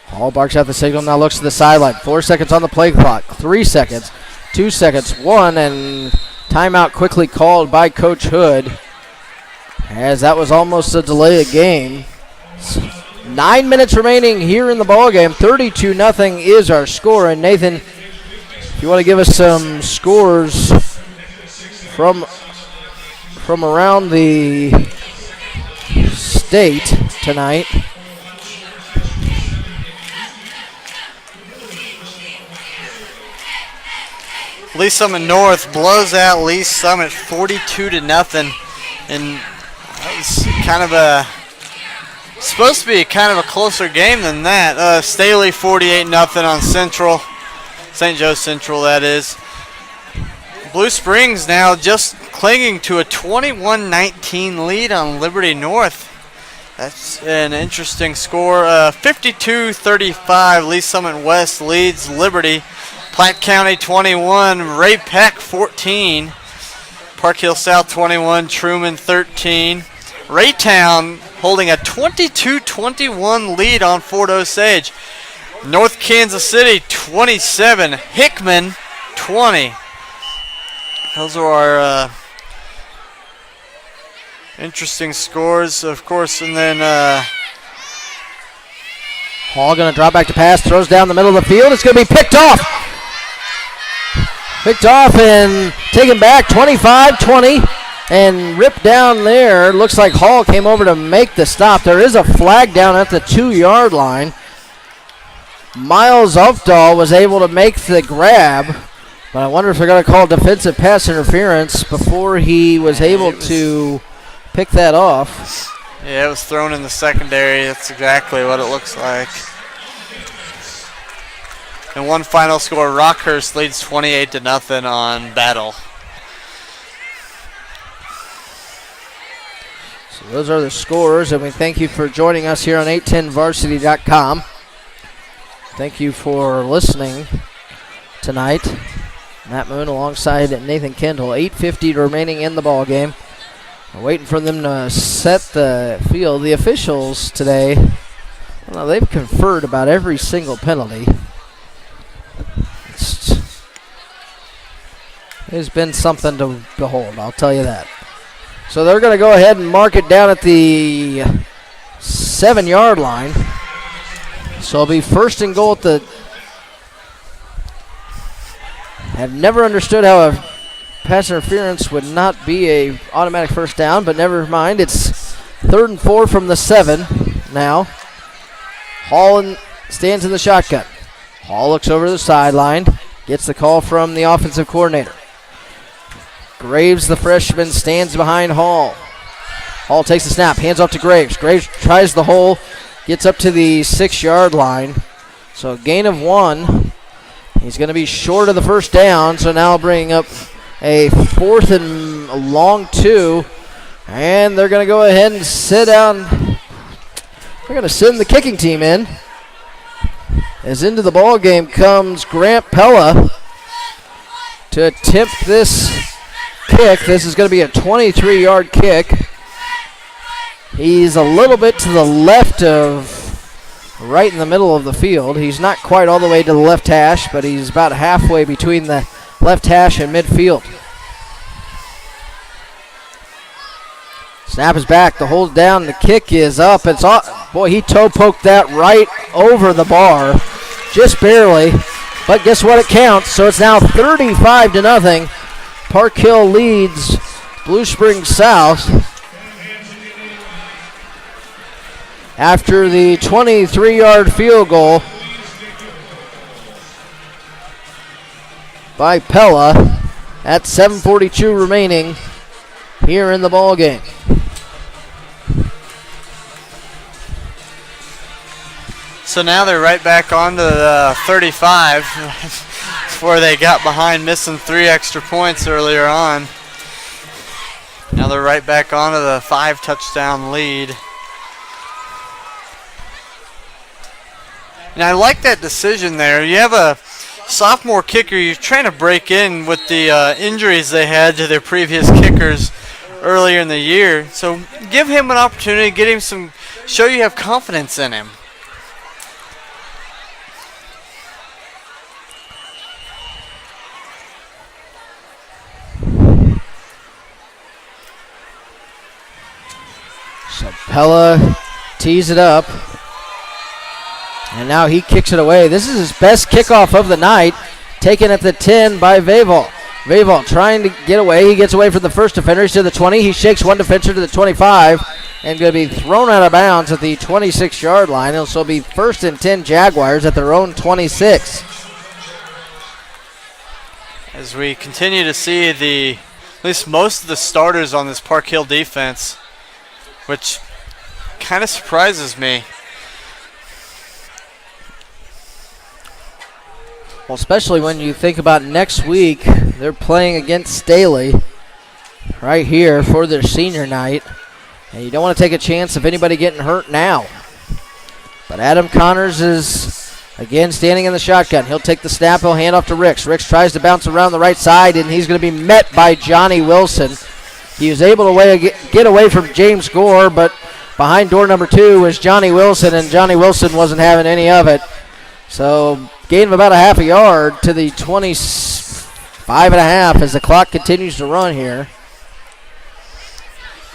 Hall barks out the signal, now looks to the sideline. 4 seconds on the play clock. 3 seconds, 2 seconds, 1, and timeout quickly called by Coach Hood, as that was almost a delay of game. 9 minutes remaining here in the ball game. 32-0 is our score. And Nathan, if you want to give us some scores from around the state tonight. Lee Summit North blows out Lee Summit 42-0, and that was kind of supposed to be kind of a closer game than that. Staley 48-0 on Central, St. Joe Central, that is. Blue Springs now just clinging to a 21-19 lead on Liberty North. That's an interesting score. 52-35, Lee Summit West leads Liberty. Platte County 21, Ray Peck 14, Park Hill South 21, Truman 13. Raytown holding a 22-21 lead on Fort Osage. North Kansas City 27, Hickman 20. Those are our interesting scores, of course, and then Hall going to drop back to pass, throws down the middle of the field. It's going to be picked off. Picked off and taken back 25-20 and ripped down there. Looks like Hall came over to make the stop. There is a flag down at the 2-yard line. Miles Updahl was able to make the grab, but I wonder if they're going to call defensive pass interference before he was able to pick that off. Yeah, it was thrown in the secondary. That's exactly what it looks like. And one final score, Rockhurst leads 28-0 on Battle. So those are the scores, and we thank you for joining us here on 810varsity.com. Thank you for listening tonight. Matt Moon alongside Nathan Kendall. 8:50 remaining in the ball game. We're waiting for them to set the field. The officials today, well, they've conferred about every single penalty. It's been something to behold, I'll tell you that. So they're going to go ahead and mark it down at the 7-yard line. So it'll be first and goal at the... I've never understood how a pass interference would not be a automatic first down, but never mind. It's 3rd and 4 from the 7 now. Hall stands in the shotgun. Hall looks over to the sideline, gets the call from the offensive coordinator. Graves, the freshman, stands behind Hall. Hall takes the snap, hands off to Graves. Graves tries the hole, gets up to the 6-yard line. So a gain of 1. He's going to be short of the first down, so now bringing up a 4th and a long 2. And they're going to go ahead and sit down. They're going to send the kicking team in. As into the ball game comes Grant Pella to attempt this kick. This is going to be a 23-yard kick. He's a little bit to the left of right in the middle of the field. He's not quite all the way to the left hash, but he's about halfway between the left hash and midfield. Snap is back. The hold down. The kick is up. It's off. Boy, he toe poked that right over the bar, just barely. But guess what? It counts. So it's now 35-0. Park Hill leads Blue Springs South after the 23-yard field goal by Pella at 7:42 remaining here in the ball game. So now they're right back onto the 35 where they got behind, missing 3 extra points earlier on. Now they're right back onto the 5-touchdown lead. And I like that decision there. You have a sophomore kicker. You're trying to break in with the injuries they had to their previous kickers earlier in the year. So give him an opportunity, get him some, show you have confidence in him. So Pella tees it up. And now he kicks it away. This is his best kickoff of the night, taken at the 10 by Vaval. Vaval trying to get away. He gets away from the first defender. He's to the 20. He shakes one defender to the 25 and going to be thrown out of bounds at the 26-yard line. It'll so be 1st and 10 Jaguars at their own 26. As we continue to see at least most of the starters on this Park Hill defense, which kind of surprises me. Well, especially when you think about next week, they're playing against Staley right here for their senior night. And you don't want to take a chance of anybody getting hurt now. But Adam Connors is, again, standing in the shotgun. He'll take the snap. He'll hand off to Ricks. Ricks tries to bounce around the right side, and he's going to be met by Johnny Wilson. He was able to get away from James Gore, but behind door number 2 was Johnny Wilson, and Johnny Wilson wasn't having any of it. So gain of about a half a yard to the 25.5 as the clock continues to run here.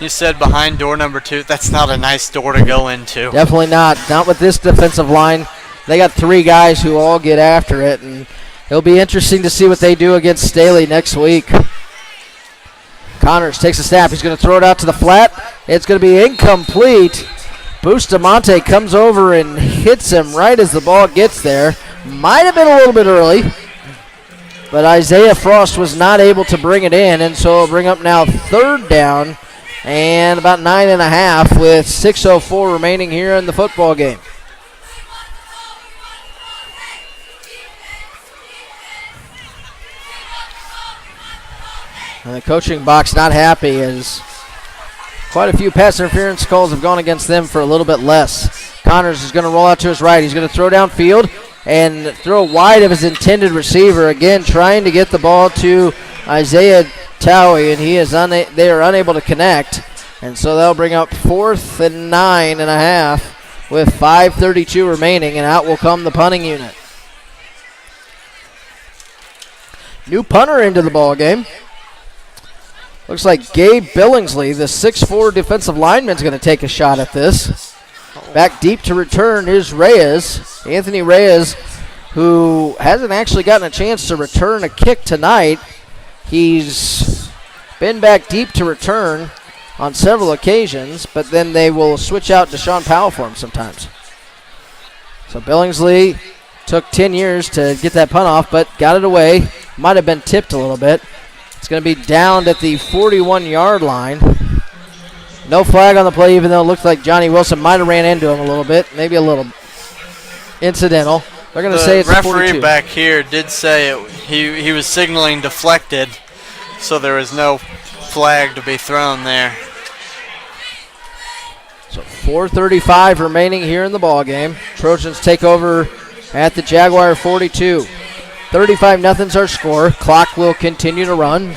You said behind door number 2. That's not a nice door to go into. Definitely not. Not with this defensive line. They got 3 guys who all get after it, and it'll be interesting to see what they do against Staley next week. Connors takes a snap. He's going to throw it out to the flat. It's going to be incomplete. Bustamante comes over and hits him right as the ball gets there. Might have been a little bit early, but Isaiah Frost was not able to bring it in, and so it'll bring up now 3rd down and about 9.5 with 6:04 remaining here in the football game. And the coaching box not happy as quite a few pass interference calls have gone against them for a little bit less. Connors is going to roll out to his right. He's going to throw downfield and throw wide of his intended receiver. Again, trying to get the ball to Isaiah Towie, and they are unable to connect. And so they'll bring up 4th and 9.5 with 5:32 remaining, and out will come the punting unit. New punter into the ball game. Looks like Gabe Billingsley, the 6'4 defensive lineman, is going to take a shot at this. Back deep to return is Reyes. Anthony Reyes, who hasn't actually gotten a chance to return a kick tonight. He's been back deep to return on several occasions, but then they will switch out Deshaun Powell for him sometimes. So Billingsley took 10 years to get that punt off, but got it away. Might have been tipped a little bit. It's going to be downed at the 41-yard line. No flag on the play, even though it looks like Johnny Wilson might have ran into him a little bit, maybe a little incidental. They're going to say it's the 42. referee back here did say he was signaling deflected, so there was no flag to be thrown there. So 4:35 remaining here in the ball game. Trojans take over at the Jaguar 42. 35-0's our score. Clock will continue to run.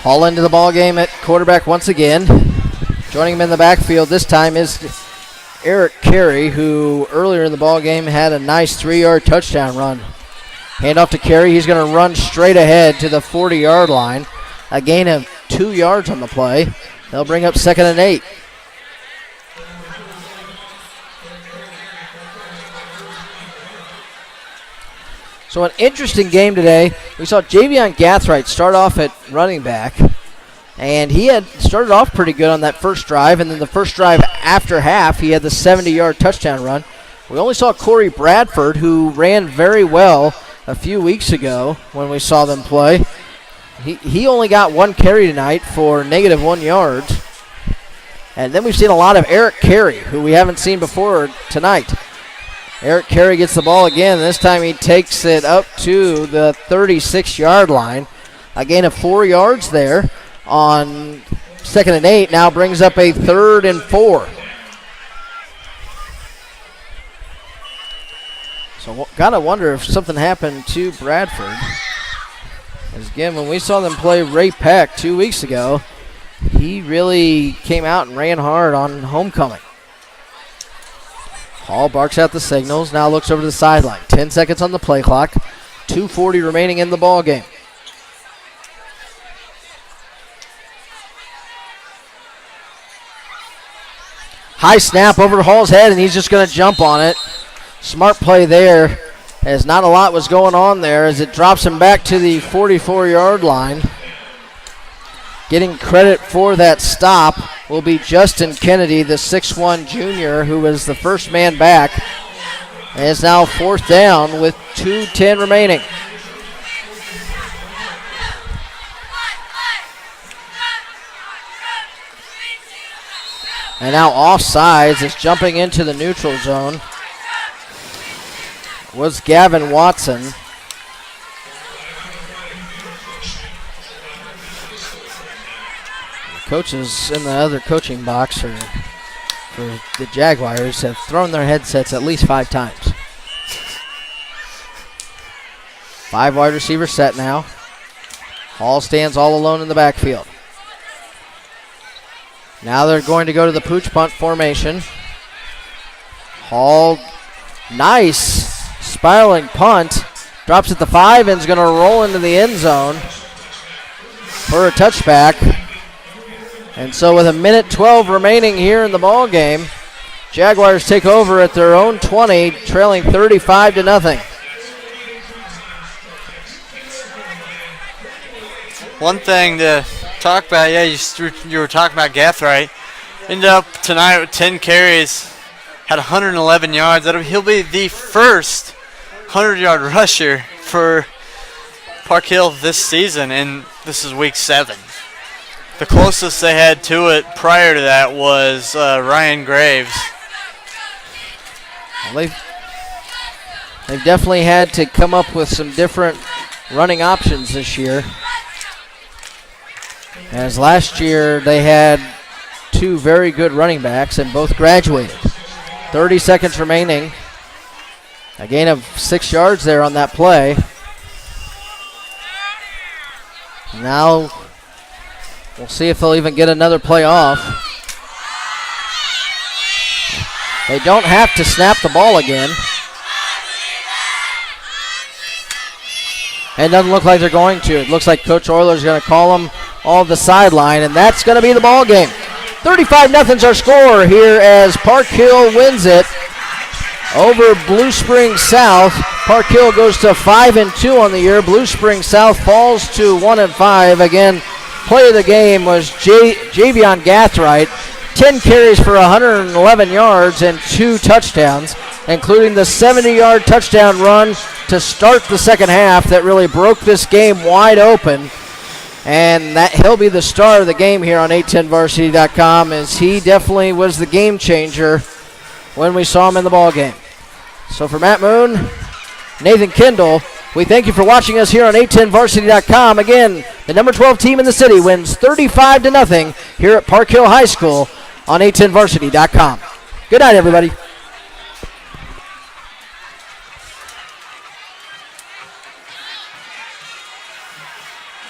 Hall into the ball game at quarterback once again. Joining him in the backfield this time is Eric Carey, who earlier in the ball game had a nice 3-yard touchdown run. Hand off to Carey. He's going to run straight ahead to the 40-yard line. A gain of 2 yards on the play. They'll bring up 2nd and 8. So an interesting game today. We saw Javion Gathright start off at running back, and he had started off pretty good on that first drive, and then the first drive after half, he had the 70-yard touchdown run. We only saw Corey Bradford, who ran very well a few weeks ago when we saw them play. He only got 1 carry tonight for -1 yards. And then we've seen a lot of Eric Carey, who we haven't seen before tonight. Eric Carey gets the ball again. This time he takes it up to the 36-yard line. A gain of 4 yards there on 2nd and 8. Now brings up a 3rd and 4. So gotta wonder if something happened to Bradford. As again, when we saw them play Ray Peck 2 weeks ago, he really came out and ran hard on homecoming. Hall barks out the signals, now looks over to the sideline. 10 seconds on the play clock. 2:40 remaining in the ball game. High snap over to Hall's head, and he's just going to jump on it. Smart play there, as not a lot was going on there, as it drops him back to the 44-yard line. Getting credit for that stop will be Justin Kennedy, the 6'1 junior, who was the first man back. And it's now 4th down with 2:10 remaining. And now offsides is jumping into the neutral zone was Gavin Watson. Coaches in the other coaching box for the Jaguars have thrown their headsets at least 5 times. 5 wide receivers set now. Hall stands all alone in the backfield. Now they're going to go to the pooch punt formation. Hall, nice spiraling punt. Drops at the 5 and is going to roll into the end zone for a touchback. And so with 1:12 remaining here in the ball game, Jaguars take over at their own 20, trailing 35-0. One thing to talk about, you were talking about Gathright. Ended up tonight with 10 carries, had 111 yards. He'll be the first 100-yard rusher for Park Hill this season, and this is week 7. The closest they had to it prior to that was Ryan Graves. Well, they've definitely had to come up with some different running options this year. As last year they had 2 very good running backs and both graduated. 30 seconds remaining. A gain of 6 yards there on that play. Now we'll see if they'll even get another play off. They don't have to snap the ball again. And it doesn't look like they're going to. It looks like Coach Euler's going to call them off the sideline, and that's going to be the ball game. 35-0's our score here as Park Hill wins it over Blue Springs South. Park Hill goes to 5-2 on the year. Blue Springs South falls to 1-5. Again, play of the game was Javion Gathright. 10 carries for 111 yards and 2 touchdowns, including the 70-yard touchdown run to start the second half that really broke this game wide open. And that he'll be the star of the game here on 810varsity.com, as he definitely was the game changer when we saw him in the ball game. So for Matt Moon, Nathan Kendall, we thank you for watching us here on 810varsity.com. Again, the number 12 team in the city wins 35-0 here at Park Hill High School on 810varsity.com. Good night, everybody.